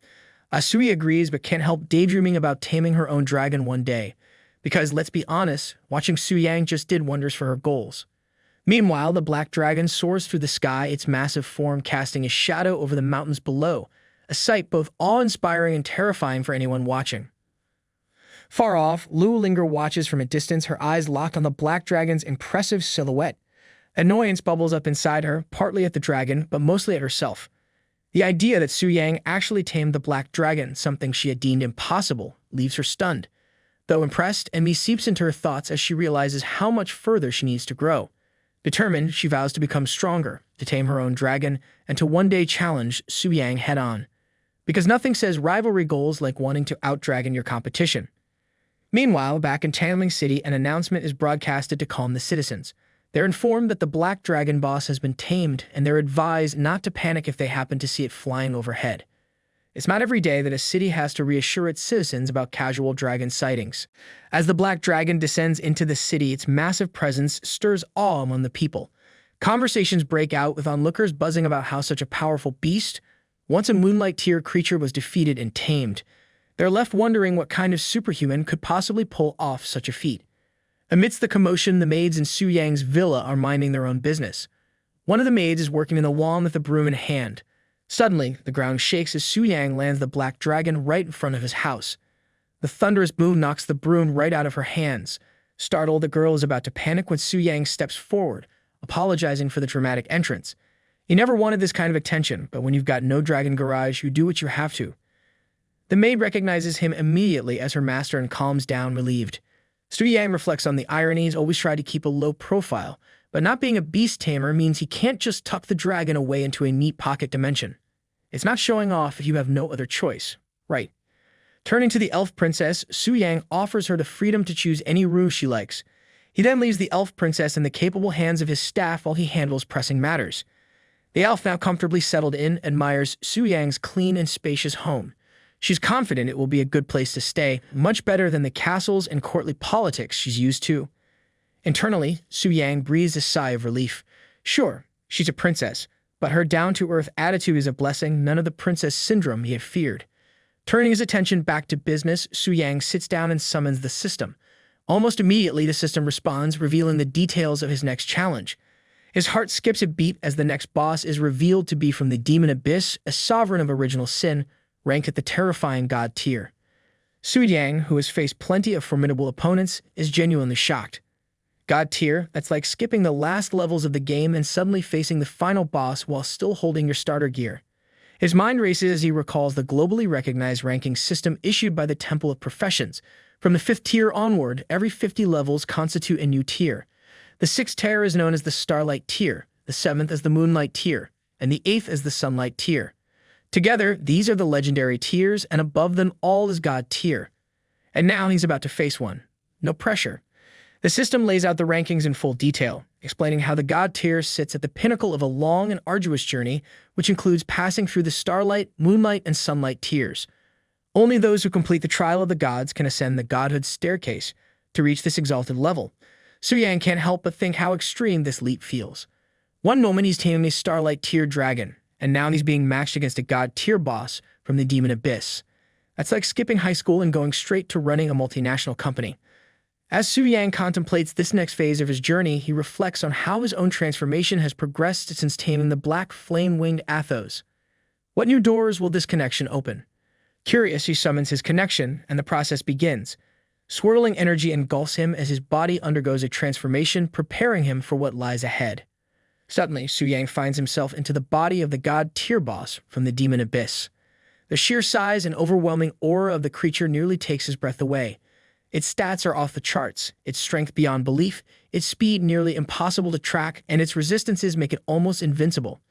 Asui agrees but can't help daydreaming about taming her own dragon one day. Because, let's be honest, watching Su-yang just did wonders for her goals. Meanwhile, the black dragon soars through the sky, its massive form casting a shadow over the mountains below, a sight both awe-inspiring and terrifying for anyone watching. Far off, Lu Linger watches from a distance, her eyes locked on the black dragon's impressive silhouette. Annoyance bubbles up inside her, partly at the dragon, but mostly at herself. The idea that Su-yang actually tamed the black dragon, something she had deemed impossible, leaves her stunned. Though impressed, envy seeps into her thoughts as she realizes how much further she needs to grow. Determined, she vows to become stronger, to tame her own dragon, and to one day challenge Su-yang head-on. Because nothing says rivalry goals like wanting to out-dragon your competition. Meanwhile, back in Tanling City, an announcement is broadcasted to calm the citizens. They're informed that the black dragon boss has been tamed, and they're advised not to panic if they happen to see it flying overhead. It's not every day that a city has to reassure its citizens about casual dragon sightings. As the black dragon descends into the city, its massive presence stirs awe among the people. Conversations break out with onlookers buzzing about how such a powerful beast, once a moonlight tier creature, was defeated and tamed. They're left wondering what kind of superhuman could possibly pull off such a feat. Amidst the commotion, the maids in Su-yang's villa are minding their own business. One of the maids is working in the lawn with a broom in hand. Suddenly, the ground shakes as Su-yang lands the black dragon right in front of his house. The thunderous boom knocks the broom right out of her hands. Startled, the girl is about to panic when Su-yang steps forward, apologizing for the dramatic entrance. He never wanted this kind of attention, but when you've got no dragon garage, you do what you have to. The maid recognizes him immediately as her master and calms down, relieved. Su-yang reflects on the ironies, always tried to keep a low profile, but not being a beast tamer means he can't just tuck the dragon away into a neat pocket dimension. It's not showing off if you have no other choice, right? Turning to the elf princess, Su-yang offers her the freedom to choose any ruse she likes. He then leaves the elf princess in the capable hands of his staff while he handles pressing matters. The elf, now comfortably settled in, admires Su-yang's clean and spacious home. She's confident it will be a good place to stay, much better than the castles and courtly politics she's used to. Internally, Su-yang breathes a sigh of relief. Sure, she's a princess, but her down-to-earth attitude is a blessing, none of the princess syndrome he had feared. Turning his attention back to business, Su-yang sits down and summons the system. Almost immediately, the system responds, revealing the details of his next challenge. His heart skips a beat as the next boss is revealed to be from the demon abyss, a sovereign of original sin, ranked at the terrifying god tier. Su-yang, who has faced plenty of formidable opponents, is genuinely shocked. God tier, that's like skipping the last levels of the game and suddenly facing the final boss while still holding your starter gear. His mind races as he recalls the globally recognized ranking system issued by the Temple of Professions. From the 5th tier onward, every 50 levels constitute a new tier. The 6th tier is known as the Starlight tier, the 7th as the Moonlight tier, and the 8th as the Sunlight tier. Together, these are the legendary tiers, and above them all is God tier. And now he's about to face one. No pressure. The system lays out the rankings in full detail, explaining how the God tier sits at the pinnacle of a long and arduous journey, which includes passing through the Starlight, Moonlight, and Sunlight tiers. Only those who complete the trial of the gods can ascend the godhood staircase to reach this exalted level. Su-yang can't help but think how extreme this leap feels. One moment he's taming a Starlight tier dragon, and now he's being matched against a god tier boss from the demon abyss. That's like skipping high school and going straight to running a multinational company. As Su Yang contemplates this next phase of his journey, he reflects on how his own transformation has progressed since taming the black flame-winged Athos. What new doors will this connection open? Curious, he summons his connection, and the process begins. Swirling energy engulfs him as his body undergoes a transformation, preparing him for what lies ahead. Suddenly, Su Yang finds himself into the body of the god Tier Boss from the demon abyss. The sheer size and overwhelming aura of the creature nearly takes his breath away. Its stats are off the charts, its strength beyond belief, its speed nearly impossible to track, and its resistances make it almost invincible.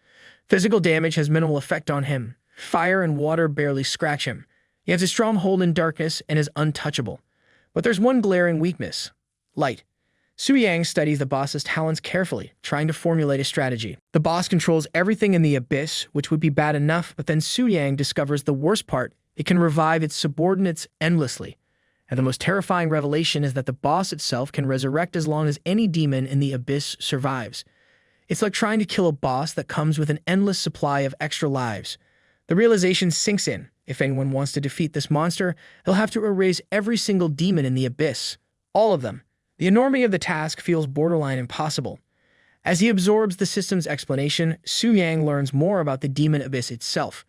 Physical damage has minimal effect on him. Fire and water barely scratch him. He has a strong hold in darkness and is untouchable. But there's one glaring weakness: light. Su Yang studies the boss's talents carefully, trying to formulate a strategy. The boss controls everything in the abyss, which would be bad enough, but then Su Yang discovers the worst part: it can revive its subordinates endlessly. And the most terrifying revelation is that the boss itself can resurrect as long as any demon in the abyss survives. It's like trying to kill a boss that comes with an endless supply of extra lives. The realization sinks in. If anyone wants to defeat this monster, he'll have to erase every single demon in the abyss. All of them. The enormity of the task feels borderline impossible. As he absorbs the system's explanation, Su Yang learns more about the demon abyss itself.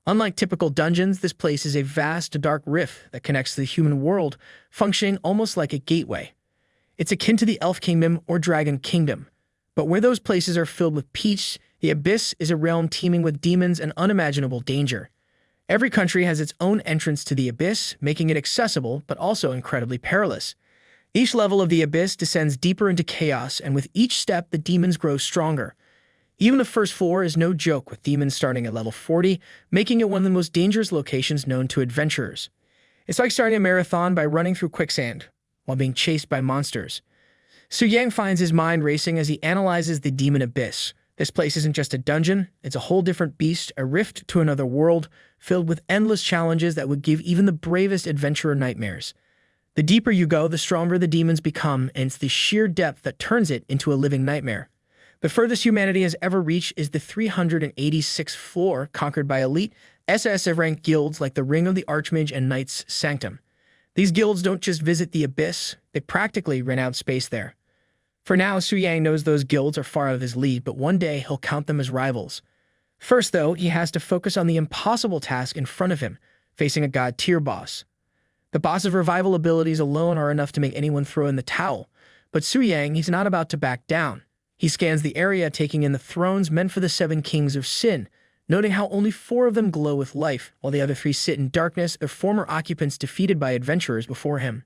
Unlike typical dungeons, this place is a vast, dark rift that connects to the human world, functioning almost like a gateway. It's akin to the Elf Kingdom or Dragon Kingdom. But where those places are filled with peace, the abyss is a realm teeming with demons and unimaginable danger. Every country has its own entrance to the abyss, making it accessible but also incredibly perilous. Each level of the abyss descends deeper into chaos, and with each step, the demons grow stronger. Even the first floor is no joke, with demons starting at level 40, making it one of the most dangerous locations known to adventurers. It's like starting a marathon by running through quicksand, while being chased by monsters. Su Yang finds his mind racing as he analyzes the demon abyss. This place isn't just a dungeon, it's a whole different beast, a rift to another world, filled with endless challenges that would give even the bravest adventurer nightmares. The deeper you go, the stronger the demons become, and it's the sheer depth that turns it into a living nightmare. The furthest humanity has ever reached is the 386th floor, conquered by elite SS-rank guilds like the Ring of the Archmage and Knights Sanctum. These guilds don't just visit the abyss, they practically rent out space there. For now, Su Yang knows those guilds are far out of his league, but one day he'll count them as rivals. First, though, he has to focus on the impossible task in front of him, facing a god tier boss. The boss's revival abilities alone are enough to make anyone throw in the towel, but Su Yang, he's not about to back down. He scans the area, taking in the thrones meant for the 7 kings of sin, noting how only 4 of them glow with life, while the other 3 sit in darkness, their former occupants defeated by adventurers before him.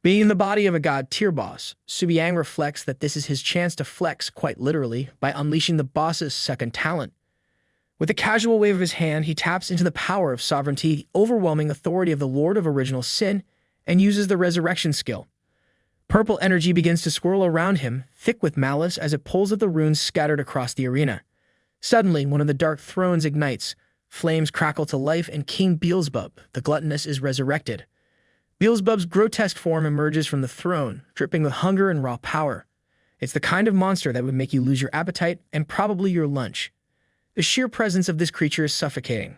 Being in the body of a god tier boss, Su Yang reflects that this is his chance to flex, quite literally, by unleashing the boss's second talent. With a casual wave of his hand, he taps into the power of sovereignty, the overwhelming authority of the Lord of Original Sin, and uses the resurrection skill. Purple energy begins to swirl around him, thick with malice, as it pulls at the runes scattered across the arena. Suddenly, one of the dark thrones ignites, flames crackle to life, and King Beelzebub, the gluttonous, is resurrected. Beelzebub's grotesque form emerges from the throne, dripping with hunger and raw power. It's the kind of monster that would make you lose your appetite and probably your lunch. The sheer presence of this creature is suffocating.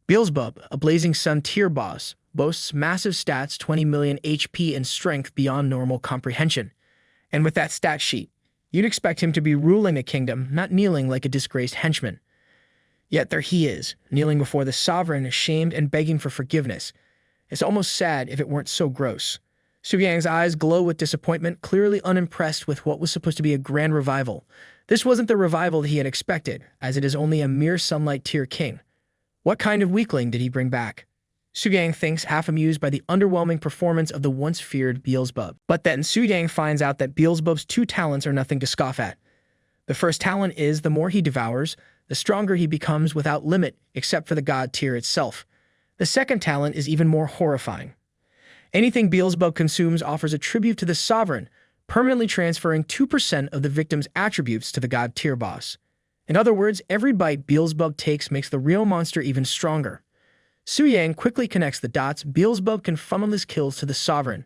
Beelzebub, a blazing sun tier boss, boasts massive stats, 20 million HP and strength beyond normal comprehension. And with that stat sheet, you'd expect him to be ruling a kingdom, not kneeling like a disgraced henchman. Yet there he is, kneeling before the sovereign, ashamed and begging for forgiveness. It's almost sad if it weren't so gross. Su Yang's eyes glow with disappointment, clearly unimpressed with what was supposed to be a grand revival. This wasn't the revival he had expected, as it is only a mere sunlight tier king. What kind of weakling did he bring back? Su Yang thinks, half amused by the underwhelming performance of the once feared Beelzebub. But then Su Yang finds out that Beelzebub's 2 talents are nothing to scoff at. The first talent is, the more he devours, the stronger he becomes without limit, except for the god tier itself. The second talent is even more horrifying. Anything Beelzebub consumes offers a tribute to the sovereign, permanently transferring 2% of the victim's attributes to the god tier boss. In other words, every bite Beelzebub takes makes the real monster even stronger. Su Yang quickly connects the dots. Beelzebub can funnel his kills to the sovereign.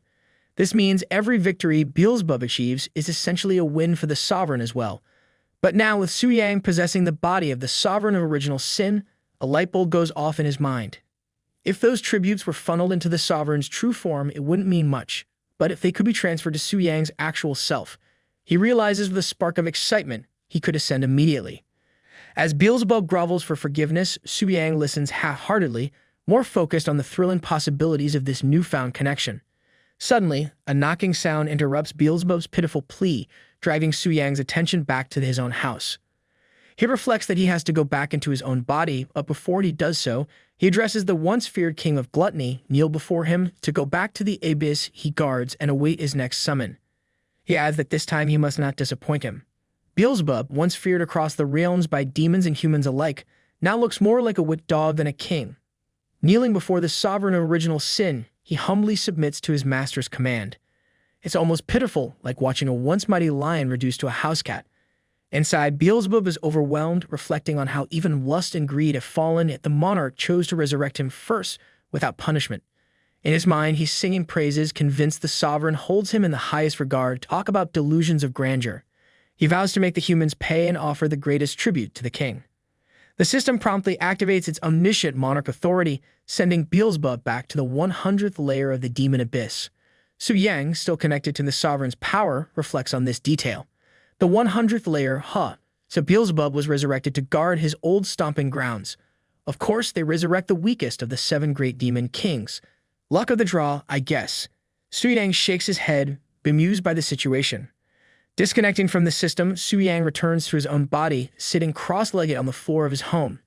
This means every victory Beelzebub achieves is essentially a win for the sovereign as well. But now, with Su Yang possessing the body of the sovereign of Original Sin, a light bulb goes off in his mind. If those tributes were funneled into the sovereign's true form, it wouldn't mean much. but if they could be transferred to Su Yang's actual self, he realizes with a spark of excitement he could ascend immediately. As Beelzebub grovels for forgiveness, Su Yang listens half-heartedly, more focused on the thrilling possibilities of this newfound connection. Suddenly, a knocking sound interrupts Beelzebub's pitiful plea, driving Su Yang's attention back to his own house. He reflects that he has to go back into his own body, but before he does so, he addresses the once feared king of gluttony, kneel before him, to go back to the abyss he guards and await his next summon. He adds that this time he must not disappoint him. Beelzebub, once feared across the realms by demons and humans alike, now looks more like a wit dog than a king. Kneeling before the sovereign of original sin, he humbly submits to his master's command. It's almost pitiful, like watching a once mighty lion reduced to a house cat. Inside, Beelzebub is overwhelmed, reflecting on how even lust and greed have fallen, yet the monarch chose to resurrect him first, without punishment. In his mind, he's singing praises, convinced the sovereign holds him in the highest regard. Talk about delusions of grandeur. He vows to make the humans pay and offer the greatest tribute to the king. The system promptly activates its omniscient monarch authority, sending Beelzebub back to the 100th layer of the demon abyss. Su Yang, still connected to the sovereign's power, reflects on this detail. The 100th layer, so Beelzebub was resurrected to guard his old stomping grounds. Of course, they resurrect the weakest of the 7 great demon kings. Luck of the draw, I guess. Su Yang shakes his head, bemused by the situation. Disconnecting from the system, Su Yang returns to his own body, sitting cross-legged on the floor of his home.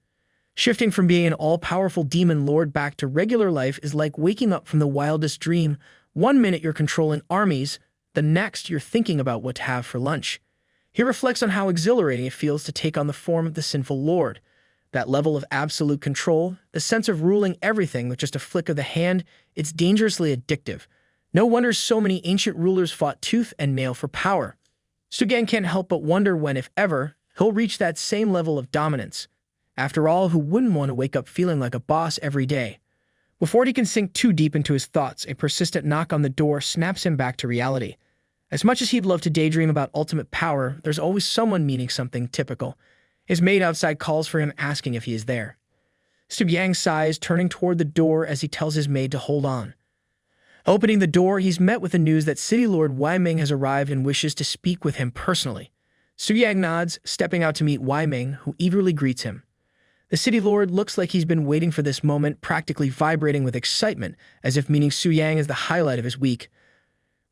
Shifting from being an all-powerful demon lord back to regular life is like waking up from the wildest dream. One minute you're controlling armies, the next you're thinking about what to have for lunch. He reflects on how exhilarating it feels to take on the form of the sinful lord. That level of absolute control, the sense of ruling everything with just a flick of the hand, it's dangerously addictive. No wonder so many ancient rulers fought tooth and nail for power. Su Yang can't help but wonder when, if ever, he'll reach that same level of dominance. After all, who wouldn't want to wake up feeling like a boss every day? Before he can sink too deep into his thoughts, a persistent knock on the door snaps him back to reality. As much as he'd love to daydream about ultimate power, there's always someone meaning something typical. His maid outside calls for him, asking if he is there. Su Yang sighs, turning toward the door as he tells his maid to hold on. Opening the door, he's met with the news that City Lord Wai Ming has arrived and wishes to speak with him personally. Su Yang nods, stepping out to meet Wai Ming, who eagerly greets him. The City Lord looks like he's been waiting for this moment, practically vibrating with excitement, as if meeting Su Yang is the highlight of his week.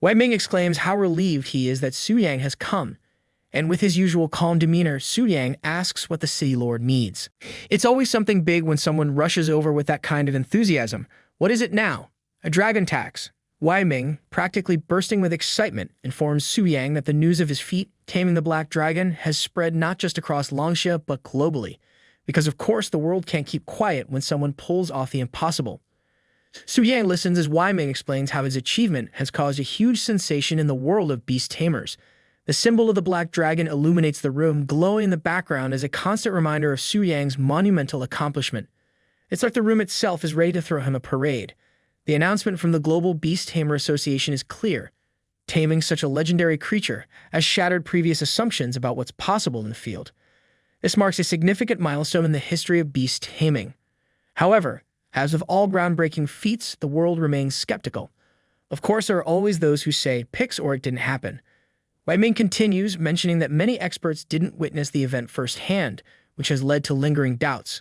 Wai Ming exclaims how relieved he is that Su Yang has come, and with his usual calm demeanor, Su Yang asks what the City Lord needs. It's always something big when someone rushes over with that kind of enthusiasm. What is it now? A dragon tax. Wai Ming, practically bursting with excitement, informs Su Yang that the news of his feat, taming the black dragon, has spread not just across Longxia, but globally. Because of course the world can't keep quiet when someone pulls off the impossible. Su Yang listens as Wai Ming explains how his achievement has caused a huge sensation in the world of beast tamers. The symbol of the black dragon illuminates the room, glowing in the background as a constant reminder of Su Yang's monumental accomplishment. It's like the room itself is ready to throw him a parade. The announcement from the Global Beast Tamer Association is clear. Taming such a legendary creature has shattered previous assumptions about what's possible in the field. This marks a significant milestone in the history of beast taming. However, as with all groundbreaking feats, the world remains skeptical. Of course, there are always those who say, "Pix or it didn't happen." Wai Ming continues, mentioning that many experts didn't witness the event firsthand, which has led to lingering doubts.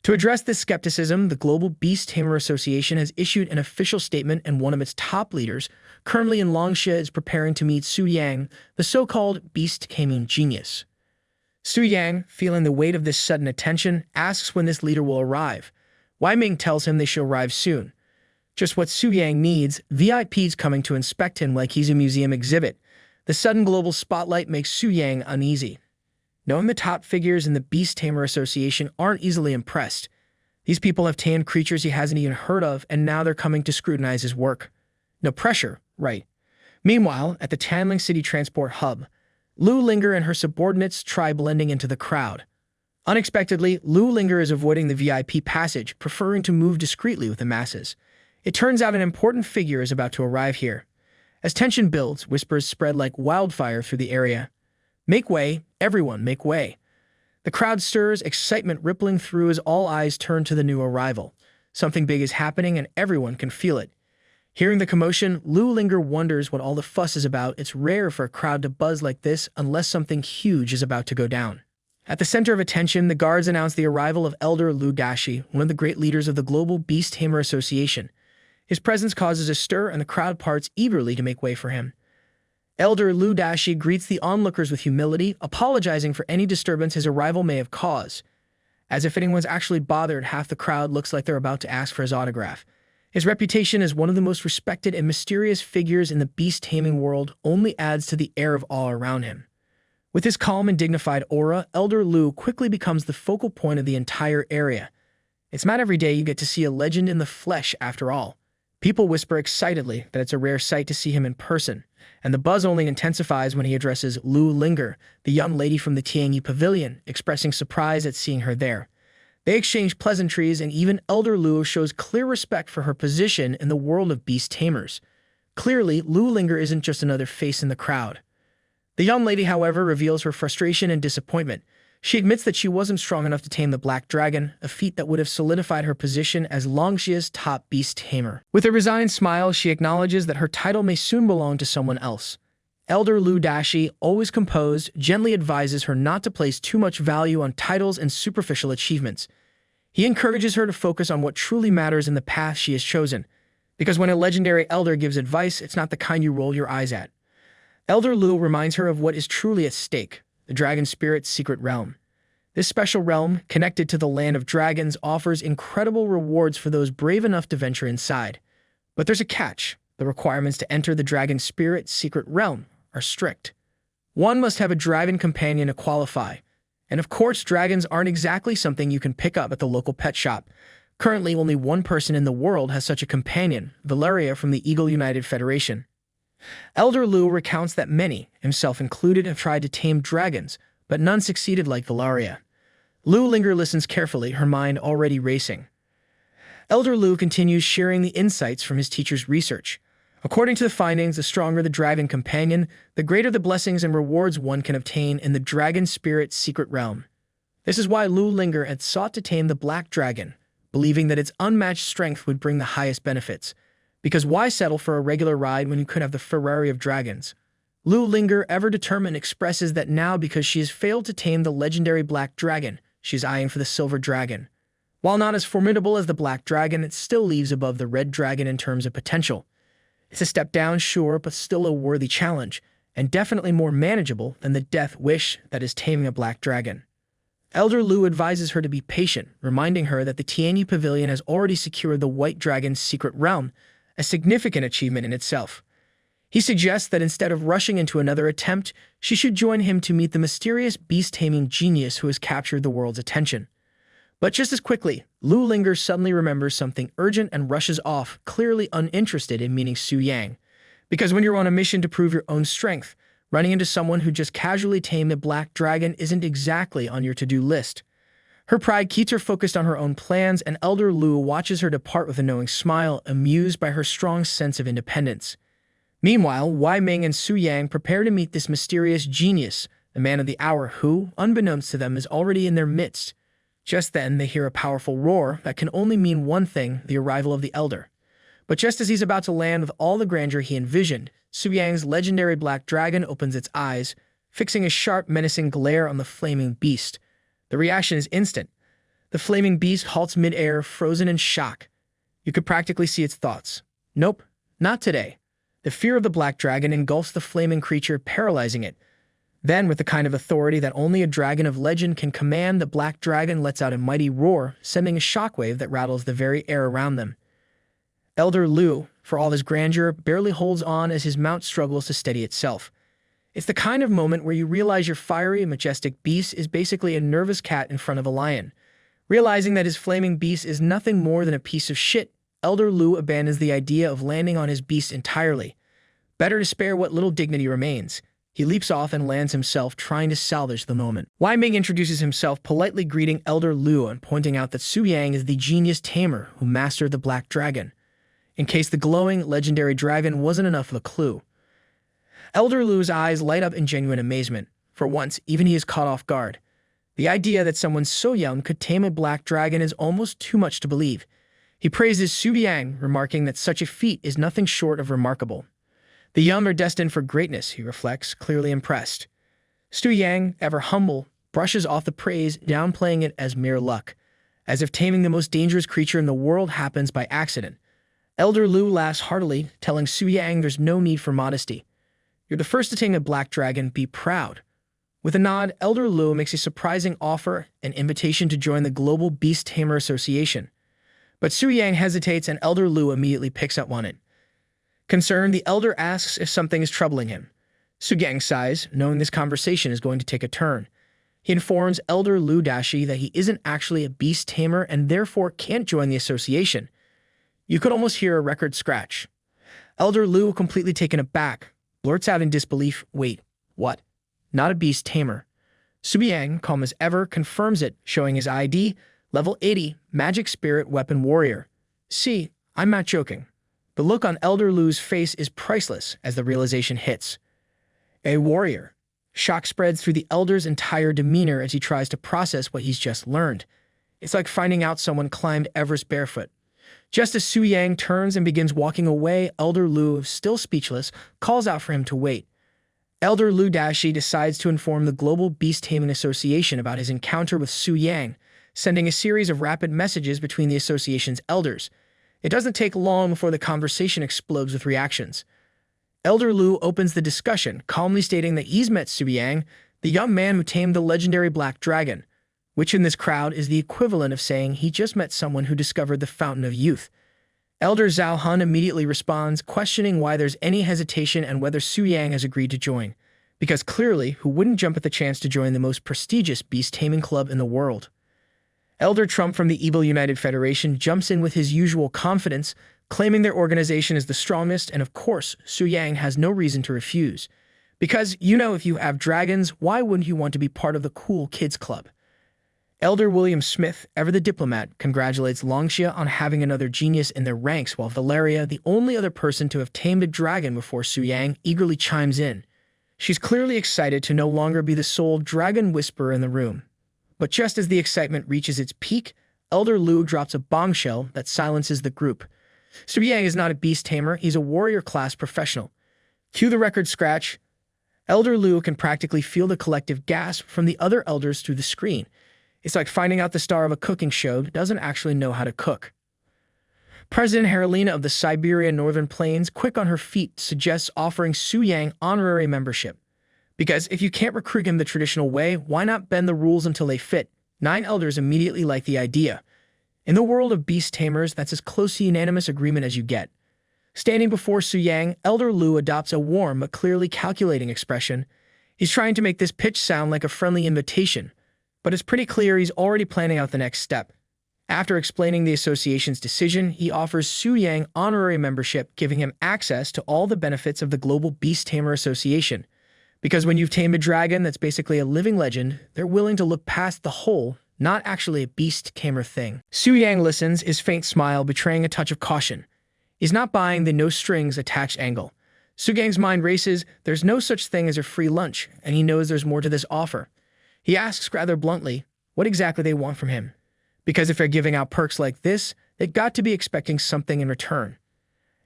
To address this skepticism, the Global Beast Tamer Association has issued an official statement, and one of its top leaders, currently in Longxia, is preparing to meet Su Yang, the so-called beast taming genius. Su Yang, feeling the weight of this sudden attention, asks when this leader will arrive. Wai Ming tells him they should arrive soon. Just what Su Yang needs, VIPs coming to inspect him like he's a museum exhibit. The sudden global spotlight makes Su Yang uneasy. Knowing the top figures in the Beast Tamer Association aren't easily impressed. These people have tamed creatures he hasn't even heard of, and now they're coming to scrutinize his work. No pressure, right? Meanwhile, at the Tanling City Transport Hub, Lu Linger and her subordinates try blending into the crowd. Unexpectedly, Lu Linger is avoiding the VIP passage, preferring to move discreetly with the masses. It turns out an important figure is about to arrive here. As tension builds, whispers spread like wildfire through the area. Make way, everyone, make way. The crowd stirs, excitement rippling through as all eyes turn to the new arrival. Something big is happening and everyone can feel it. Hearing the commotion, Lu Linger wonders what all the fuss is about. It's rare for a crowd to buzz like this unless something huge is about to go down. At the center of attention, the guards announce the arrival of Elder Lu Dashi, one of the great leaders of the Global Beast Tamer Association. His presence causes a stir, and the crowd parts eagerly to make way for him. Elder Lu Dashi greets the onlookers with humility, apologizing for any disturbance his arrival may have caused. As if anyone's actually bothered, half the crowd looks like they're about to ask for his autograph. His reputation as one of the most respected and mysterious figures in the beast-taming world only adds to the air of awe around him. With his calm and dignified aura, Elder Lu quickly becomes the focal point of the entire area. It's not every day you get to see a legend in the flesh, after all. People whisper excitedly that it's a rare sight to see him in person, and the buzz only intensifies when he addresses Lu Linger, the young lady from the Tianyi Pavilion, expressing surprise at seeing her there. They exchange pleasantries, and even Elder Lu shows clear respect for her position in the world of beast tamers. Clearly, Lu Linger isn't just another face in the crowd. The young lady, however, reveals her frustration and disappointment. She admits that she wasn't strong enough to tame the black dragon, a feat that would have solidified her position as Longshia's top beast tamer. With a resigned smile, she acknowledges that her title may soon belong to someone else. Elder Lu Dashi, always composed, gently advises her not to place too much value on titles and superficial achievements. He encourages her to focus on what truly matters in the path she has chosen, because when a legendary elder gives advice, it's not the kind you roll your eyes at. Elder Lu reminds her of what is truly at stake: the dragon spirit's secret realm. This special realm, connected to the land of dragons, offers incredible rewards for those brave enough to venture inside. But there's a catch. The requirements to enter the dragon spirit's secret realm are strict. One must have a dragon companion to qualify. And of course, dragons aren't exactly something you can pick up at the local pet shop. Currently, only one person in the world has such a companion, Valeria from the Eagle United Federation. Elder Lu recounts that many, himself included, have tried to tame dragons, but none succeeded like Valeria. Lu Linger listens carefully, her mind already racing. Elder Lu continues sharing the insights from his teacher's research. According to the findings, the stronger the dragon companion, the greater the blessings and rewards one can obtain in the dragon spirit's secret realm. This is why Lu Linger had sought to tame the black dragon, believing that its unmatched strength would bring the highest benefits. Because why settle for a regular ride when you could have the Ferrari of dragons? Lu Linger, ever determined, expresses that now, because she has failed to tame the legendary black dragon, she is eyeing for the silver dragon. While not as formidable as the black dragon, it still leaves above the red dragon in terms of potential. It's a step down, sure, but still a worthy challenge, and definitely more manageable than the death wish that is taming a black dragon. Elder Lu advises her to be patient, reminding her that the Tianyi Pavilion has already secured the white dragon's secret realm, a significant achievement in itself. He suggests that instead of rushing into another attempt, she should join him to meet the mysterious beast-taming genius who has captured the world's attention. But just as quickly, Lu Linger suddenly remembers something urgent and rushes off, clearly uninterested in meeting Su Yang. Because when you're on a mission to prove your own strength, running into someone who just casually tamed a black dragon isn't exactly on your to-do list. Her pride keeps her focused on her own plans, and Elder Lu watches her depart with a knowing smile, amused by her strong sense of independence. Meanwhile, Wei Ming and Su Yang prepare to meet this mysterious genius, the man of the hour who, unbeknownst to them, is already in their midst. Just then, they hear a powerful roar that can only mean one thing: the arrival of the Elder. But just as he's about to land with all the grandeur he envisioned, Su Yang's legendary black dragon opens its eyes, fixing a sharp, menacing glare on the flaming beast. The reaction is instant. The flaming beast halts mid-air, frozen in shock. You could practically see its thoughts. Nope, not today. The fear of the black dragon engulfs the flaming creature, paralyzing it. Then, with the kind of authority that only a dragon of legend can command, the black dragon lets out a mighty roar, sending a shockwave that rattles the very air around them. Elder Lu, for all his grandeur, barely holds on as his mount struggles to steady itself. It's the kind of moment where you realize your fiery and majestic beast is basically a nervous cat in front of a lion. Realizing that his flaming beast is nothing more than a piece of shit, Elder Lu abandons the idea of landing on his beast entirely. Better to spare what little dignity remains. He leaps off and lands himself, trying to salvage the moment. Wei Ming introduces himself, politely greeting Elder Lu and pointing out that Su Yang is the genius tamer who mastered the black dragon, in case the glowing, legendary dragon wasn't enough of a clue. Elder Lu's eyes light up in genuine amazement. For once, even he is caught off guard. The idea that someone so young could tame a black dragon is almost too much to believe. He praises Su Yang, remarking that such a feat is nothing short of remarkable. The young are destined for greatness, he reflects, clearly impressed. Su Yang, ever humble, brushes off the praise, downplaying it as mere luck, as if taming the most dangerous creature in the world happens by accident. Elder Lu laughs heartily, telling Su Yang there's no need for modesty. You're the first to tame a black dragon, be proud. With a nod, Elder Lu makes a surprising offer, an invitation to join the Global Beast Tamer Association. But Su Yang hesitates and Elder Lu immediately picks up on it. Concerned, the elder asks if something is troubling him. Su Yang sighs, knowing this conversation is going to take a turn. He informs Elder Lu Dashi that he isn't actually a beast tamer and therefore can't join the association. You could almost hear a record scratch. Elder Lu, completely taken aback, blurts out in disbelief, "Wait, what? Not a beast tamer?" Su Yang, calm as ever, confirms it, showing his ID, level 80, Magic Spirit Weapon Warrior. See, I'm not joking. The look on Elder Lu's face is priceless as the realization hits. A warrior. Shock spreads through the elder's entire demeanor as he tries to process what he's just learned. It's like finding out someone climbed Everest barefoot. Just as Su Yang turns and begins walking away, Elder Lu, still speechless, calls out for him to wait. Elder Lu Dashi decides to inform the Global Beast Taming Association about his encounter with Su Yang, sending a series of rapid messages between the association's elders. It doesn't take long before the conversation explodes with reactions. Elder Lu opens the discussion, calmly stating that he's met Su Yang, the young man who tamed the legendary black dragon, which in this crowd is the equivalent of saying he just met someone who discovered the Fountain of Youth. Elder Zhao Hun immediately responds, questioning why there's any hesitation and whether Su Yang has agreed to join, because clearly, who wouldn't jump at the chance to join the most prestigious beast-taming club in the world? Elder Trump from the Evil United Federation jumps in with his usual confidence, claiming their organization is the strongest, and of course, Su Yang has no reason to refuse. Because, if you have dragons, why wouldn't you want to be part of the cool kids club? Elder William Smith, ever the diplomat, congratulates Longxia on having another genius in their ranks, while Valeria, the only other person to have tamed a dragon before Su Yang, eagerly chimes in. She's clearly excited to no longer be the sole dragon whisperer in the room. But just as the excitement reaches its peak, Elder Lu drops a bombshell that silences the group. Su Yang is not a beast tamer, he's a warrior-class professional. Cue the record scratch. Elder Lu can practically feel the collective gasp from the other elders through the screen. It's like finding out the star of a cooking show doesn't actually know how to cook. President Heralina of the Siberia Northern Plains, quick on her feet, suggests offering Su Yang honorary membership. Because if you can't recruit him the traditional way, why not bend the rules until they fit? 9 elders immediately like the idea. In the world of beast tamers, that's as close to unanimous agreement as you get. Standing before Su Yang, Elder Lu adopts a warm but clearly calculating expression. He's trying to make this pitch sound like a friendly invitation, but it's pretty clear he's already planning out the next step. After explaining the association's decision, he offers Su Yang honorary membership, giving him access to all the benefits of the Global Beast Tamer Association. Because when you've tamed a dragon that's basically a living legend, they're willing to look past the whole, not actually a beast tamer thing. Su Yang listens, his faint smile betraying a touch of caution. He's not buying the no-strings-attached angle. Su Yang's mind races, there's no such thing as a free lunch, and he knows there's more to this offer. He asks rather bluntly what exactly they want from him. Because if they're giving out perks like this, they've got to be expecting something in return.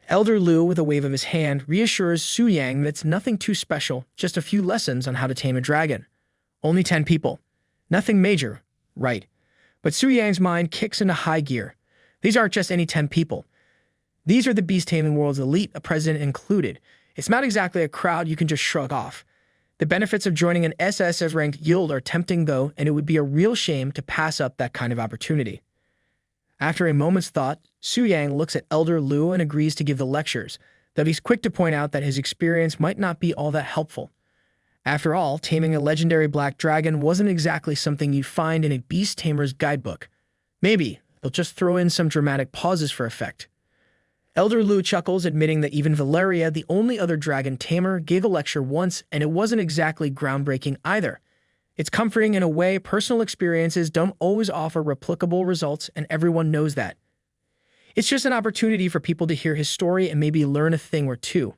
Elder Lu, with a wave of his hand, reassures Su Yang that it's nothing too special, just a few lessons on how to tame a dragon. Only 10 people. Nothing major, right? But Su Yang's mind kicks into high gear. These aren't just any 10 people. These are the beast-taming world's elite, a president included. It's not exactly a crowd you can just shrug off. The benefits of joining an SSF-ranked guild are tempting, though, and it would be a real shame to pass up that kind of opportunity. After a moment's thought, Su Yang looks at Elder Lu and agrees to give the lectures, though he's quick to point out that his experience might not be all that helpful. After all, taming a legendary black dragon wasn't exactly something you'd find in a beast tamer's guidebook. Maybe they'll just throw in some dramatic pauses for effect. Elder Lu chuckles, admitting that even Valeria, the only other dragon tamer, gave a lecture once, and it wasn't exactly groundbreaking either. It's comforting in a way. Personal experiences don't always offer replicable results, and everyone knows that. It's just an opportunity for people to hear his story and maybe learn a thing or two.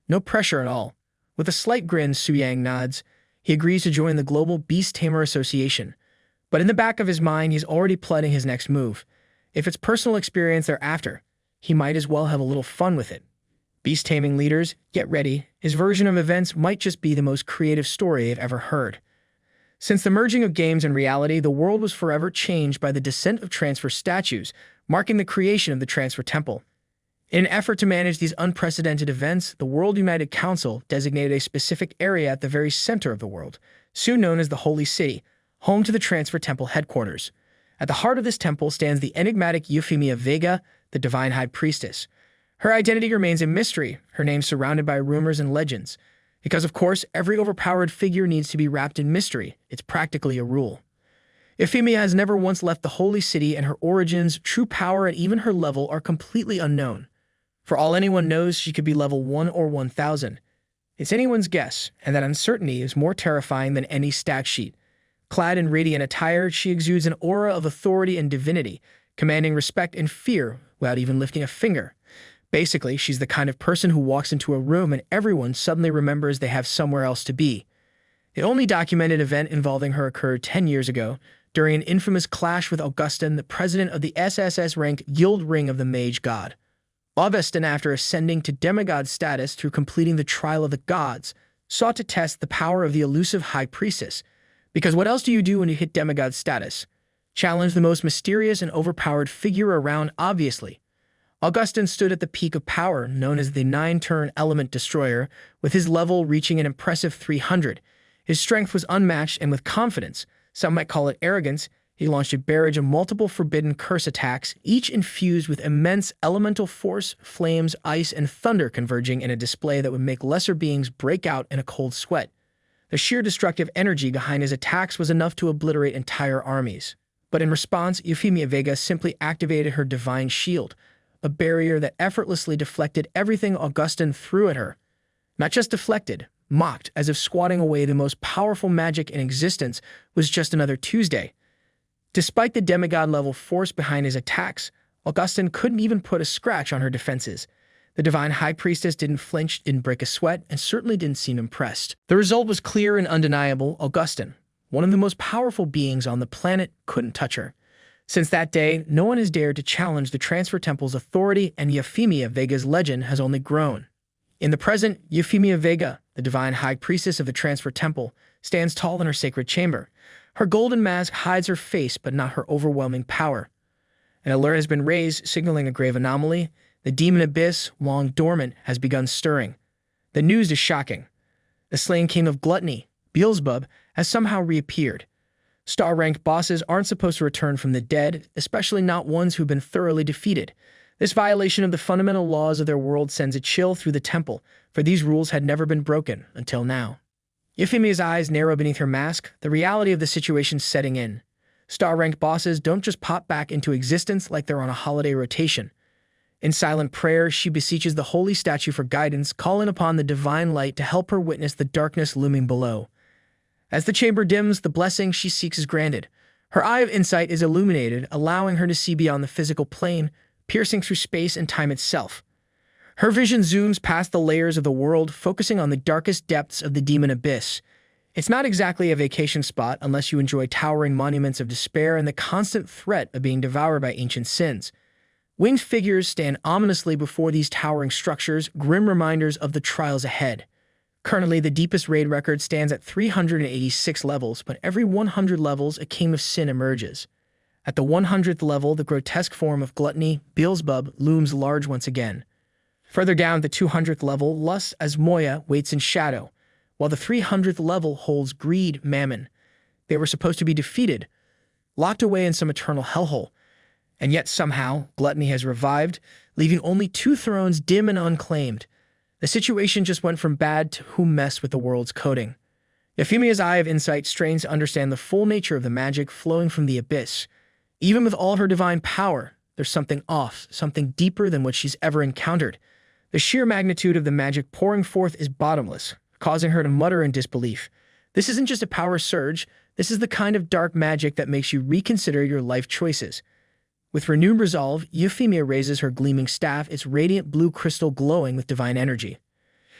No pressure at all. With a slight grin, Su Yang nods. He agrees to join the Global Beast Tamer Association. But in the back of his mind, he's already plotting his next move. If it's personal experience they're after, he might as well have a little fun with it. Beast-taming leaders, get ready. His version of events might just be the most creative story they've ever heard. Since the merging of games and reality, the world was forever changed by the descent of transfer statues, marking the creation of the Transfer Temple. In an effort to manage these unprecedented events, the World United Council designated a specific area at the very center of the world, soon known as the Holy City, home to the Transfer Temple headquarters. At the heart of this temple stands the enigmatic Euphemia Vega, the Divine High Priestess. Her identity remains a mystery, her name surrounded by rumors and legends. Because, of course, every overpowered figure needs to be wrapped in mystery. It's practically a rule. Euphemia has never once left the Holy City, and her origins, true power, and even her level are completely unknown. For all anyone knows, she could be level 1 or 1000. It's anyone's guess, and that uncertainty is more terrifying than any stack sheet. Clad in radiant attire, she exudes an aura of authority and divinity, commanding respect and fear without even lifting a finger. Basically, she's the kind of person who walks into a room and everyone suddenly remembers they have somewhere else to be. The only documented event involving her occurred 10 years ago, during an infamous clash with Augustin, the president of the SSS-ranked Guild Ring of the Mage God. Augustin, after ascending to demigod status through completing the Trial of the Gods, sought to test the power of the elusive High Priestess. Because what else do you do when you hit demigod status? Challenge the most mysterious and overpowered figure around, obviously. Augustin stood at the peak of power, known as the 9-turn Element Destroyer, with his level reaching an impressive 300. His strength was unmatched, and with confidence, some might call it arrogance, he launched a barrage of multiple forbidden curse attacks, each infused with immense elemental force, flames, ice, and thunder converging in a display that would make lesser beings break out in a cold sweat. The sheer destructive energy behind his attacks was enough to obliterate entire armies. But in response, Euphemia Vega simply activated her divine shield, a barrier that effortlessly deflected everything Augustin threw at her. Not just deflected, mocked, as if squatting away the most powerful magic in existence was just another Tuesday. Despite the demigod-level force behind his attacks, Augustin couldn't even put a scratch on her defenses. The Divine High Priestess didn't flinch, didn't break a sweat, and certainly didn't seem impressed. The result was clear and undeniable. Augustin, one of the most powerful beings on the planet, couldn't touch her. Since that day, no one has dared to challenge the Transfer Temple's authority, and Euphemia Vega's legend has only grown. In the present, Euphemia Vega, the Divine High Priestess of the Transfer Temple, stands tall in her sacred chamber. Her golden mask hides her face, but not her overwhelming power. An alert has been raised, signaling a grave anomaly. The demon abyss, long dormant, has begun stirring. The news is shocking. The slain king of gluttony, Beelzebub, has somehow reappeared. Star-ranked bosses aren't supposed to return from the dead, especially not ones who've been thoroughly defeated. This violation of the fundamental laws of their world sends a chill through the temple, for these rules had never been broken until now. Euphemia's eyes narrow beneath her mask, the reality of the situation setting in. Star-ranked bosses don't just pop back into existence like they're on a holiday rotation. In silent prayer, she beseeches the holy statue for guidance, calling upon the divine light to help her witness the darkness looming below. As the chamber dims, the blessing she seeks is granted. Her eye of insight is illuminated, allowing her to see beyond the physical plane, piercing through space and time itself. Her vision zooms past the layers of the world, focusing on the darkest depths of the demon abyss. It's not exactly a vacation spot unless you enjoy towering monuments of despair and the constant threat of being devoured by ancient sins. Winged figures stand ominously before these towering structures, grim reminders of the trials ahead. Currently, the deepest raid record stands at 386 levels, but every 100 levels, a king of sin emerges. At the 100th level, the grotesque form of gluttony, Beelzebub, looms large once again. Further down at the 200th level, lust as Moya waits in shadow, while the 300th level holds greed, Mammon. They were supposed to be defeated, locked away in some eternal hellhole. And yet somehow, gluttony has revived, leaving only 2 thrones dim and unclaimed. The situation just went from bad to who messed with the world's coding. Euphemia's eye of insight strains to understand the full nature of the magic flowing from the abyss. Even with all her divine power, there's something off, something deeper than what she's ever encountered. The sheer magnitude of the magic pouring forth is bottomless, causing her to mutter in disbelief. This isn't just a power surge, this is the kind of dark magic that makes you reconsider your life choices. With renewed resolve, Euphemia raises her gleaming staff, its radiant blue crystal glowing with divine energy.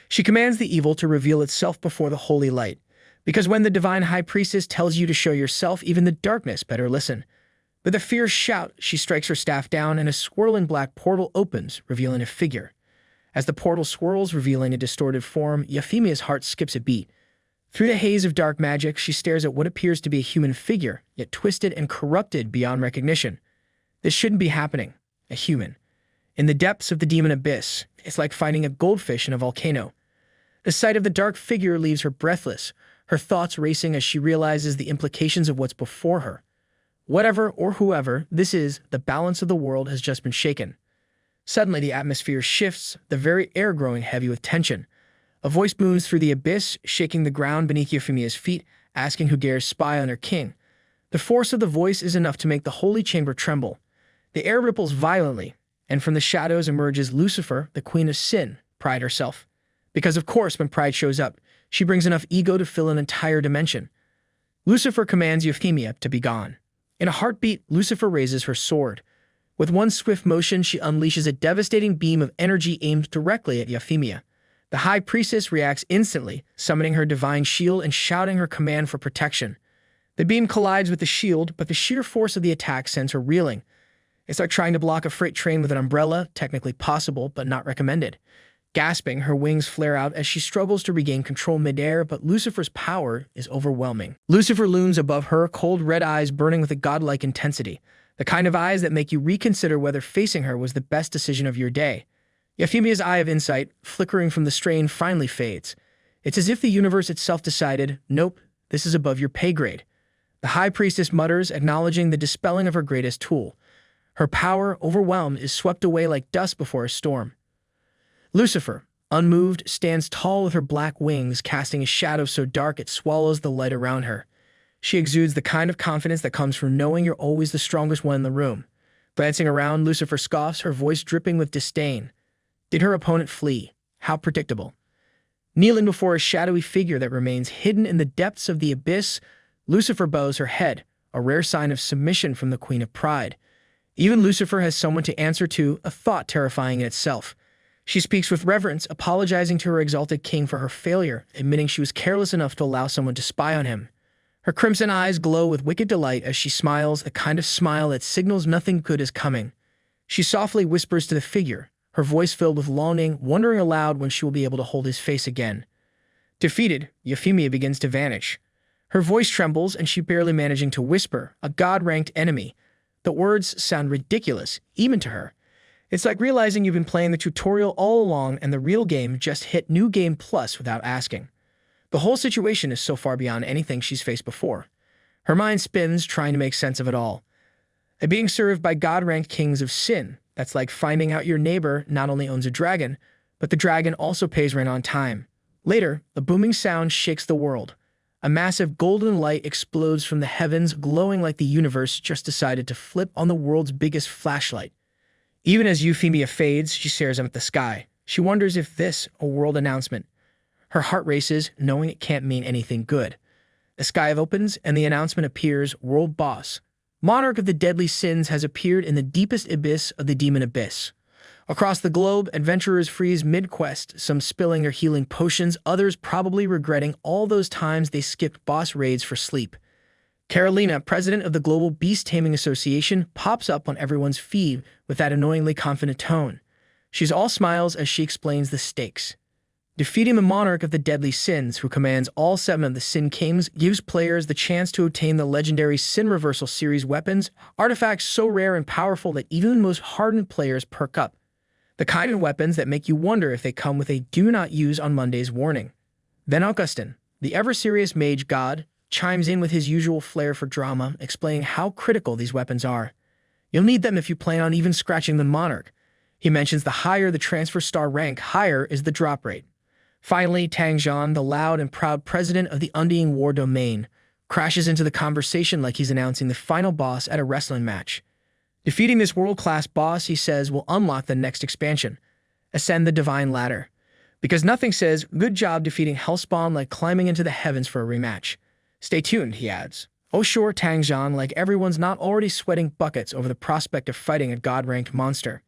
She commands the evil to reveal itself before the holy light, because when the divine high priestess tells you to show yourself, even the darkness better listen. With a fierce shout, she strikes her staff down and a swirling black portal opens, revealing a figure. As the portal swirls, revealing a distorted form, Euphemia's heart skips a beat. Through the haze of dark magic, she stares at what appears to be a human figure, yet twisted and corrupted beyond recognition. This shouldn't be happening. A human. In the depths of the demon abyss, it's like finding a goldfish in a volcano. The sight of the dark figure leaves her breathless, her thoughts racing as she realizes the implications of what's before her. Whatever or whoever this is, the balance of the world has just been shaken. Suddenly, the atmosphere shifts, the very air growing heavy with tension. A voice booms through the abyss, shaking the ground beneath Euphemia's feet, asking who dares spy on her king. The force of the voice is enough to make the holy chamber tremble. The air ripples violently, and from the shadows emerges Lucifer, the queen of sin, Pride herself. Because of course, when Pride shows up, she brings enough ego to fill an entire dimension. Lucifer commands Euphemia to be gone. In a heartbeat, Lucifer raises her sword. With one swift motion, she unleashes a devastating beam of energy aimed directly at Euphemia. The high priestess reacts instantly, summoning her divine shield and shouting her command for protection. The beam collides with the shield, but the sheer force of the attack sends her reeling. It's like trying to block a freight train with an umbrella, technically possible, but not recommended. Gasping, her wings flare out as she struggles to regain control midair, but Lucifer's power is overwhelming. Lucifer looms above her, cold red eyes burning with a godlike intensity, the kind of eyes that make you reconsider whether facing her was the best decision of your day. Euphemia's eye of insight, flickering from the strain, finally fades. It's as if the universe itself decided, nope, this is above your pay grade. The high priestess mutters, acknowledging the dispelling of her greatest tool. Her power, overwhelmed, is swept away like dust before a storm. Lucifer, unmoved, stands tall with her black wings, casting a shadow so dark it swallows the light around her. She exudes the kind of confidence that comes from knowing you're always the strongest one in the room. Glancing around, Lucifer scoffs, her voice dripping with disdain. Did her opponent flee? How predictable. Kneeling before a shadowy figure that remains hidden in the depths of the abyss, Lucifer bows her head, a rare sign of submission from the Queen of Pride. Even Lucifer has someone to answer to, a thought terrifying in itself. She speaks with reverence, apologizing to her exalted king for her failure, admitting she was careless enough to allow someone to spy on him. Her crimson eyes glow with wicked delight as she smiles, the kind of smile that signals nothing good is coming. She softly whispers to the figure, her voice filled with longing, wondering aloud when she will be able to hold his face again. Defeated, Euphemia begins to vanish. Her voice trembles and she barely managing to whisper, a god-ranked enemy. The words sound ridiculous, even to her. It's like realizing you've been playing the tutorial all along and the real game just hit New Game Plus without asking. The whole situation is so far beyond anything she's faced before. Her mind spins, trying to make sense of it all. Being served by god-ranked kings of sin, that's like finding out your neighbor not only owns a dragon, but the dragon also pays rent on time. Later, a booming sound shakes the world. A massive golden light explodes from the heavens, glowing like the universe just decided to flip on the world's biggest flashlight. Even as Euphemia fades, she stares up at the sky. She wonders if this a world announcement. Her heart races, knowing it can't mean anything good. The sky opens, and the announcement appears, World Boss. Monarch of the deadly sins has appeared in the deepest abyss of the demon abyss. Across the globe, adventurers freeze mid-quest, some spilling their healing potions, others probably regretting all those times they skipped boss raids for sleep. Carolina, president of the Global Beast Taming Association, pops up on everyone's feed with that annoyingly confident tone. She's all smiles as she explains the stakes. Defeating the monarch of the deadly sins, who commands all 7 of the Sin Kings, gives players the chance to obtain the legendary Sin Reversal series weapons, artifacts so rare and powerful that even the most hardened players perk up. The kind of weapons that make you wonder if they come with a do not use on Mondays warning. Then Augustin, the ever-serious mage god, chimes in with his usual flair for drama, explaining how critical these weapons are. You'll need them if you plan on even scratching the monarch. He mentions the higher the transfer star rank, higher is the drop rate. Finally, Tang Zhan, the loud and proud president of the Undying War Domain, crashes into the conversation like he's announcing the final boss at a wrestling match. Defeating this world-class boss, he says, will unlock the next expansion, Ascend the Divine Ladder. Because nothing says, good job defeating Hellspawn like climbing into the heavens for a rematch. Stay tuned, he adds. Oh sure, Tang Zhan, like everyone's not already sweating buckets over the prospect of fighting a god-ranked monster.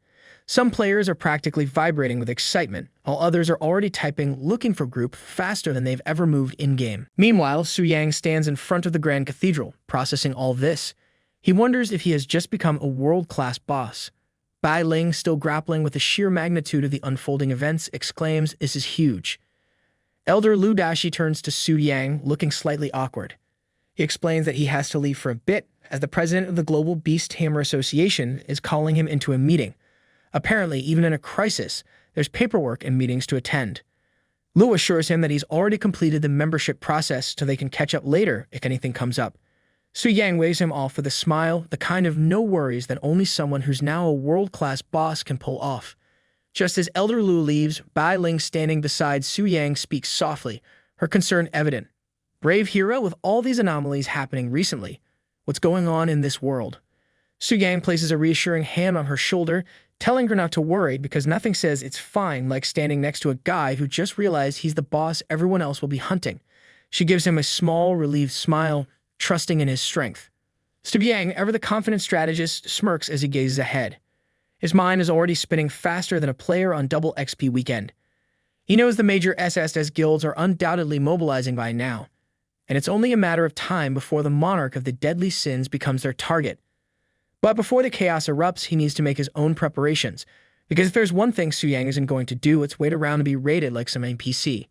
Some players are practically vibrating with excitement, while others are already typing looking for group faster than they've ever moved in-game. Meanwhile, Su Yang stands in front of the Grand Cathedral, processing all this. He wonders if he has just become a world-class boss. Bai Ling, still grappling with the sheer magnitude of the unfolding events, exclaims, "This is huge." Elder Lu Dashi turns to Su Yang, looking slightly awkward. He explains that he has to leave for a bit, as the president of the Global Beast Tamer Association is calling him into a meeting. Apparently, even in a crisis, there's paperwork and meetings to attend. Lu assures him that he's already completed the membership process so they can catch up later if anything comes up. Su Yang waves him off with a smile, the kind of no worries that only someone who's now a world-class boss can pull off. Just as Elder Lu leaves, Bai Ling, standing beside Su Yang, speaks softly, her concern evident. "Brave hero, with all these anomalies happening recently, what's going on in this world?" Su Yang places a reassuring hand on her shoulder, telling her not to worry because nothing says it's fine like standing next to a guy who just realized he's the boss everyone else will be hunting. She gives him a small, relieved smile, trusting in his strength. Su Yang, ever the confident strategist, smirks as he gazes ahead. His mind is already spinning faster than a player on double XP weekend. He knows the major SSS guilds are undoubtedly mobilizing by now, and it's only a matter of time before the monarch of the deadly sins becomes their target. But before the chaos erupts, he needs to make his own preparations, because if there's one thing Su Yang isn't going to do, it's wait around to be raided like some NPC.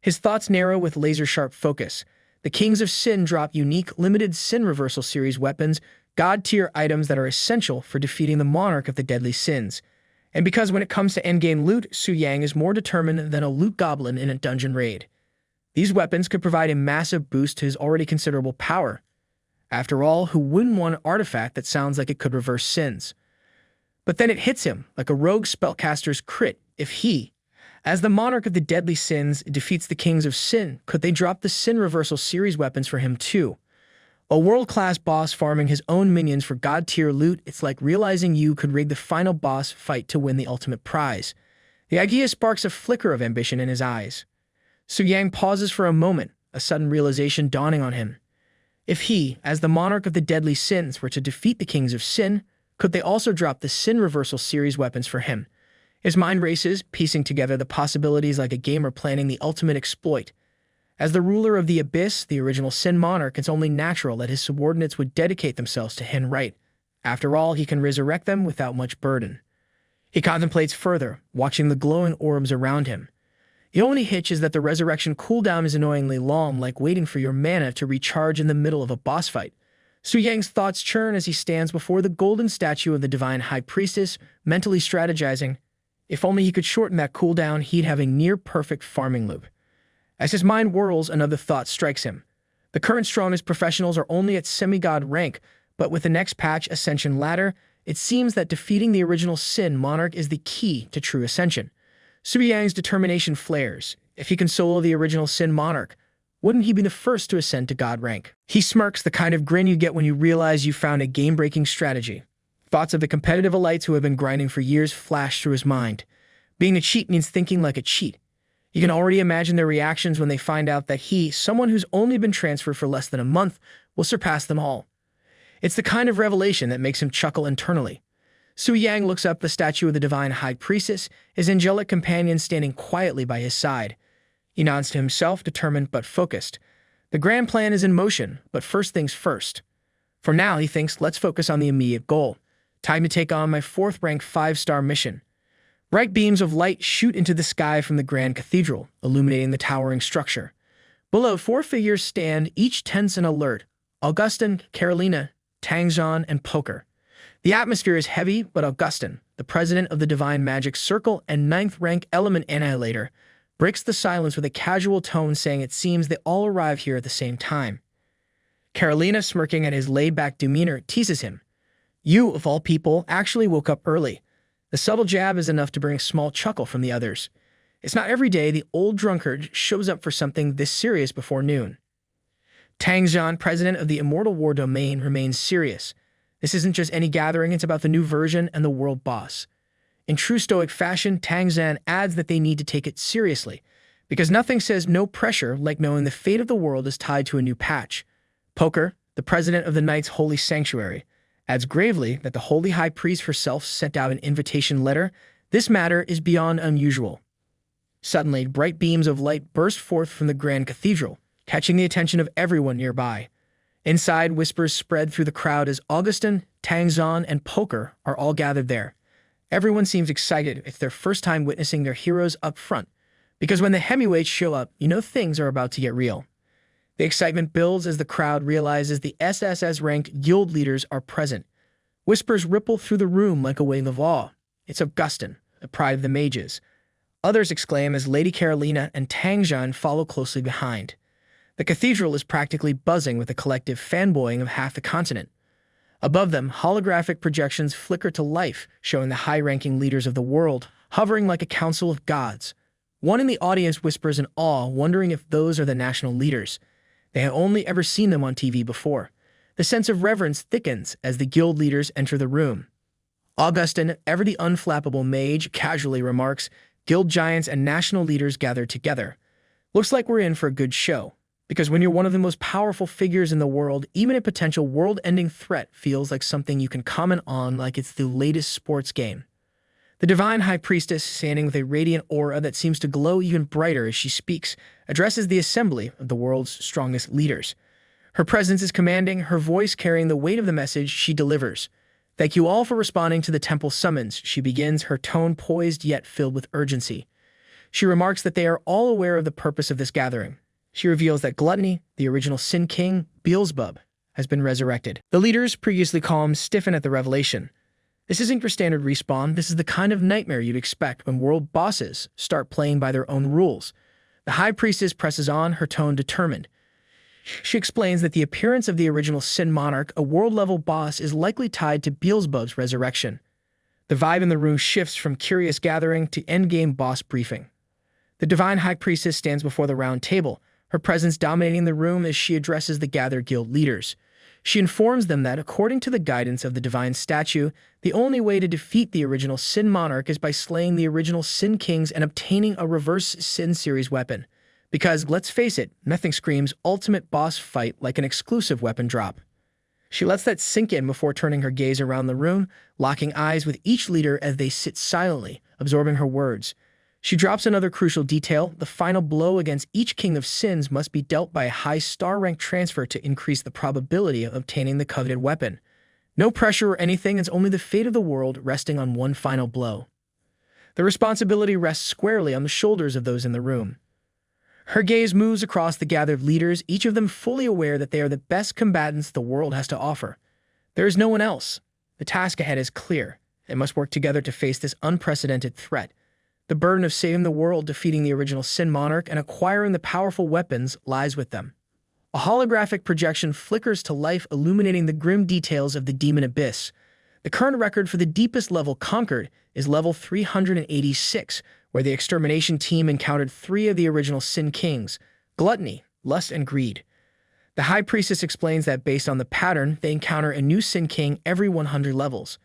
His thoughts narrow with laser-sharp focus. The Kings of Sin drop unique, limited Sin Reversal Series weapons, god-tier items that are essential for defeating the monarch of the deadly sins. And because when it comes to endgame loot, Su Yang is more determined than a loot goblin in a dungeon raid. These weapons could provide a massive boost to his already considerable power. After all, who wouldn't want an artifact that sounds like it could reverse sins? But then it hits him, like a rogue spellcaster's crit, if he, as the monarch of the deadly sins, defeats the Kings of Sin, could they drop the Sin Reversal Series weapons for him too? A world-class boss farming his own minions for god-tier loot, it's like realizing you could rig the final boss fight to win the ultimate prize. The idea sparks a flicker of ambition in his eyes. Su Yang pauses for a moment, a sudden realization dawning on him. If he, as the monarch of the deadly sins, were to defeat the Kings of Sin, could they also drop the Sin Reversal Series weapons for him? His mind races, piecing together the possibilities like a gamer planning the ultimate exploit. As the ruler of the Abyss, the original Sin Monarch, it's only natural that his subordinates would dedicate themselves to him, right? After all, he can resurrect them without much burden. He contemplates further, watching the glowing orbs around him. The only hitch is that the resurrection cooldown is annoyingly long, like waiting for your mana to recharge in the middle of a boss fight. Su Yang's thoughts churn as he stands before the golden statue of the divine high priestess, mentally strategizing. If only he could shorten that cooldown, he'd have a near-perfect farming loop. As his mind whirls, another thought strikes him. The current strongest professionals are only at semi-god rank, but with the next patch, Ascension Ladder, it seems that defeating the original Sin Monarch is the key to true ascension. Su Yang's determination flares. If he can solo the original Sin Monarch, wouldn't he be the first to ascend to god rank? He smirks, the kind of grin you get when you realize you found a game-breaking strategy. Thoughts of the competitive elites who have been grinding for years flash through his mind. Being a cheat means thinking like a cheat. You can already imagine their reactions when they find out that he, someone who's only been transferred for less than a month, will surpass them all. It's the kind of revelation that makes him chuckle internally. Su Yang looks up the statue of the divine high priestess, his angelic companion standing quietly by his side. He nods to himself, determined but focused. The grand plan is in motion, but first things first. For now, he thinks, let's focus on the immediate goal. Time to take on my 4th-rank 5-star mission. Bright beams of light shoot into the sky from the Grand Cathedral, illuminating the towering structure. Below, 4 figures stand, each tense and alert. Augustin, Carolina, Tangzhan, and Poker. The atmosphere is heavy, but Augustin, the president of the Divine Magic Circle and 9th-rank Element Annihilator, breaks the silence with a casual tone, saying it seems they all arrive here at the same time. Carolina, smirking at his laid-back demeanor, teases him. You, of all people, actually woke up early. The subtle jab is enough to bring a small chuckle from the others. It's not every day the old drunkard shows up for something this serious before noon. Tangzhan, president of the Immortal War Domain, remains serious. This isn't just any gathering, it's about the new version and the world boss. In true stoic fashion, Tangzhan adds that they need to take it seriously, because nothing says no pressure like knowing the fate of the world is tied to a new patch. Poker, the president of the Knight's Holy Sanctuary, adds gravely that the Holy High Priest herself sent out an invitation letter. This matter is beyond unusual. Suddenly, bright beams of light burst forth from the Grand Cathedral, catching the attention of everyone nearby. Inside, whispers spread through the crowd as Augustin, Tangzhan, and Poker are all gathered there. Everyone seems excited. It's their first time witnessing their heroes up front, because when the heavyweights show up, you know things are about to get real. The excitement builds as the crowd realizes the SSS-ranked guild leaders are present. Whispers ripple through the room like a wave of awe. It's Augustin, the pride of the mages. Others exclaim as Lady Carolina and Tangzhan follow closely behind. The cathedral is practically buzzing with the collective fanboying of half the continent. Above them, holographic projections flicker to life, showing the high-ranking leaders of the world, hovering like a council of gods. One in the audience whispers in awe, wondering if those are the national leaders. They have only ever seen them on TV before. The sense of reverence thickens as the guild leaders enter the room. Augustin, ever the unflappable mage, casually remarks, "Guild giants and national leaders gathered together. Looks like we're in for a good show. Because when you're one of the most powerful figures in the world, even a potential world-ending threat feels like something you can comment on like it's the latest sports game." The divine high priestess, standing with a radiant aura that seems to glow even brighter as she speaks, addresses the assembly of the world's strongest leaders. Her presence is commanding, her voice carrying the weight of the message she delivers. "Thank you all for responding to the temple summons," she begins, her tone poised yet filled with urgency. She remarks that they are all aware of the purpose of this gathering. She reveals that Gluttony, the original Sin King, Beelzebub, has been resurrected. The leaders, previously calm, stiffen at the revelation. This isn't your standard respawn. This is the kind of nightmare you'd expect when world bosses start playing by their own rules. The High Priestess presses on, her tone determined. She explains that the appearance of the original Sin Monarch, a world-level boss, is likely tied to Beelzebub's resurrection. The vibe in the room shifts from curious gathering to endgame boss briefing. The Divine High Priestess stands before the round table, her presence dominating the room as she addresses the gathered guild leaders. She informs them that, according to the guidance of the divine statue, the only way to defeat the original Sin Monarch is by slaying the original Sin Kings and obtaining a reverse Sin series weapon. Because, let's face it, nothing screams ultimate boss fight like an exclusive weapon drop. She lets that sink in before turning her gaze around the room, locking eyes with each leader as they sit silently, absorbing her words. She drops another crucial detail: the final blow against each king of sins must be dealt by a high star rank transfer to increase the probability of obtaining the coveted weapon. No pressure or anything, it's only the fate of the world resting on one final blow. The responsibility rests squarely on the shoulders of those in the room. Her gaze moves across the gathered leaders, each of them fully aware that they are the best combatants the world has to offer. There is no one else. The task ahead is clear. They must work together to face this unprecedented threat. The burden of saving the world, defeating the original Sin Monarch, and acquiring the powerful weapons lies with them. A holographic projection flickers to life, illuminating the grim details of the Demon Abyss. The current record for the deepest level conquered is level 386, where the extermination team encountered 3 of the original Sin Kings: Gluttony, Lust, and Greed. The High Priestess explains that based on the pattern, they encounter a new Sin King every 100 levels.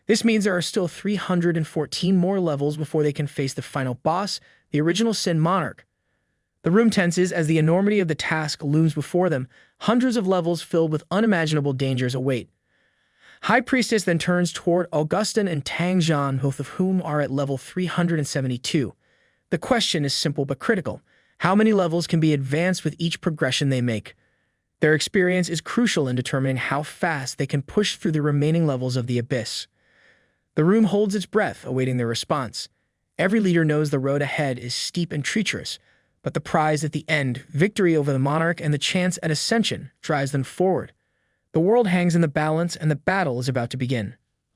This means there are still 314 more levels before they can face the final boss, the original Sin Monarch. The room tenses as the enormity of the task looms before them. Hundreds of levels filled with unimaginable dangers await. High Priestess then turns toward Augustin and Tangzhan, both of whom are at level 372. The question is simple but critical. How many levels can be advanced with each progression they make? Their experience is crucial in determining how fast they can push through the remaining levels of the Abyss. The room holds its breath, awaiting their response. Every leader knows the road ahead is steep and treacherous, but the prize at the end, victory over the monarch and the chance at ascension, drives them forward. The world hangs in the balance, and the battle is about to begin.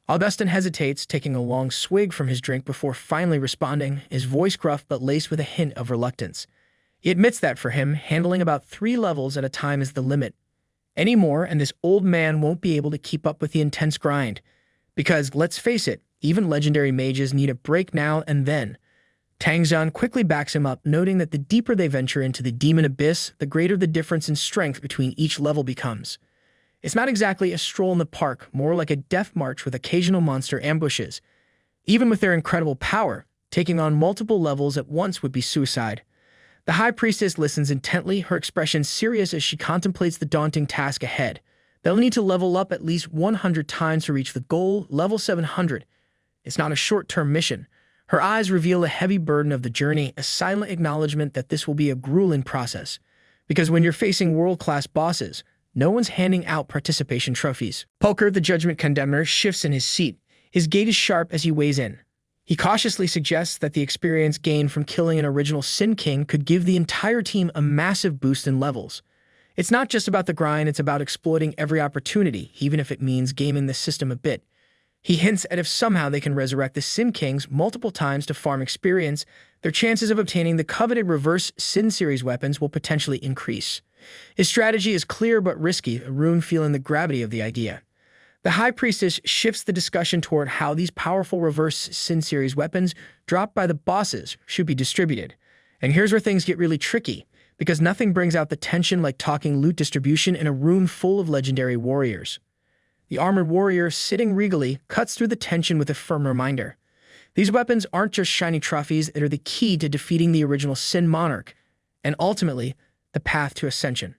Augustin hesitates, taking a long swig from his drink before finally responding, his voice gruff but laced with a hint of reluctance. He admits that for him, handling about 3 levels at a time is the limit. Any more, and this old man won't be able to keep up with the intense grind. Because, let's face it, even legendary mages need a break now and then. Tangzhan quickly backs him up, noting that the deeper they venture into the Demon Abyss, the greater the difference in strength between each level becomes. It's not exactly a stroll in the park, more like a death march with occasional monster ambushes. Even with their incredible power, taking on multiple levels at once would be suicide. The High Priestess listens intently, her expression serious as she contemplates the daunting task ahead. They'll need to level up at least 100 times to reach the goal, level 700. It's not a short-term mission. Her eyes reveal the heavy burden of the journey, a silent acknowledgement that this will be a grueling process. Because when you're facing world-class bosses, no one's handing out participation trophies. Poker, the judgment condemner, shifts in his seat. His gait is sharp as he weighs in. He cautiously suggests that the experience gained from killing an original Sin King could give the entire team a massive boost in levels. It's not just about the grind, it's about exploiting every opportunity, even if it means gaming the system a bit. He hints at if somehow they can resurrect the Sin Kings multiple times to farm experience, their chances of obtaining the coveted reverse Sin series weapons will potentially increase. His strategy is clear but risky, Rune feeling the gravity of the idea. The High Priestess shifts the discussion toward how these powerful reverse Sin series weapons dropped by the bosses should be distributed. And here's where things get really tricky, because nothing brings out the tension like talking loot distribution in a room full of legendary warriors. The armored warrior, sitting regally, cuts through the tension with a firm reminder. These weapons aren't just shiny trophies, they're the key to defeating the original Sin Monarch, and ultimately, the path to ascension.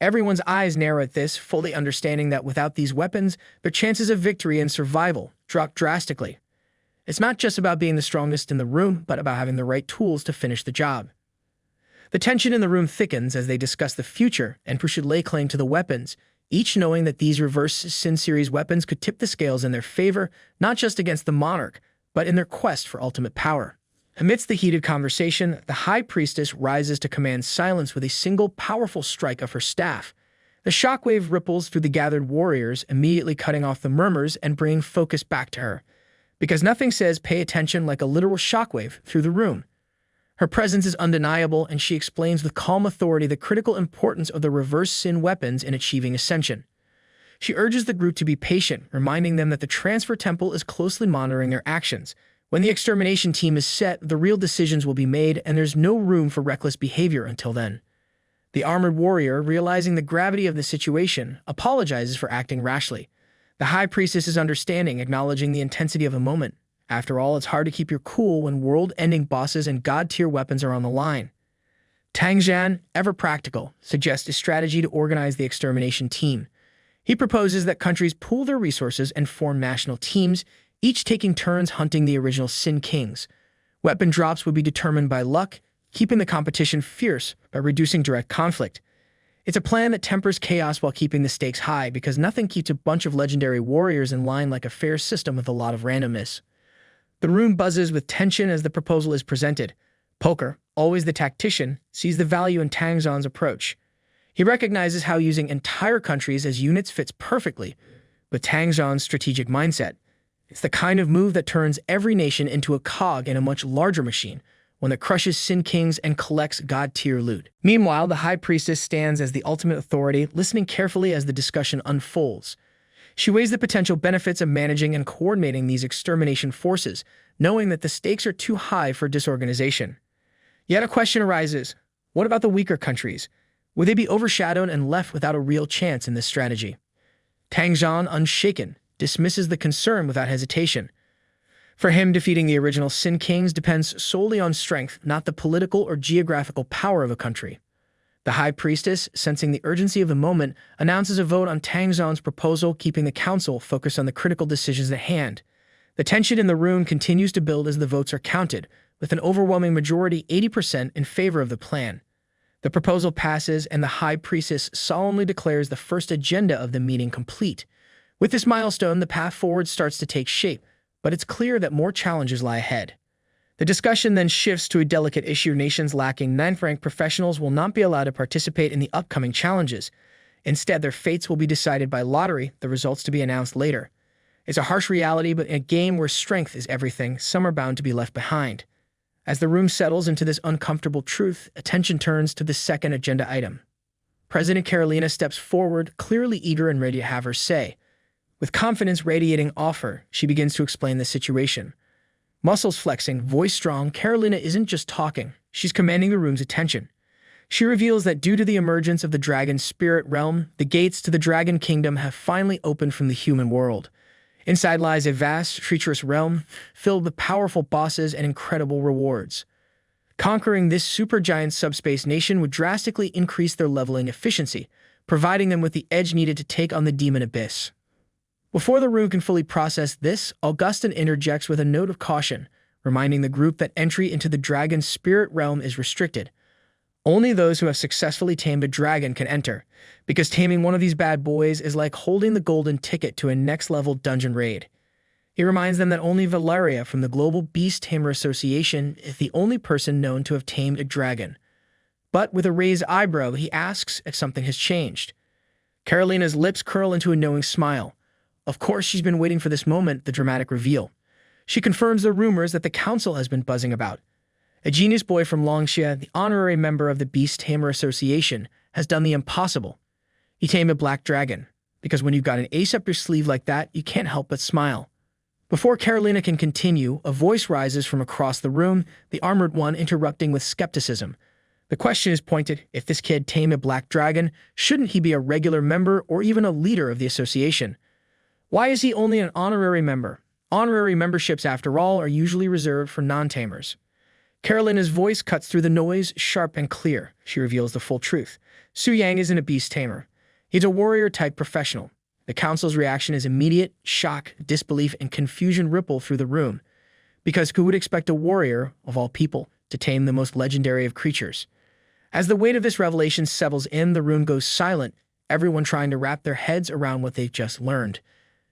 Everyone's eyes narrow at this, fully understanding that without these weapons, their chances of victory and survival drop drastically. It's not just about being the strongest in the room, but about having the right tools to finish the job. The tension in the room thickens as they discuss the future and who should lay claim to the weapons, each knowing that these reverse Sin series weapons could tip the scales in their favor, not just against the monarch, but in their quest for ultimate power. Amidst the heated conversation, the High Priestess rises to command silence with a single powerful strike of her staff. The shockwave ripples through the gathered warriors, immediately cutting off the murmurs and bringing focus back to her. Because nothing says pay attention like a literal shockwave through the room. Her presence is undeniable, and she explains with calm authority the critical importance of the reverse Sin weapons in achieving ascension. She urges the group to be patient, reminding them that the Transfer Temple is closely monitoring their actions. When the extermination team is set, the real decisions will be made, and there's no room for reckless behavior until then. The armored warrior, realizing the gravity of the situation, apologizes for acting rashly. The High Priestess is understanding, acknowledging the intensity of the moment. After all, it's hard to keep your cool when world-ending bosses and god-tier weapons are on the line. Tang Zhan, ever practical, suggests a strategy to organize the extermination team. He proposes that countries pool their resources and form national teams, each taking turns hunting the original Sin Kings. Weapon drops would be determined by luck, keeping the competition fierce by reducing direct conflict. It's a plan that tempers chaos while keeping the stakes high, because nothing keeps a bunch of legendary warriors in line like a fair system with a lot of randomness. The room buzzes with tension as the proposal is presented. Poker, always the tactician, sees the value in Tang Zhan's approach. He recognizes how using entire countries as units fits perfectly with Tang Zhan's strategic mindset. It's the kind of move that turns every nation into a cog in a much larger machine, one that crushes Sin Kings and collects god-tier loot. Meanwhile, the High Priestess stands as the ultimate authority, listening carefully as the discussion unfolds. She weighs the potential benefits of managing and coordinating these extermination forces, knowing that the stakes are too high for disorganization. Yet a question arises. What about the weaker countries? Would they be overshadowed and left without a real chance in this strategy? Tang Zhan, unshaken, dismisses the concern without hesitation. For him, defeating the original Sin Kings depends solely on strength, not the political or geographical power of a country. The High Priestess, sensing the urgency of the moment, announces a vote on Tang Zhan's proposal, keeping the council focused on the critical decisions at hand. The tension in the room continues to build as the votes are counted, with an overwhelming majority 80% in favor of the plan. The proposal passes, and the High Priestess solemnly declares the first agenda of the meeting complete. With this milestone, the path forward starts to take shape, but it's clear that more challenges lie ahead. The discussion then shifts to a delicate issue. Nations lacking 9th-ranked professionals will not be allowed to participate in the upcoming challenges. Instead, their fates will be decided by lottery, the results to be announced later. It's a harsh reality, but in a game where strength is everything, some are bound to be left behind. As the room settles into this uncomfortable truth, attention turns to the second agenda item. President Carolina steps forward, clearly eager and ready to have her say. With confidence radiating off her, she begins to explain the situation. Muscles flexing, voice strong, Carolina isn't just talking, she's commanding the room's attention. She reveals that due to the emergence of the dragon spirit realm, the gates to the dragon kingdom have finally opened from the human world. Inside lies a vast, treacherous realm, filled with powerful bosses and incredible rewards. Conquering this supergiant subspace nation would drastically increase their leveling efficiency, providing them with the edge needed to take on the demon abyss. Before the room can fully process this, Augustin interjects with a note of caution, reminding the group that entry into the dragon's spirit realm is restricted. Only those who have successfully tamed a dragon can enter, because taming one of these bad boys is like holding the golden ticket to a next-level dungeon raid. He reminds them that only Valeria from the Global Beast Tamer Association is the only person known to have tamed a dragon. But with a raised eyebrow, he asks if something has changed. Carolina's lips curl into a knowing smile. Of course, she's been waiting for this moment, the dramatic reveal. She confirms the rumors that the council has been buzzing about. A genius boy from Longxia, the honorary member of the Beast Tamer Association, has done the impossible. He tamed a black dragon, because when you've got an ace up your sleeve like that, you can't help but smile. Before Carolina can continue, a voice rises from across the room, the armored one interrupting with skepticism. The question is pointed: if this kid tamed a black dragon, shouldn't he be a regular member or even a leader of the association? Why is he only an honorary member? Honorary memberships, after all, are usually reserved for non-tamers. Carolina's voice cuts through the noise, sharp and clear. She reveals the full truth. Su Yang isn't a beast tamer. He's a warrior-type professional. The council's reaction is immediate. Shock, disbelief, and confusion ripple through the room. Because who would expect a warrior, of all people, to tame the most legendary of creatures? As the weight of this revelation settles in, the room goes silent, everyone trying to wrap their heads around what they've just learned.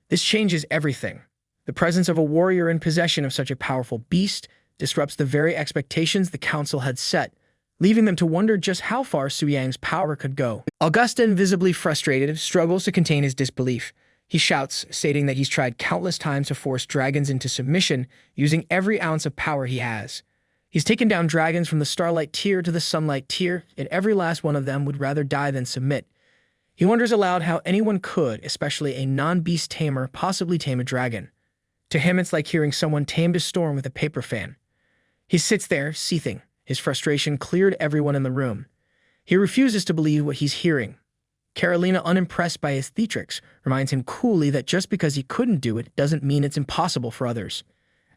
This changes everything. The presence of a warrior in possession of such a powerful beast disrupts the very expectations the council had set, leaving them to wonder just how far Su Yang's power could go. Augustin, visibly frustrated, struggles to contain his disbelief. He shouts, stating that he's tried countless times to force dragons into submission, using every ounce of power he has. He's taken down dragons from the Starlight tier to the Sunlight tier, and every last one of them would rather die than submit. He wonders aloud how anyone could, especially a non-beast tamer, possibly tame a dragon. To him, it's like hearing someone tamed a storm with a paper fan. He sits there, seething. His frustration cleared everyone in the room. He refuses to believe what he's hearing. Carolina, unimpressed by his theatrics, reminds him coolly that just because he couldn't do it doesn't mean it's impossible for others.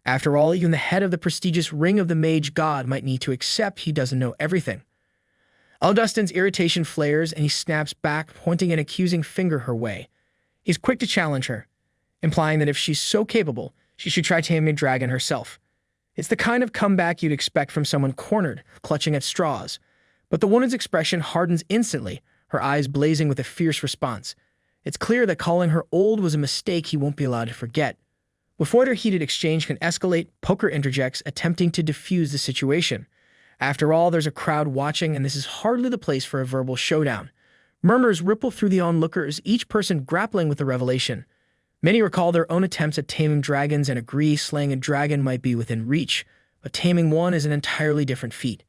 After all, even the head of the prestigious Ring of the Mage God might need to accept he doesn't know everything. Augustin's irritation flares and he snaps back, pointing an accusing finger her way. He's quick to challenge her, implying that if she's so capable, she should try taming a dragon herself. It's the kind of comeback you'd expect from someone cornered, clutching at straws. But the woman's expression hardens instantly, her eyes blazing with a fierce response. It's clear that calling her old was a mistake he won't be allowed to forget. Before their heated exchange can escalate, Poker interjects, attempting to defuse the situation. After all, there's a crowd watching, and this is hardly the place for a verbal showdown. Murmurs ripple through the onlookers, each person grappling with the revelation. Many recall their own attempts at taming dragons and agree slaying a dragon might be within reach, but taming one is an entirely different feat.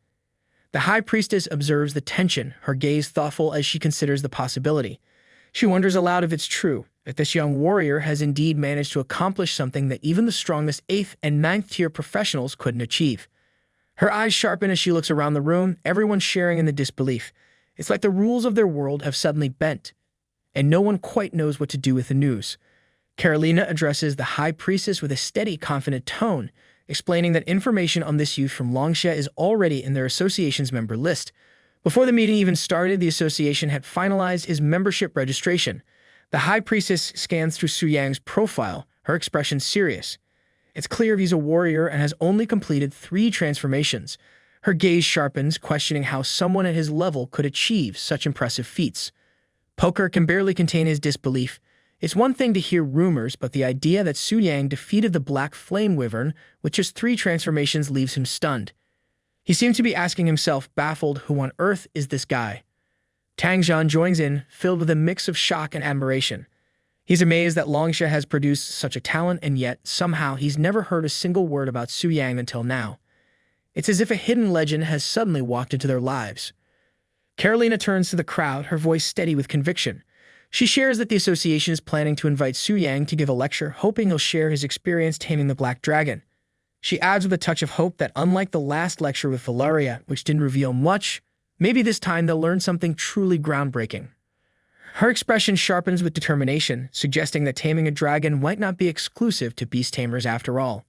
The High Priestess observes the tension, her gaze thoughtful as she considers the possibility. She wonders aloud if it's true, if this young warrior has indeed managed to accomplish something that even the strongest 8th and 9th tier professionals couldn't achieve. Her eyes sharpen as she looks around the room, everyone sharing in the disbelief. It's like the rules of their world have suddenly bent, and no one quite knows what to do with the news. Carolina addresses the High Priestess with a steady, confident tone, explaining that information on this youth from Longxia is already in their association's member list. Before the meeting even started, the association had finalized his membership registration. The High Priestess scans through Su Yang's profile, her expression serious. It's clear he's a warrior and has only completed 3 transformations. Her gaze sharpens, questioning how someone at his level could achieve such impressive feats. Poker can barely contain his disbelief. It's one thing to hear rumors, but the idea that Su Yang defeated the Black Flame Wyvern with just 3 transformations leaves him stunned. He seems to be asking himself, baffled, who on earth is this guy? Tang Zhan joins in, filled with a mix of shock and admiration. He's amazed that Longxia has produced such a talent, and yet, somehow, he's never heard a single word about Su Yang until now. It's as if a hidden legend has suddenly walked into their lives. Carolina turns to the crowd, her voice steady with conviction. She shares that the association is planning to invite Su Yang to give a lecture, hoping he'll share his experience taming the Black Dragon. She adds with a touch of hope that unlike the last lecture with Valeria, which didn't reveal much, maybe this time they'll learn something truly groundbreaking. Her expression sharpens with determination, suggesting that taming a dragon might not be exclusive to beast tamers after all.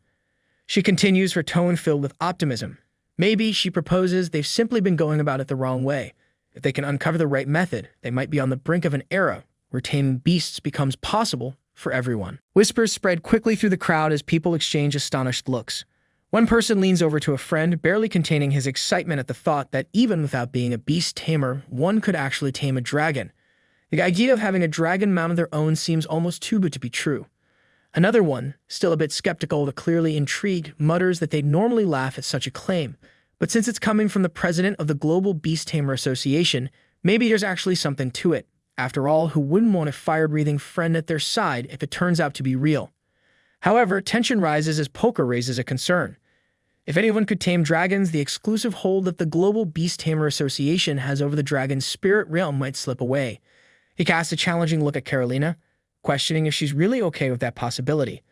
She continues, her tone filled with optimism. Maybe, she proposes, they've simply been going about it the wrong way. If they can uncover the right method, they might be on the brink of an era where taming beasts becomes possible for everyone. Whispers spread quickly through the crowd as people exchange astonished looks. One person leans over to a friend, barely containing his excitement at the thought that even without being a beast tamer, one could actually tame a dragon. The idea of having a dragon mount of their own seems almost too good to be true. Another one, still a bit skeptical but clearly intrigued, mutters that they'd normally laugh at such a claim, but since it's coming from the president of the Global Beast Tamer Association, maybe there's actually something to it. After all, who wouldn't want a fire-breathing friend at their side if it turns out to be real? However, tension rises as Poker raises a concern. If anyone could tame dragons, the exclusive hold that the Global Beast Tamer Association has over the dragon's spirit realm might slip away. He casts a challenging look at Carolina, questioning if she's really okay with that possibility.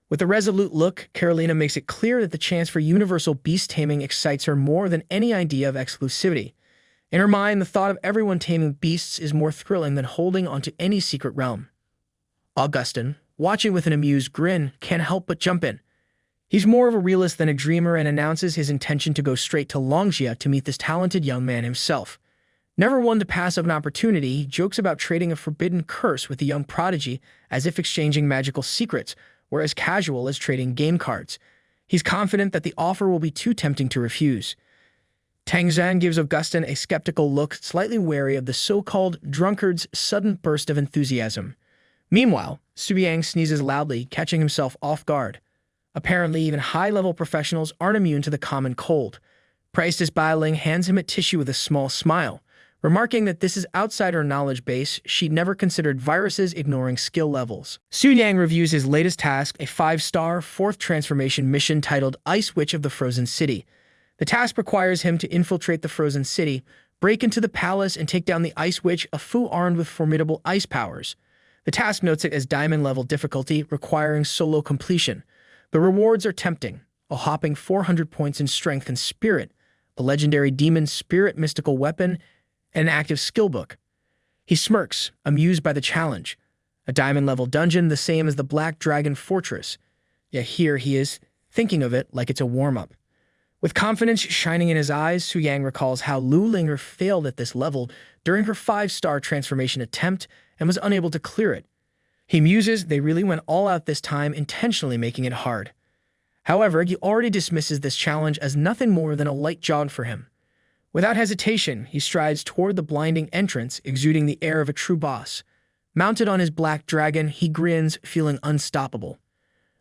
With a resolute look, Carolina makes it clear that the chance for universal beast taming excites her more than any idea of exclusivity. In her mind, the thought of everyone taming beasts is more thrilling than holding onto any secret realm. Augustin, watching with an amused grin, can't help but jump in. He's more of a realist than a dreamer and announces his intention to go straight to Longjia to meet this talented young man himself. Never one to pass up an opportunity, he jokes about trading a forbidden curse with the young prodigy as if exchanging magical secrets, or as casual as trading game cards. He's confident that the offer will be too tempting to refuse. Tang Zhan gives Augustin a skeptical look, slightly wary of the so-called drunkard's sudden burst of enthusiasm. Meanwhile, Su Yang sneezes loudly, catching himself off guard. Apparently, even high-level professionals aren't immune to the common cold. Priestess Bai Ling hands him a tissue with a small smile, remarking that this is outside her knowledge base. She'd never considered viruses ignoring skill levels. Su Yang reviews his latest task, a 5-star, 4th transformation mission titled Ice Witch of the Frozen City. The task requires him to infiltrate the Frozen City, break into the palace, and take down the Ice Witch, a Fu armed with formidable ice powers. The task notes it as diamond-level difficulty, requiring solo completion. The rewards are tempting: a hopping 400 points in strength and spirit, a legendary demon spirit mystical weapon, and an active skill book. He smirks, amused by the challenge. A diamond-level dungeon, the same as the Black Dragon Fortress. Yet here he is, thinking of it like it's a warm-up. With confidence shining in his eyes, Su Yang recalls how Lu Linger failed at this level during her 5-star transformation attempt and was unable to clear it. He muses they really went all out this time, intentionally making it hard. However, he already dismisses this challenge as nothing more than a light jog for him. Without hesitation, he strides toward the blinding entrance, exuding the air of a true boss. Mounted on his black dragon, he grins, feeling unstoppable.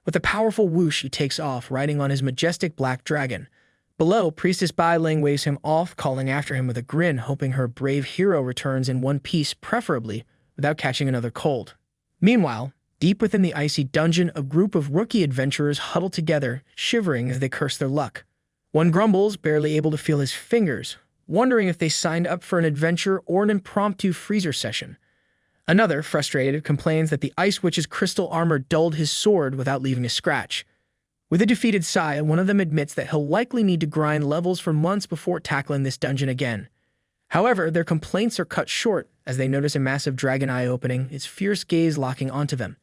With a powerful whoosh, he takes off, riding on his majestic black dragon. Below, Priestess Bai Ling waves him off, calling after him with a grin, hoping her brave hero returns in one piece, preferably without catching another cold. Meanwhile, deep within the icy dungeon, a group of rookie adventurers huddle together, shivering as they curse their luck. One grumbles, barely able to feel his fingers, wondering if they signed up for an adventure or an impromptu freezer session. Another, frustrated, complains that the Ice Witch's crystal armor dulled his sword without leaving a scratch. With a defeated sigh, one of them admits that he'll likely need to grind levels for months before tackling this dungeon again. However, their complaints are cut short as they notice a massive dragon eye opening, its fierce gaze locking onto them.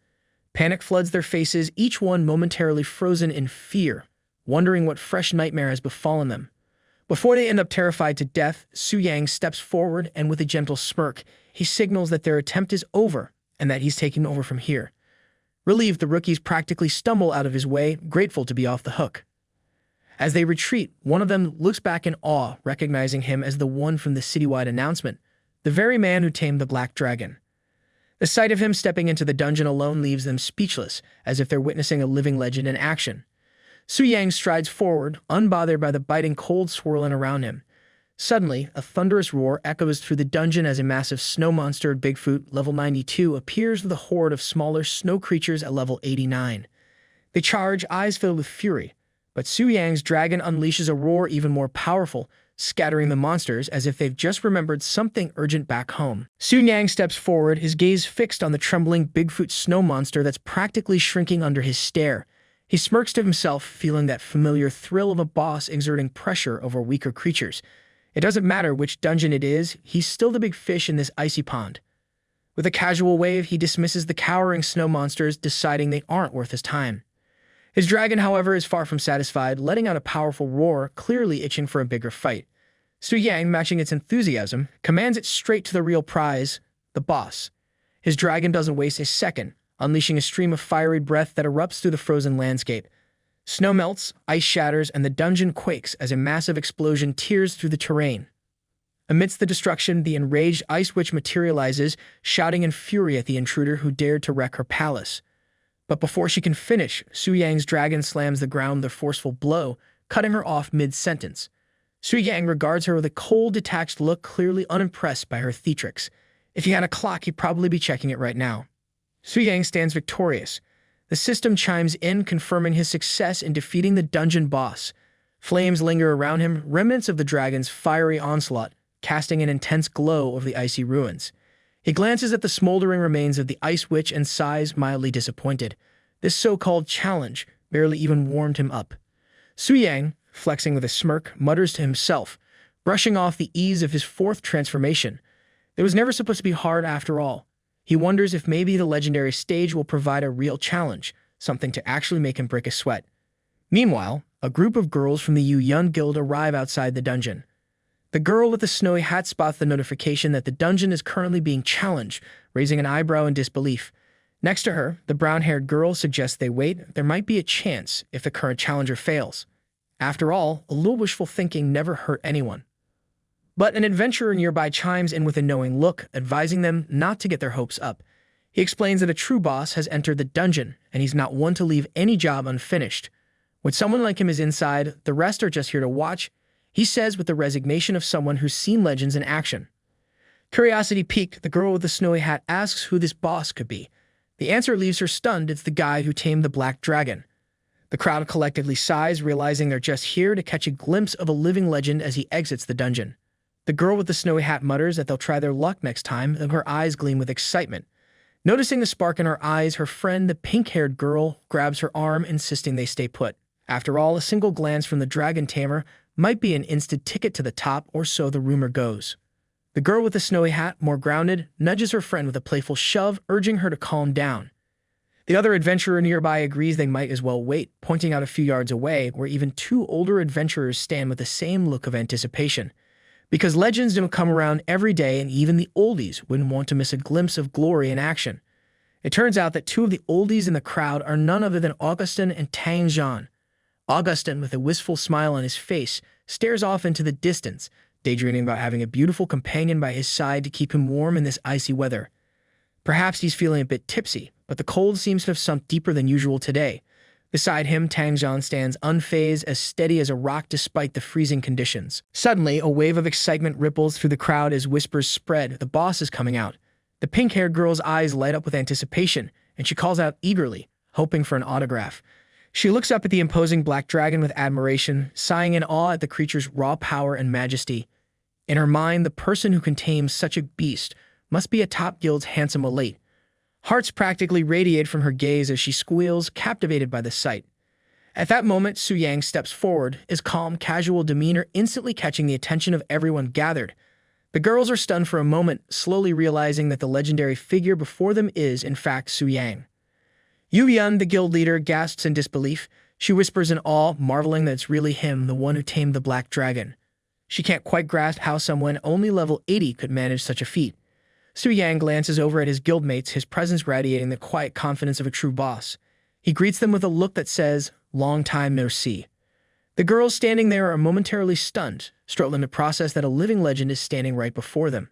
Panic floods their faces, each one momentarily frozen in fear, wondering what fresh nightmare has befallen them. Before they end up terrified to death, Su Yang steps forward and with a gentle smirk, he signals that their attempt is over and that he's taking over from here. Relieved, the rookies practically stumble out of his way, grateful to be off the hook. As they retreat, one of them looks back in awe, recognizing him as the one from the citywide announcement, the very man who tamed the Black Dragon. The sight of him stepping into the dungeon alone leaves them speechless, as if they're witnessing a living legend in action. Su Yang strides forward, unbothered by the biting cold swirling around him. Suddenly, a thunderous roar echoes through the dungeon as a massive snow monster Bigfoot, level 92, appears with a horde of smaller snow creatures at level 89. They charge, eyes filled with fury, but Su Yang's dragon unleashes a roar even more powerful, scattering the monsters as if they've just remembered something urgent back home. Su Yang steps forward, his gaze fixed on the trembling Bigfoot snow monster that's practically shrinking under his stare. He smirks to himself, feeling that familiar thrill of a boss exerting pressure over weaker creatures. It doesn't matter which dungeon it is, he's still the big fish in this icy pond. With a casual wave, he dismisses the cowering snow monsters, deciding they aren't worth his time. His dragon, however, is far from satisfied, letting out a powerful roar, clearly itching for a bigger fight. Su Yang, matching its enthusiasm, commands it straight to the real prize, the boss. His dragon doesn't waste a second, unleashing a stream of fiery breath that erupts through the frozen landscape. Snow melts, ice shatters, and the dungeon quakes as a massive explosion tears through the terrain. Amidst the destruction, the enraged Ice Witch materializes, shouting in fury at the intruder who dared to wreck her palace. But before she can finish, Su Yang's dragon slams the ground with a forceful blow, cutting her off mid-sentence. Su Yang regards her with a cold, detached look, clearly unimpressed by her theatrics. If he had a clock, he'd probably be checking it right now. Su Yang stands victorious. The system chimes in, confirming his success in defeating the dungeon boss. Flames linger around him, remnants of the dragon's fiery onslaught, casting an intense glow over the icy ruins. He glances at the smoldering remains of the Ice Witch and sighs, mildly disappointed. This so-called challenge barely even warmed him up. Su Yang, flexing with a smirk, mutters to himself, brushing off the ease of his fourth transformation. It was never supposed to be hard after all. He wonders if maybe the legendary stage will provide a real challenge, something to actually make him break a sweat. Meanwhile, a group of girls from the Yun Guild arrive outside the dungeon. The girl with the snowy hat spots the notification that the dungeon is currently being challenged, raising an eyebrow in disbelief. Next to her, the brown-haired girl suggests they wait. There might be a chance if the current challenger fails. After all, a little wishful thinking never hurt anyone. But an adventurer nearby chimes in with a knowing look, advising them not to get their hopes up. He explains that a true boss has entered the dungeon, and he's not one to leave any job unfinished. When someone like him is inside, the rest are just here to watch, he says with the resignation of someone who's seen legends in action. Curiosity piqued, the girl with the snowy hat asks who this boss could be. The answer leaves her stunned. It's the guy who tamed the black dragon. The crowd collectively sighs, realizing they're just here to catch a glimpse of a living legend as he exits the dungeon. The girl with the snowy hat mutters that they'll try their luck next time, and her eyes gleam with excitement. Noticing the spark in her eyes, her friend, the pink-haired girl, grabs her arm, insisting they stay put. After all, a single glance from the dragon tamer might be an instant ticket to the top, or so the rumor goes. The girl with the snowy hat, more grounded, nudges her friend with a playful shove, urging her to calm down. The other adventurer nearby agrees they might as well wait, pointing out a few yards away, where even two older adventurers stand with the same look of anticipation. Because legends don't come around every day, and even the oldies wouldn't want to miss a glimpse of glory in action. It turns out that two of the oldies in the crowd are none other than Augustin and Tang Zhan. Augustin, with a wistful smile on his face, stares off into the distance, daydreaming about having a beautiful companion by his side to keep him warm in this icy weather. Perhaps he's feeling a bit tipsy, but the cold seems to have sunk deeper than usual today. Beside him, Tang Zhan stands unfazed, as steady as a rock despite the freezing conditions. Suddenly, a wave of excitement ripples through the crowd as whispers spread. The boss is coming out. The pink-haired girl's eyes light up with anticipation, and she calls out eagerly, hoping for an autograph. She looks up at the imposing black dragon with admiration, sighing in awe at the creature's raw power and majesty. In her mind, the person who can tame such a beast must be a top guild's handsome elite. Hearts practically radiate from her gaze as she squeals, captivated by the sight. At that moment, Su Yang steps forward, his calm, casual demeanor instantly catching the attention of everyone gathered. The girls are stunned for a moment, slowly realizing that the legendary figure before them is, in fact, Su Yang. Yu Yun, the guild leader, gasps in disbelief. She whispers in awe, marveling that it's really him, the one who tamed the black dragon. She can't quite grasp how someone only level 80 could manage such a feat. Su Yang glances over at his guildmates, his presence radiating the quiet confidence of a true boss. He greets them with a look that says, "Long time no see." The girls standing there are momentarily stunned, struggling to process that a living legend is standing right before them.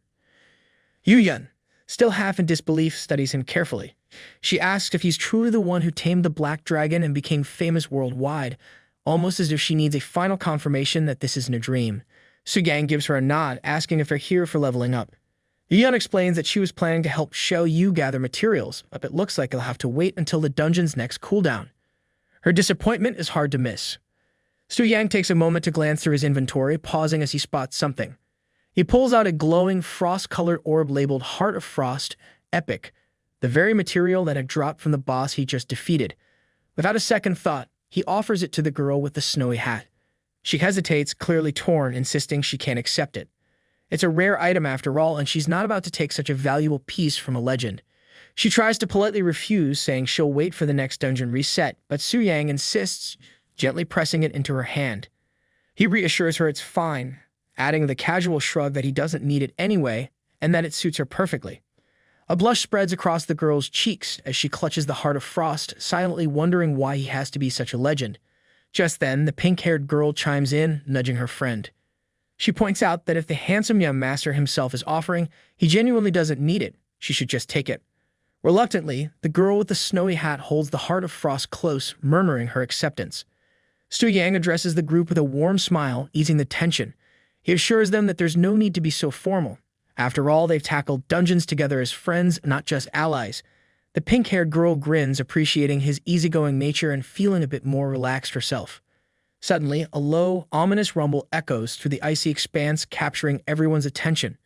Yu Yun, still half in disbelief, studies him carefully. She asks if he's truly the one who tamed the black dragon and became famous worldwide, almost as if she needs a final confirmation that this isn't a dream. Su Yang gives her a nod, asking if they're here for leveling up. Yun explains that she was planning to help Xiao Yu gather materials, but it looks like he'll have to wait until the dungeon's next cooldown. Her disappointment is hard to miss. Su Yang takes a moment to glance through his inventory, pausing as he spots something. He pulls out a glowing, frost-colored orb labeled Heart of Frost, Epic, the very material that had dropped from the boss he just defeated. Without a second thought, he offers it to the girl with the snowy hat. She hesitates, clearly torn, insisting she can't accept it. It's a rare item after all, and she's not about to take such a valuable piece from a legend. She tries to politely refuse, saying she'll wait for the next dungeon reset, but Su Yang insists, gently pressing it into her hand. He reassures her it's fine, adding the casual shrug that he doesn't need it anyway, and that it suits her perfectly. A blush spreads across the girl's cheeks as she clutches the Heart of Frost, silently wondering why he has to be such a legend. Just then, the pink-haired girl chimes in, nudging her friend. She points out that if the handsome young master himself is offering, he genuinely doesn't need it. She should just take it. Reluctantly, the girl with the snowy hat holds the heart of frost close, murmuring her acceptance. Su Yang addresses the group with a warm smile, easing the tension. He assures them that there's no need to be so formal. After all, they've tackled dungeons together as friends, not just allies. The pink-haired girl grins, appreciating his easygoing nature and feeling a bit more relaxed herself. Suddenly, a low, ominous rumble echoes through the icy expanse, capturing everyone's attention.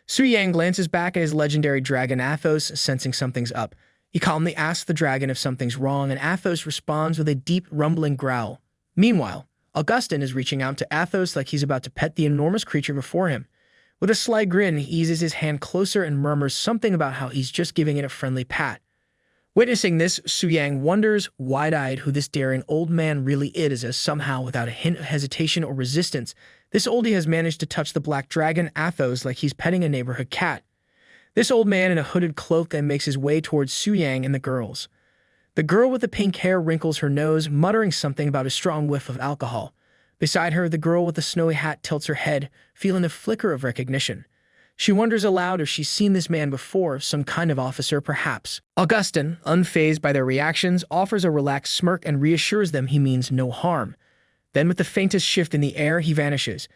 Su Yang glances back at his legendary dragon Athos, sensing something's up. He calmly asks the dragon if something's wrong, and Athos responds with a deep, rumbling growl. Meanwhile, Augustin is reaching out to Athos like he's about to pet the enormous creature before him. With a sly grin, he eases his hand closer and murmurs something about how he's just giving it a friendly pat. Witnessing this, Su Yang wonders, wide-eyed, who this daring old man really is, as somehow, without a hint of hesitation or resistance, this oldie has managed to touch the black dragon Athos like he's petting a neighborhood cat. This old man in a hooded cloak then makes his way towards Su Yang and the girls. The girl with the pink hair wrinkles her nose, muttering something about a strong whiff of alcohol. Beside her, the girl with the snowy hat tilts her head, feeling a flicker of recognition. She wonders aloud if she's seen this man before, some kind of officer perhaps. Augustin, unfazed by their reactions, offers a relaxed smirk and reassures them he means no harm. Then with the faintest shift in the air, he vanishes.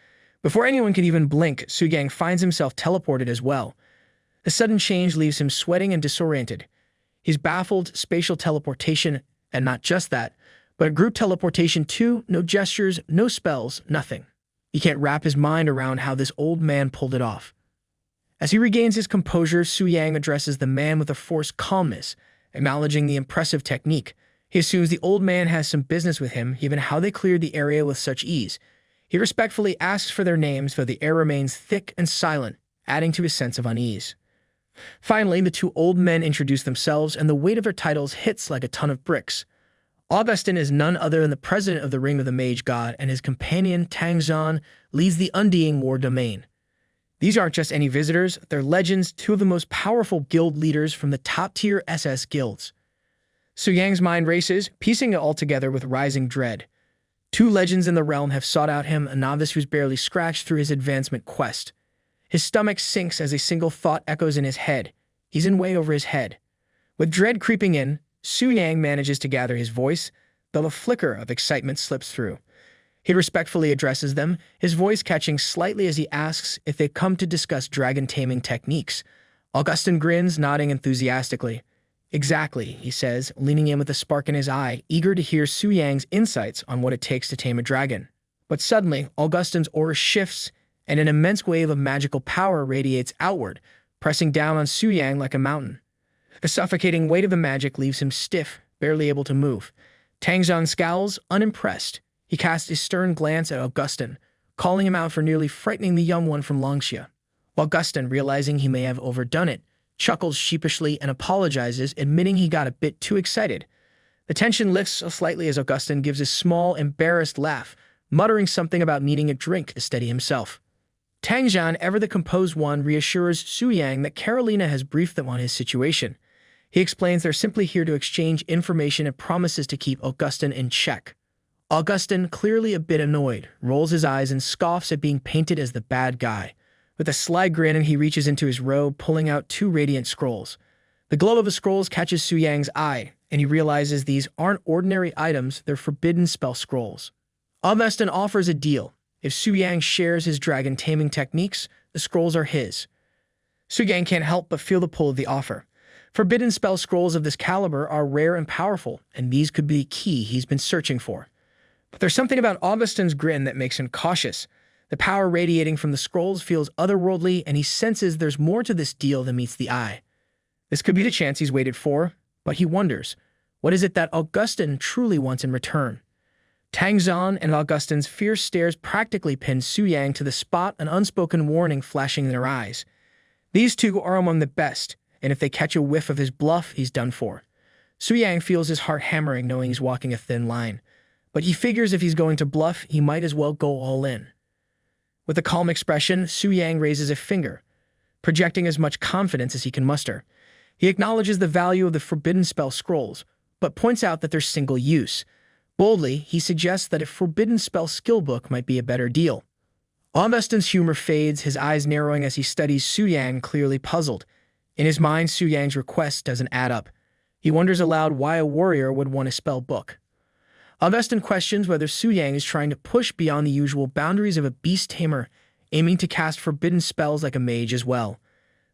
Before anyone can even blink, Su Yang finds himself teleported as well. The sudden change leaves him sweating and disoriented. He's baffled, spatial teleportation, and not just that, but group teleportation too, no gestures, no spells, nothing. He can't wrap his mind around how this old man pulled it off. As he regains his composure, Su Yang addresses the man with a forced calmness, acknowledging the impressive technique. He assumes the old man has some business with him, given how they cleared the area with such ease. He respectfully asks for their names, though the air remains thick and silent, adding to his sense of unease. Finally, the two old men introduce themselves, and the weight of their titles hits like a ton of bricks. Augustin is none other than the president of the Ring of the Mage God, and his companion, Tang Zhan, leads the Undying War Domain. These aren't just any visitors, they're legends, two of the most powerful guild leaders from the top-tier SS guilds. Su Yang's mind races, piecing it all together with rising dread. Two legends in the realm have sought out him, a novice who's barely scratched through his advancement quest. His stomach sinks as a single thought echoes in his head. He's in way over his head. With dread creeping in, Su Yang manages to gather his voice, though a flicker of excitement slips through. He respectfully addresses them, his voice catching slightly as he asks if they've come to discuss dragon taming techniques. Augustin grins, nodding enthusiastically. Exactly, he says, leaning in with a spark in his eye, eager to hear Su Yang's insights on what it takes to tame a dragon. But suddenly, Augustin's aura shifts, and an immense wave of magical power radiates outward, pressing down on Su Yang like a mountain. The suffocating weight of the magic leaves him stiff, barely able to move. Tang Zhan scowls, unimpressed. He casts a stern glance at Augustin, calling him out for nearly frightening the young one from Longxia. Augustin, realizing he may have overdone it, chuckles sheepishly and apologizes, admitting he got a bit too excited. The tension lifts slightly as Augustin gives a small, embarrassed laugh, muttering something about needing a drink to steady himself. Tang Zhan, ever the composed one, reassures Su Yang that Carolina has briefed them on his situation. He explains they're simply here to exchange information and promises to keep Augustin in check. Augustin, clearly a bit annoyed, rolls his eyes and scoffs at being painted as the bad guy. With a sly grin, he reaches into his robe, pulling out two radiant scrolls. The glow of the scrolls catches Su Yang's eye, and he realizes these aren't ordinary items, they're forbidden spell scrolls. Augustin offers a deal. If Su Yang shares his dragon taming techniques, the scrolls are his. Su Yang can't help but feel the pull of the offer. Forbidden spell scrolls of this caliber are rare and powerful, and these could be the key he's been searching for. But there's something about Augustin's grin that makes him cautious. The power radiating from the scrolls feels otherworldly, and he senses there's more to this deal than meets the eye. This could be the chance he's waited for, but he wonders, what is it that Augustin truly wants in return? Tang Zhan and Augustin's fierce stares practically pin Su Yang to the spot, an unspoken warning flashing in their eyes. These two are among the best, and if they catch a whiff of his bluff, he's done for. Su Yang feels his heart hammering, knowing he's walking a thin line. But he figures if he's going to bluff, he might as well go all in. With a calm expression, Su Yang raises a finger, projecting as much confidence as he can muster. He acknowledges the value of the forbidden spell scrolls, but points out that they're single use. Boldly, he suggests that a forbidden spell skill book might be a better deal. Augustin's humor fades, his eyes narrowing as he studies Su Yang, clearly puzzled. In his mind, Su Yang's request doesn't add up. He wonders aloud why a warrior would want a spell book. Augustin questions whether Su Yang is trying to push beyond the usual boundaries of a beast tamer, aiming to cast forbidden spells like a mage as well.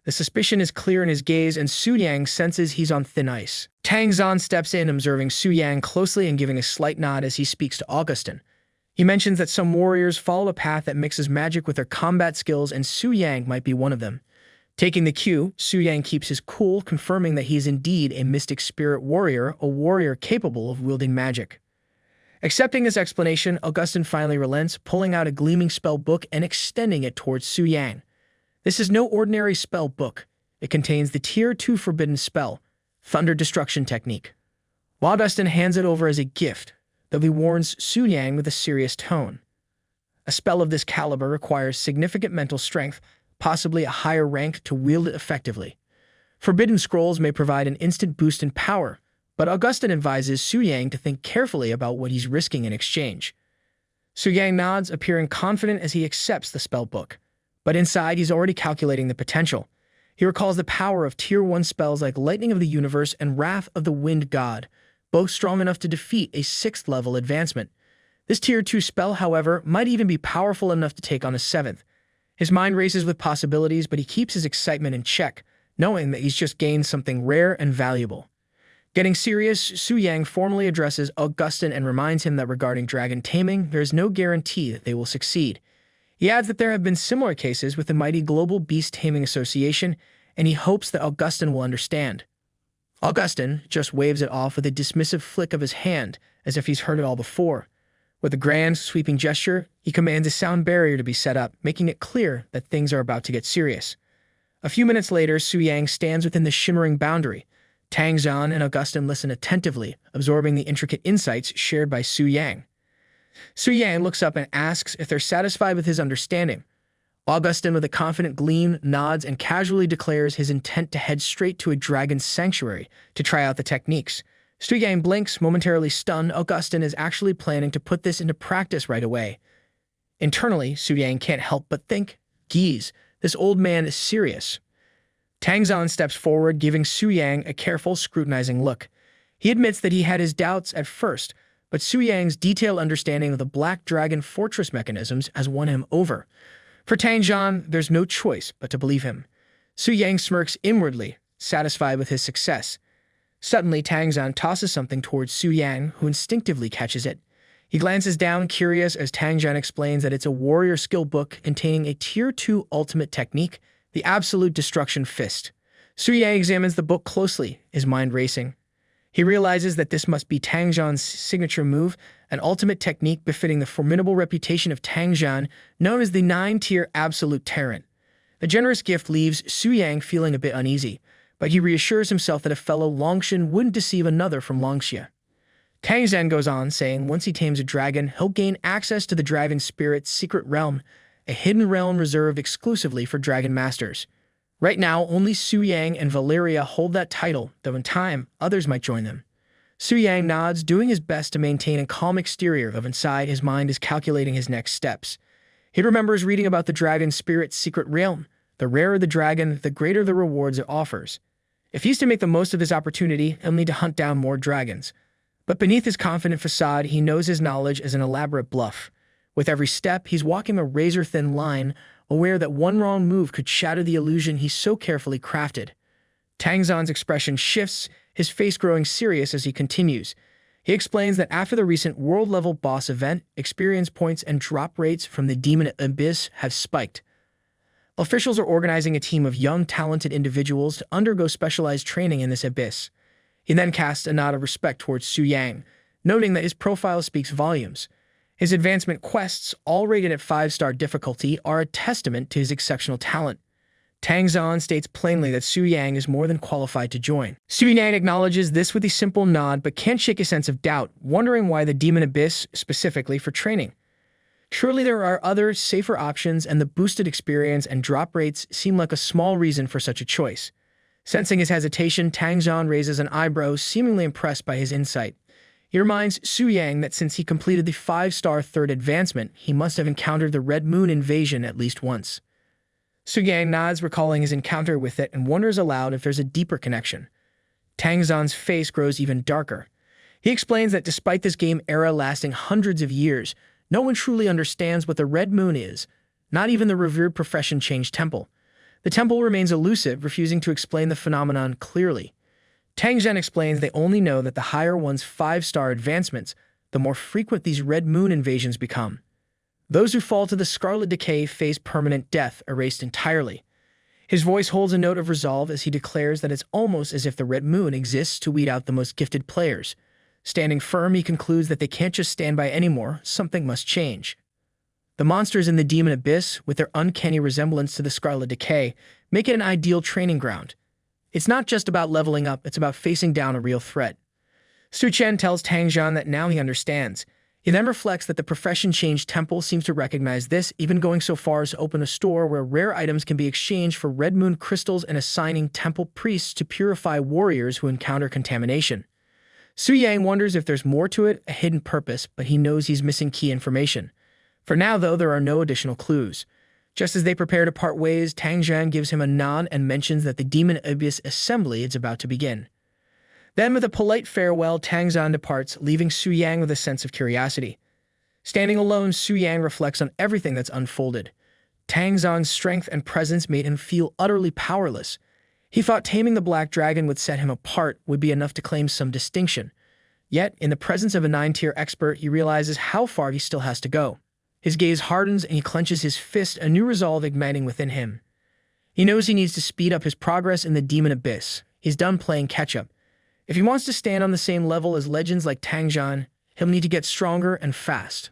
The suspicion is clear in his gaze, and Su Yang senses he's on thin ice. Tang Zhan steps in, observing Su Yang closely and giving a slight nod as he speaks to Augustin. He mentions that some warriors follow a path that mixes magic with their combat skills, and Su Yang might be one of them. Taking the cue, Su Yang keeps his cool, confirming that he is indeed a mystic spirit warrior, a warrior capable of wielding magic. Accepting this explanation, Augustin finally relents, pulling out a gleaming spell book and extending it towards Su Yang. This is no ordinary spell book. It contains the Tier 2 forbidden spell, Thunder Destruction Technique. Augustin hands it over as a gift, though he warns Su Yang with a serious tone. A spell of this caliber requires significant mental strength, possibly a higher rank, to wield it effectively. Forbidden scrolls may provide an instant boost in power, but Augustin advises Su Yang to think carefully about what he's risking in exchange. Su Yang nods, appearing confident as he accepts the spell book. But inside, he's already calculating the potential. He recalls the power of Tier 1 spells like Lightning of the Universe and Wrath of the Wind God, both strong enough to defeat a 6th level advancement. This Tier 2 spell, however, might even be powerful enough to take on a 7th. His mind races with possibilities, but he keeps his excitement in check, knowing that he's just gained something rare and valuable. Getting serious, Su Yang formally addresses Augustin and reminds him that regarding dragon taming, there is no guarantee that they will succeed. He adds that there have been similar cases with the mighty Global Beast Taming Association, and he hopes that Augustin will understand. Augustin just waves it off with a dismissive flick of his hand, as if he's heard it all before. With a grand, sweeping gesture, he commands a sound barrier to be set up, making it clear that things are about to get serious. A few minutes later, Su Yang stands within the shimmering boundary. Tang Zhan and Augustin listen attentively, absorbing the intricate insights shared by Su Yang. Su Yang looks up and asks if they're satisfied with his understanding. Augustin, with a confident gleam, nods and casually declares his intent to head straight to a dragon's sanctuary to try out the techniques. Su Yang blinks, momentarily stunned. Augustin is actually planning to put this into practice right away. Internally, Su Yang can't help but think, geez, this old man is serious. Tang Zhan steps forward, giving Su Yang a careful, scrutinizing look. He admits that he had his doubts at first, but Su Yang's detailed understanding of the Black Dragon fortress mechanisms has won him over. For Tang Zhan, there's no choice but to believe him. Su Yang smirks inwardly, satisfied with his success. Suddenly, Tang Zhan tosses something towards Su Yang, who instinctively catches it. He glances down, curious, as Tang Zhan explains that it's a warrior skill book containing a Tier 2 ultimate technique, the Absolute Destruction Fist. Su Yang examines the book closely, his mind racing. He realizes that this must be Tang Zhan's signature move, an ultimate technique befitting the formidable reputation of Tang Zhan, known as the 9-tier Absolute Tyrant. The generous gift leaves Su Yang feeling a bit uneasy, but he reassures himself that a fellow Longshan wouldn't deceive another from Longxia. Tang Zhan goes on, saying once he tames a dragon, he'll gain access to the Dragon Spirit's secret realm, a hidden realm reserved exclusively for Dragon Masters. Right now, only Su Yang and Valeria hold that title, though in time, others might join them. Su Yang nods, doing his best to maintain a calm exterior, though inside his mind is calculating his next steps. He remembers reading about the Dragon Spirit's secret realm. The rarer the dragon, the greater the rewards it offers. If he's to make the most of this opportunity, he'll need to hunt down more dragons. But beneath his confident facade, he knows his knowledge is an elaborate bluff. With every step, he's walking a razor-thin line, aware that one wrong move could shatter the illusion he's so carefully crafted. Tang Zhan's expression shifts, his face growing serious as he continues. He explains that after the recent world-level boss event, experience points and drop rates from the Demon Abyss have spiked. Officials are organizing a team of young, talented individuals to undergo specialized training in this abyss. He then casts a nod of respect towards Su Yang, noting that his profile speaks volumes. His advancement quests, all rated at 5-star difficulty, are a testament to his exceptional talent. Tang Zhan states plainly that Su Yang is more than qualified to join. Su Yang acknowledges this with a simple nod, but can't shake a sense of doubt, wondering why the Demon Abyss specifically for training. Surely there are other, safer options, and the boosted experience and drop rates seem like a small reason for such a choice. Sensing his hesitation, Tang Zhan raises an eyebrow, seemingly impressed by his insight. He reminds Su Yang that since he completed the 5-star third advancement, he must have encountered the Red Moon invasion at least once. Su Yang nods, recalling his encounter with it, and wonders aloud if there's a deeper connection. Tang Zhan's face grows even darker. He explains that despite this game era lasting hundreds of years, no one truly understands what the Red Moon is, not even the revered Profession Change Temple. The temple remains elusive, refusing to explain the phenomenon clearly. Tang Zhan explains they only know that the higher one's 5-star advancements, the more frequent these Red Moon invasions become. Those who fall to the Scarlet Decay face permanent death, erased entirely. His voice holds a note of resolve as he declares that it's almost as if the Red Moon exists to weed out the most gifted players. Standing firm, he concludes that they can't just stand by anymore, something must change. The monsters in the Demon Abyss, with their uncanny resemblance to the Scarlet Decay, make it an ideal training ground. It's not just about leveling up, it's about facing down a real threat. Su Chen tells Tang Zhan that now he understands. He then reflects that the Profession Change Temple seems to recognize this, even going so far as to open a store where rare items can be exchanged for Red Moon crystals and assigning temple priests to purify warriors who encounter contamination. Su Yang wonders if there's more to it, a hidden purpose, but he knows he's missing key information. For now, though, there are no additional clues. Just as they prepare to part ways, Tang Zhan gives him a nod and mentions that the Demon Abyss assembly is about to begin. Then, with a polite farewell, Tang Zhan departs, leaving Su Yang with a sense of curiosity. Standing alone, Su Yang reflects on everything that's unfolded. Tang Zhan's strength and presence made him feel utterly powerless. He thought taming the Black Dragon would set him apart, would be enough to claim some distinction. Yet, in the presence of a 9-tier expert, he realizes how far he still has to go. His gaze hardens and he clenches his fist, a new resolve igniting within him. He knows he needs to speed up his progress in the Demon Abyss. He's done playing catch-up. If he wants to stand on the same level as legends like Tang Zhan, he'll need to get stronger and fast.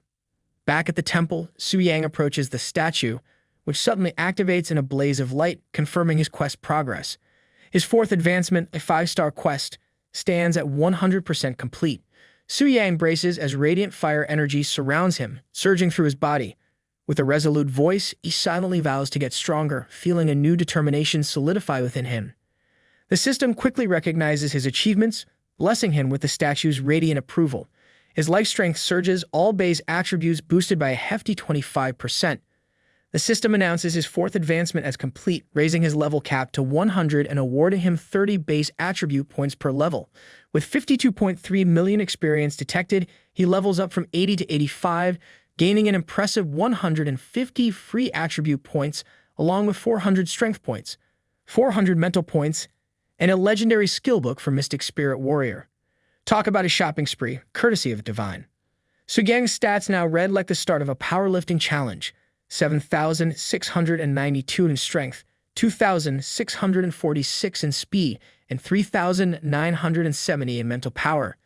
Back at the temple, Su Yang approaches the statue, which suddenly activates in a blaze of light, confirming his quest progress. His 4th advancement, a 5-star quest, stands at 100% complete. Su Yang braces as radiant fire energy surrounds him, surging through his body. With a resolute voice, he silently vows to get stronger, feeling a new determination solidify within him. The system quickly recognizes his achievements, blessing him with the statue's radiant approval. His life strength surges, all base attributes boosted by a hefty 25%. The system announces his 4th advancement as complete, raising his level cap to 100 and awarding him 30 base attribute points per level. With 52.3 million experience detected, he levels up from 80 to 85, gaining an impressive 150 free attribute points, along with 400 strength points, 400 mental points, and a legendary skill book for Mystic Spirit Warrior. Talk about a shopping spree, courtesy of Divine. Su Yang's stats now read like the start of a powerlifting challenge. 7,692 in strength, 2,646 in speed, and 3,970 in mental power.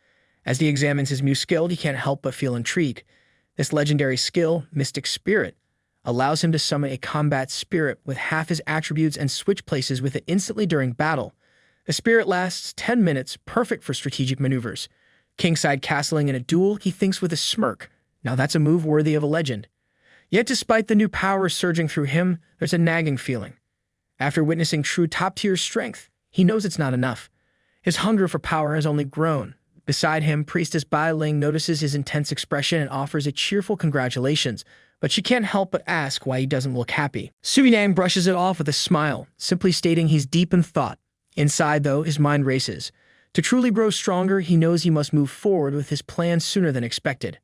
As he examines his new skill, he can't help but feel intrigued. This legendary skill, Mystic Spirit, allows him to summon a combat spirit with half his attributes and switch places with it instantly during battle. The spirit lasts 10 minutes, perfect for strategic maneuvers. Kingside castling in a duel, he thinks with a smirk. Now that's a move worthy of a legend. Yet despite the new power surging through him, there's a nagging feeling. After witnessing true top-tier strength, he knows it's not enough. His hunger for power has only grown. Beside him, Priestess Bai Ling notices his intense expression and offers a cheerful congratulations, but she can't help but ask why he doesn't look happy. Su Yang brushes it off with a smile, simply stating he's deep in thought. Inside, though, his mind races. To truly grow stronger, he knows he must move forward with his plan sooner than expected.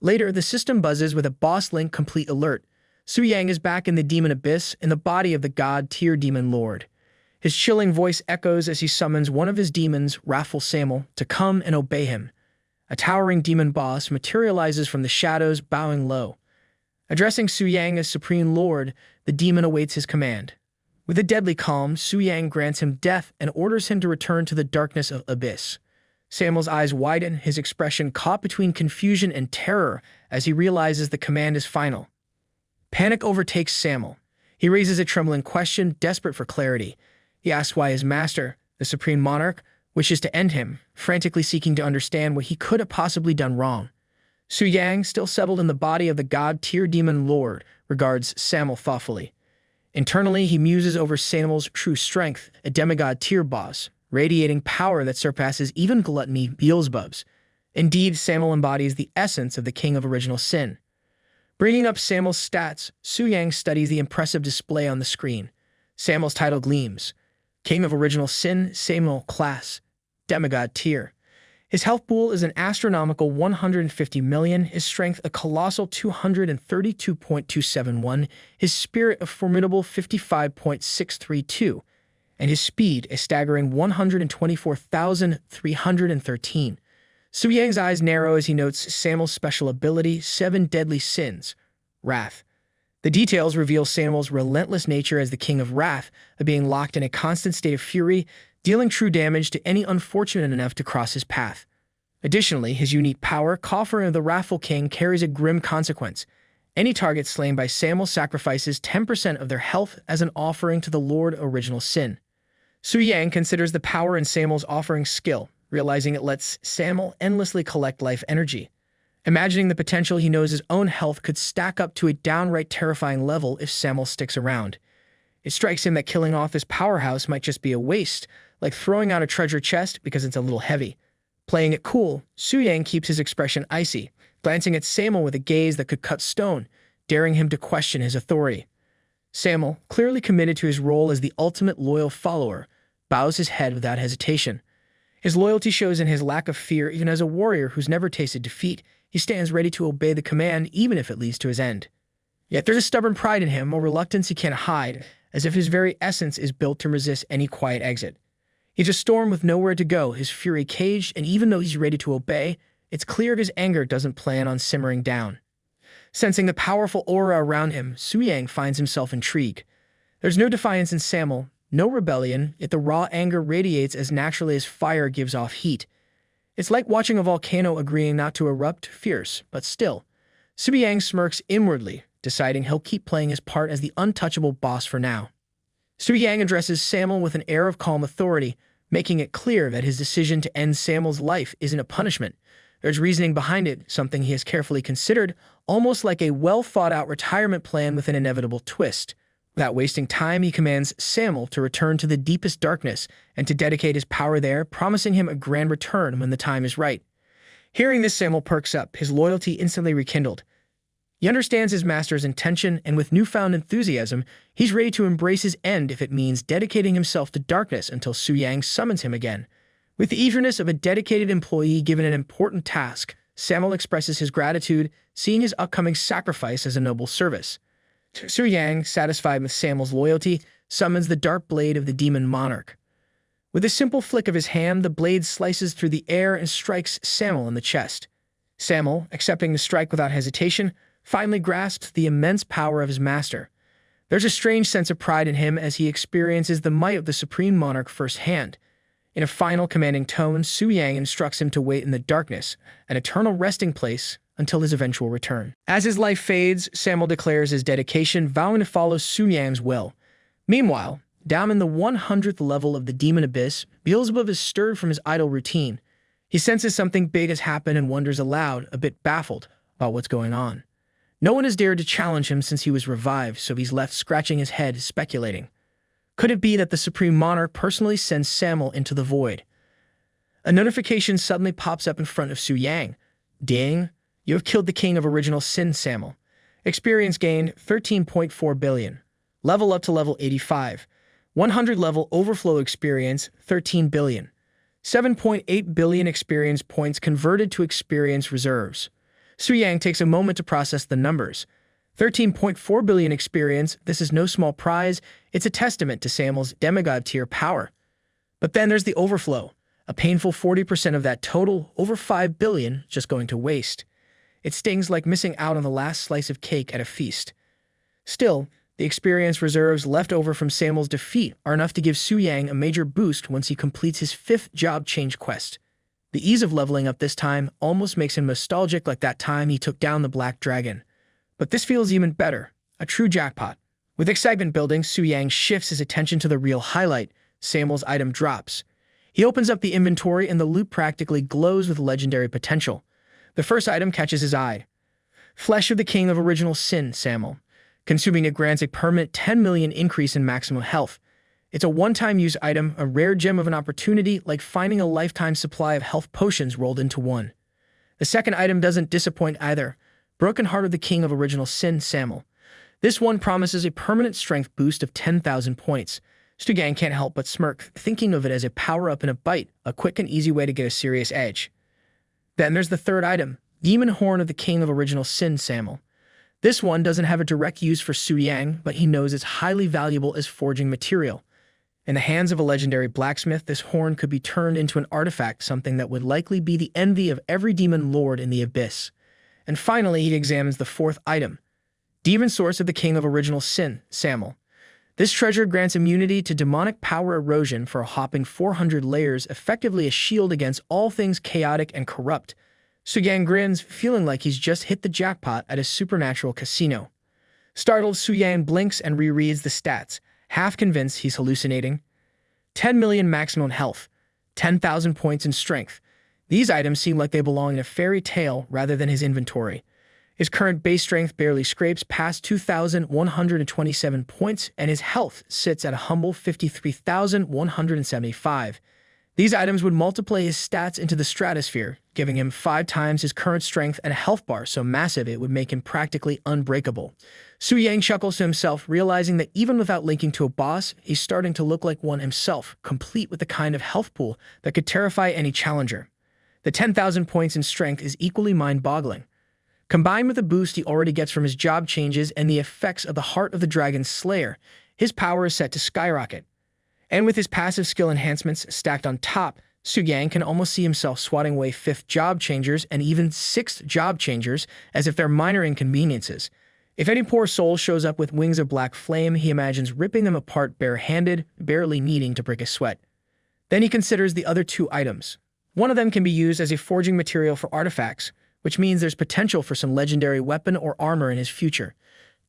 Later, the system buzzes with a Boss Link complete alert. Su Yang is back in the Demon Abyss in the body of the God-tier Demon Lord. His chilling voice echoes as he summons one of his demons, Wrathful Samuel, to come and obey him. A towering demon boss materializes from the shadows, bowing low. Addressing Su Yang as Supreme Lord, the demon awaits his command. With a deadly calm, Su Yang grants him death and orders him to return to the darkness of Abyss. Samuel's eyes widen, his expression caught between confusion and terror as he realizes the command is final. Panic overtakes Samuel. He raises a trembling question, desperate for clarity. He asks why his master, the Supreme Monarch, wishes to end him, frantically seeking to understand what he could have possibly done wrong. Su Yang, still settled in the body of the God-tier Demon Lord, regards Samuel thoughtfully. Internally, he muses over Samuel's true strength, a demigod tier boss, radiating power that surpasses even gluttony Beelzebub's. Indeed, Samuel embodies the essence of the king of original sin. Bringing up Samuel's stats, Su Yang studies the impressive display on the screen. Samuel's title gleams. King of original sin, Samuel class, demigod tier. His health pool is an astronomical 150 million, his strength a colossal 232.271, his spirit a formidable 55.632, and his speed a staggering 124,313. Su Yang's eyes narrow as he notes Samuel's special ability, 7 Deadly Sins, Wrath. The details reveal Samuel's relentless nature as the King of Wrath, a being locked in a constant state of fury, dealing true damage to any unfortunate enough to cross his path. Additionally, his unique power, Coffer of the Wrathful King, carries a grim consequence. Any target slain by Samuel sacrifices 10% of their health as an offering to the Lord Original Sin. Su Yang considers the power in Samuel's offering skill, realizing it lets Samuel endlessly collect life energy. Imagining the potential, he knows his own health could stack up to a downright terrifying level if Samuel sticks around. It strikes him that killing off this powerhouse might just be a waste, like throwing out a treasure chest because it's a little heavy. Playing it cool, Su Yang keeps his expression icy, glancing at Samuel with a gaze that could cut stone, daring him to question his authority. Samuel, clearly committed to his role as the ultimate loyal follower, bows his head without hesitation. His loyalty shows in his lack of fear. Even as a warrior who's never tasted defeat, he stands ready to obey the command even if it leads to his end. Yet there's a stubborn pride in him, a reluctance he can't hide, as if his very essence is built to resist any quiet exit. He's a storm with nowhere to go, his fury caged, and even though he's ready to obey, it's clear his anger doesn't plan on simmering down. Sensing the powerful aura around him, Su Yang finds himself intrigued. There's no defiance in Samuel, no rebellion, yet the raw anger radiates as naturally as fire gives off heat. It's like watching a volcano agreeing not to erupt, fierce, but still. Su Yang smirks inwardly, deciding he'll keep playing his part as the untouchable boss for now. Su Yang addresses Samuel with an air of calm authority, making it clear that his decision to end Samuel's life isn't a punishment. There's reasoning behind it, something he has carefully considered, almost like a well-thought-out retirement plan with an inevitable twist. Without wasting time, he commands Samuel to return to the deepest darkness and to dedicate his power there, promising him a grand return when the time is right. Hearing this, Samuel perks up, his loyalty instantly rekindled. He understands his master's intention, and with newfound enthusiasm, he's ready to embrace his end if it means dedicating himself to darkness until Su Yang summons him again. With the eagerness of a dedicated employee given an important task, Samuel expresses his gratitude, seeing his upcoming sacrifice as a noble service. Su Yang, satisfied with Samuel's loyalty, summons the dark blade of the demon monarch. With a simple flick of his hand, the blade slices through the air and strikes Samuel in the chest. Samuel, accepting the strike without hesitation, finally grasps the immense power of his master. There's a strange sense of pride in him as he experiences the might of the supreme monarch firsthand. In a final commanding tone, Su Yang instructs him to wait in the darkness, an eternal resting place, until his eventual return. As his life fades, Samuel declares his dedication, vowing to follow Su Yang's will. Meanwhile, down in the 100th level of the demon abyss, Beelzebub is stirred from his idle routine. He senses something big has happened and wonders aloud, a bit baffled about what's going on. No one has dared to challenge him since he was revived, so he's left scratching his head, speculating. Could it be that the Supreme Monarch personally sends Samuel into the void? A notification suddenly pops up in front of Su Yang. Ding! You have killed the King of Original Sin, Samuel. Experience gained 13.4 billion. Level up to level 85. 100 level overflow experience 13 billion. 7.8 billion experience points converted to experience reserves. Su Yang takes a moment to process the numbers. 13.4 billion experience, this is no small prize. It's a testament to Samuel's demigod tier power. But then there's the overflow. A painful 40% of that total, over 5 billion, just going to waste. It stings like missing out on the last slice of cake at a feast. Still, the experience reserves left over from Samuel's defeat are enough to give Su Yang a major boost once he completes his 5th job change quest. The ease of leveling up this time almost makes him nostalgic, like that time he took down the Black Dragon. But this feels even better, a true jackpot. With excitement building, Su Yang shifts his attention to the real highlight. Samuel's item drops. He opens up the inventory and the loot practically glows with legendary potential. The first item catches his eye. Flesh of the King of Original Sin, Samuel. Consuming it grants a permanent 10 million increase in maximum health. It's a one-time use item, a rare gem of an opportunity, like finding a lifetime supply of health potions rolled into one. The second item doesn't disappoint either. Broken Heart of the King of Original Sin, Samel. This one promises a permanent strength boost of 10,000 points. Stugang can't help but smirk, thinking of it as a power-up and a bite, a quick and easy way to get a serious edge. Then there's the third item, Demon Horn of the King of Original Sin, Samel. This one doesn't have a direct use for Su Yang, but he knows it's highly valuable as forging material. In the hands of a legendary blacksmith, this horn could be turned into an artifact, something that would likely be the envy of every demon lord in the abyss. And finally, he examines the fourth item, Demon Source of the King of Original Sin, Samel. This treasure grants immunity to demonic power erosion for a hopping 400 layers, effectively a shield against all things chaotic and corrupt. Su-yang grins, feeling like he's just hit the jackpot at a supernatural casino. Startled, Su-yang blinks and rereads the stats, half convinced he's hallucinating. 10 million maximum health, 10,000 points in strength. These items seem like they belong in a fairy tale rather than his inventory. His current base strength barely scrapes past 2,127 points, and his health sits at a humble 53,175. These items would multiply his stats into the stratosphere, giving him 5 times his current strength and a health bar so massive it would make him practically unbreakable. Su Yang chuckles to himself, realizing that even without linking to a boss, he's starting to look like one himself, complete with the kind of health pool that could terrify any challenger. The 10,000 points in strength is equally mind-boggling. Combined with the boost he already gets from his job changes and the effects of the Heart of the Dragon Slayer, his power is set to skyrocket. And with his passive skill enhancements stacked on top, Su Yang can almost see himself swatting away 5th job changers and even 6th job changers as if they're minor inconveniences. If any poor soul shows up with wings of black flame, he imagines ripping them apart bare-handed, barely needing to break a sweat. Then he considers the other 2 items. One of them can be used as a forging material for artifacts, which means there's potential for some legendary weapon or armor in his future.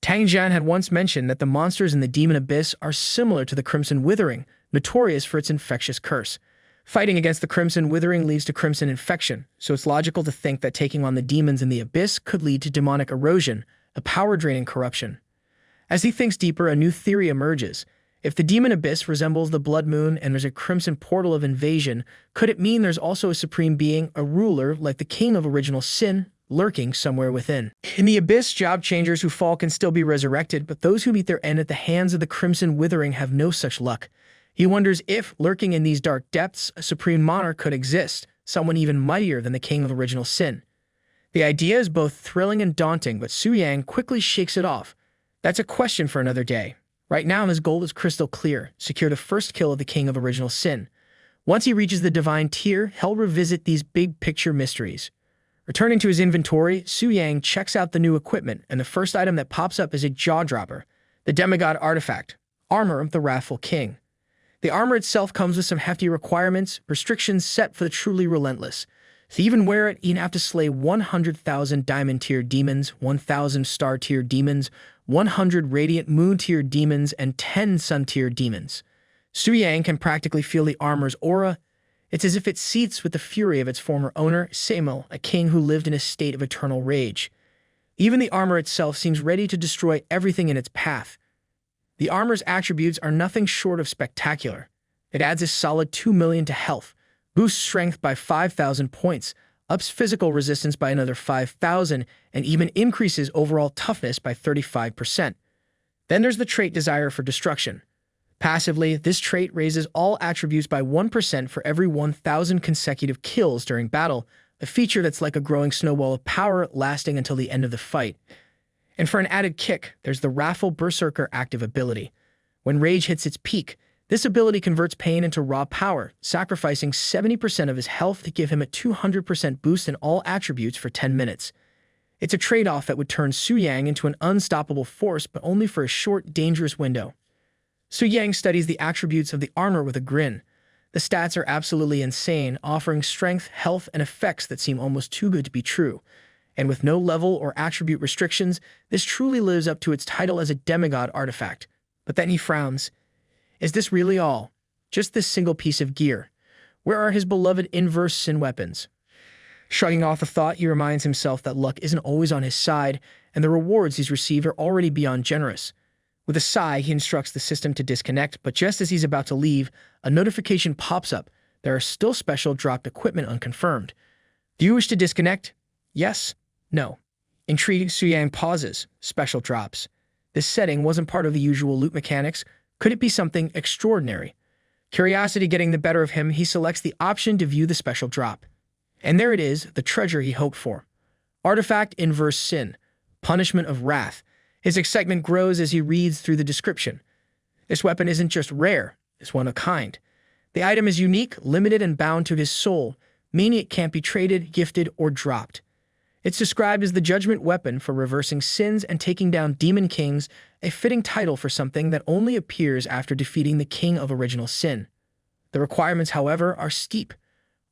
Tang Jian had once mentioned that the monsters in the Demon Abyss are similar to the Crimson Withering, notorious for its infectious curse. Fighting against the Crimson Withering leads to Crimson Infection, so it's logical to think that taking on the demons in the Abyss could lead to demonic erosion, a power-draining corruption. As he thinks deeper, a new theory emerges. If the Demon Abyss resembles the Blood Moon and there's a crimson portal of invasion, could it mean there's also a supreme being, a ruler like the King of Original Sin, lurking somewhere within? In the Abyss, job changers who fall can still be resurrected, but those who meet their end at the hands of the Crimson Withering have no such luck. He wonders if, lurking in these dark depths, a supreme monarch could exist, someone even mightier than the King of Original Sin. The idea is both thrilling and daunting, but Su Yang quickly shakes it off. That's a question for another day. Right now, his goal is crystal clear: secure the first kill of the King of Original Sin. Once he reaches the Divine Tier, he'll revisit these big-picture mysteries. Returning to his inventory, Su Yang checks out the new equipment, and the first item that pops up is a jaw-dropper, the Demigod Artifact, Armor of the Wrathful King. The armor itself comes with some hefty requirements, restrictions set for the truly relentless. To even wear it, you'd have to slay 100,000 Diamond-tier demons, 1,000 Star-tier demons, 100 Radiant Moon-tier demons, and 10 Sun-tier demons. Su Yang can practically feel the armor's aura. It's as if it seethes with the fury of its former owner, Samel, a king who lived in a state of eternal rage. Even the armor itself seems ready to destroy everything in its path. The armor's attributes are nothing short of spectacular. It adds a solid 2 million to health, boosts strength by 5,000 points, ups physical resistance by another 5,000, and even increases overall toughness by 35%. Then there's the trait Desire for Destruction. Passively, this trait raises all attributes by 1% for every 1,000 consecutive kills during battle, a feature that's like a growing snowball of power lasting until the end of the fight. And for an added kick, there's the Wrathful Berserker active ability. When rage hits its peak, this ability converts pain into raw power, sacrificing 70% of his health to give him a 200% boost in all attributes for 10 minutes. It's a trade-off that would turn Su Yang into an unstoppable force, but only for a short, dangerous window. Su Yang studies the attributes of the armor with a grin. The stats are absolutely insane, offering strength, health, and effects that seem almost too good to be true. And with no level or attribute restrictions, this truly lives up to its title as a demigod artifact. But then he frowns. Is this really all? Just this single piece of gear? Where are his beloved inverse sin weapons? Shrugging off the thought, he reminds himself that luck isn't always on his side, and the rewards he's received are already beyond generous. With a sigh, he instructs the system to disconnect, but just as he's about to leave, a notification pops up. There are still special dropped equipment unconfirmed. Do you wish to disconnect? Yes. No. Intrigued, Suyang pauses. Special drops. This setting wasn't part of the usual loot mechanics. Could it be something extraordinary? Curiosity getting the better of him, he selects the option to view the special drop. And there it is, the treasure he hoped for. Artifact Inverse Sin. Punishment of Wrath. His excitement grows as he reads through the description. This weapon isn't just rare, it's one of a kind. The item is unique, limited, and bound to his soul, meaning it can't be traded, gifted, or dropped. It's described as the judgment weapon for reversing sins and taking down demon kings, a fitting title for something that only appears after defeating the king of original sin. The requirements, however, are steep.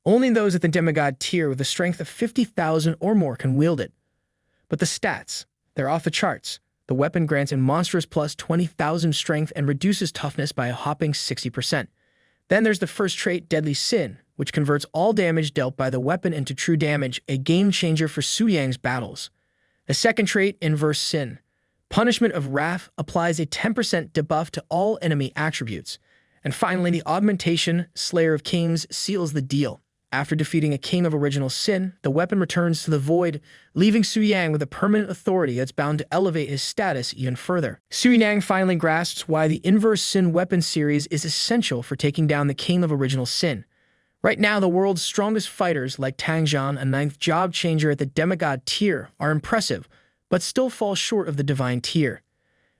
Only those at the demigod tier with a strength of 50,000 or more can wield it. But the stats, they're off the charts. The weapon grants a monstrous plus 20,000 strength and reduces toughness by a hopping 60%. Then there's the first trait, Deadly Sin, which converts all damage dealt by the weapon into true damage, a game-changer for Suyang's battles. The second trait, Inverse Sin. Punishment of Wrath applies a 10% debuff to all enemy attributes. And finally, the augmentation, Slayer of Kings, seals the deal. After defeating a king of original sin, the weapon returns to the void, leaving Suyang with a permanent authority that's bound to elevate his status even further. Suyang finally grasps why the Inverse Sin weapon series is essential for taking down the king of original sin. Right now, the world's strongest fighters like Tangzhan, a ninth job changer at the demigod tier, are impressive, but still fall short of the divine tier.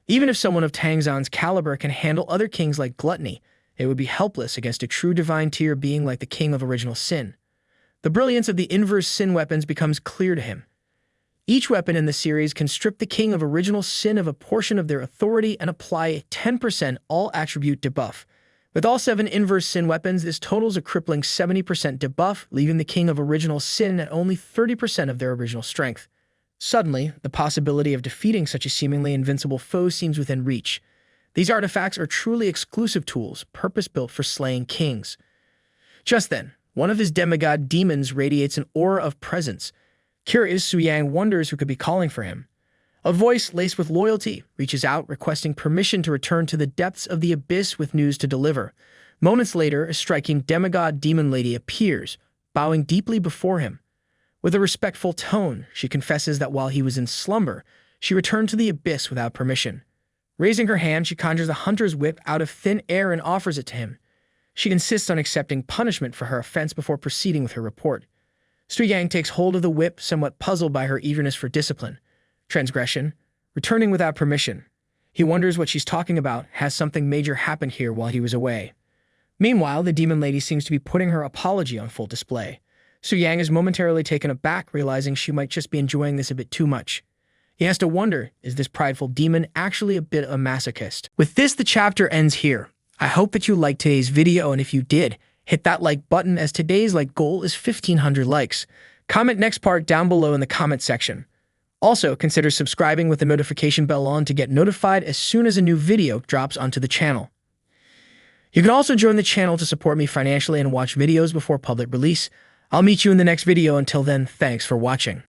Even if someone of Tangzhan's caliber can handle other kings like Gluttony, it would be helpless against a true divine tier being like the king of original sin. The brilliance of the Inverse Sin weapons becomes clear to him. Each weapon in the series can strip the king of original sin of a portion of their authority and apply a 10% all-attribute debuff. With all 7 Inverse Sin weapons, this totals a crippling 70% debuff, leaving the king of original sin at only 30% of their original strength. Suddenly, the possibility of defeating such a seemingly invincible foe seems within reach. These artifacts are truly exclusive tools, purpose-built for slaying kings. Just then, one of his demigod demons radiates an aura of presence. Curious, Suyang wonders who could be calling for him. A voice laced with loyalty reaches out, requesting permission to return to the depths of the abyss with news to deliver. Moments later, a striking demigod demon lady appears, bowing deeply before him. With a respectful tone, she confesses that while he was in slumber, she returned to the abyss without permission. Raising her hand, she conjures a hunter's whip out of thin air and offers it to him. She insists on accepting punishment for her offense before proceeding with her report. Suyang takes hold of the whip, somewhat puzzled by her eagerness for discipline. Transgression, returning without permission. He wonders what she's talking about. Has something major happened here while he was away? Meanwhile, the demon lady seems to be putting her apology on full display. Suyang is momentarily taken aback, realizing she might just be enjoying this a bit too much. He has to wonder, is this prideful demon actually a bit of a masochist? With this, the chapter ends here. I hope that you liked today's video, and if you did, hit that like button as today's like goal is 1,500 likes. Comment next part down below in the comment section. Also, consider subscribing with the notification bell on to get notified as soon as a new video drops onto the channel. You can also join the channel to support me financially and watch videos before public release. I'll meet you in the next video. Until then, thanks for watching.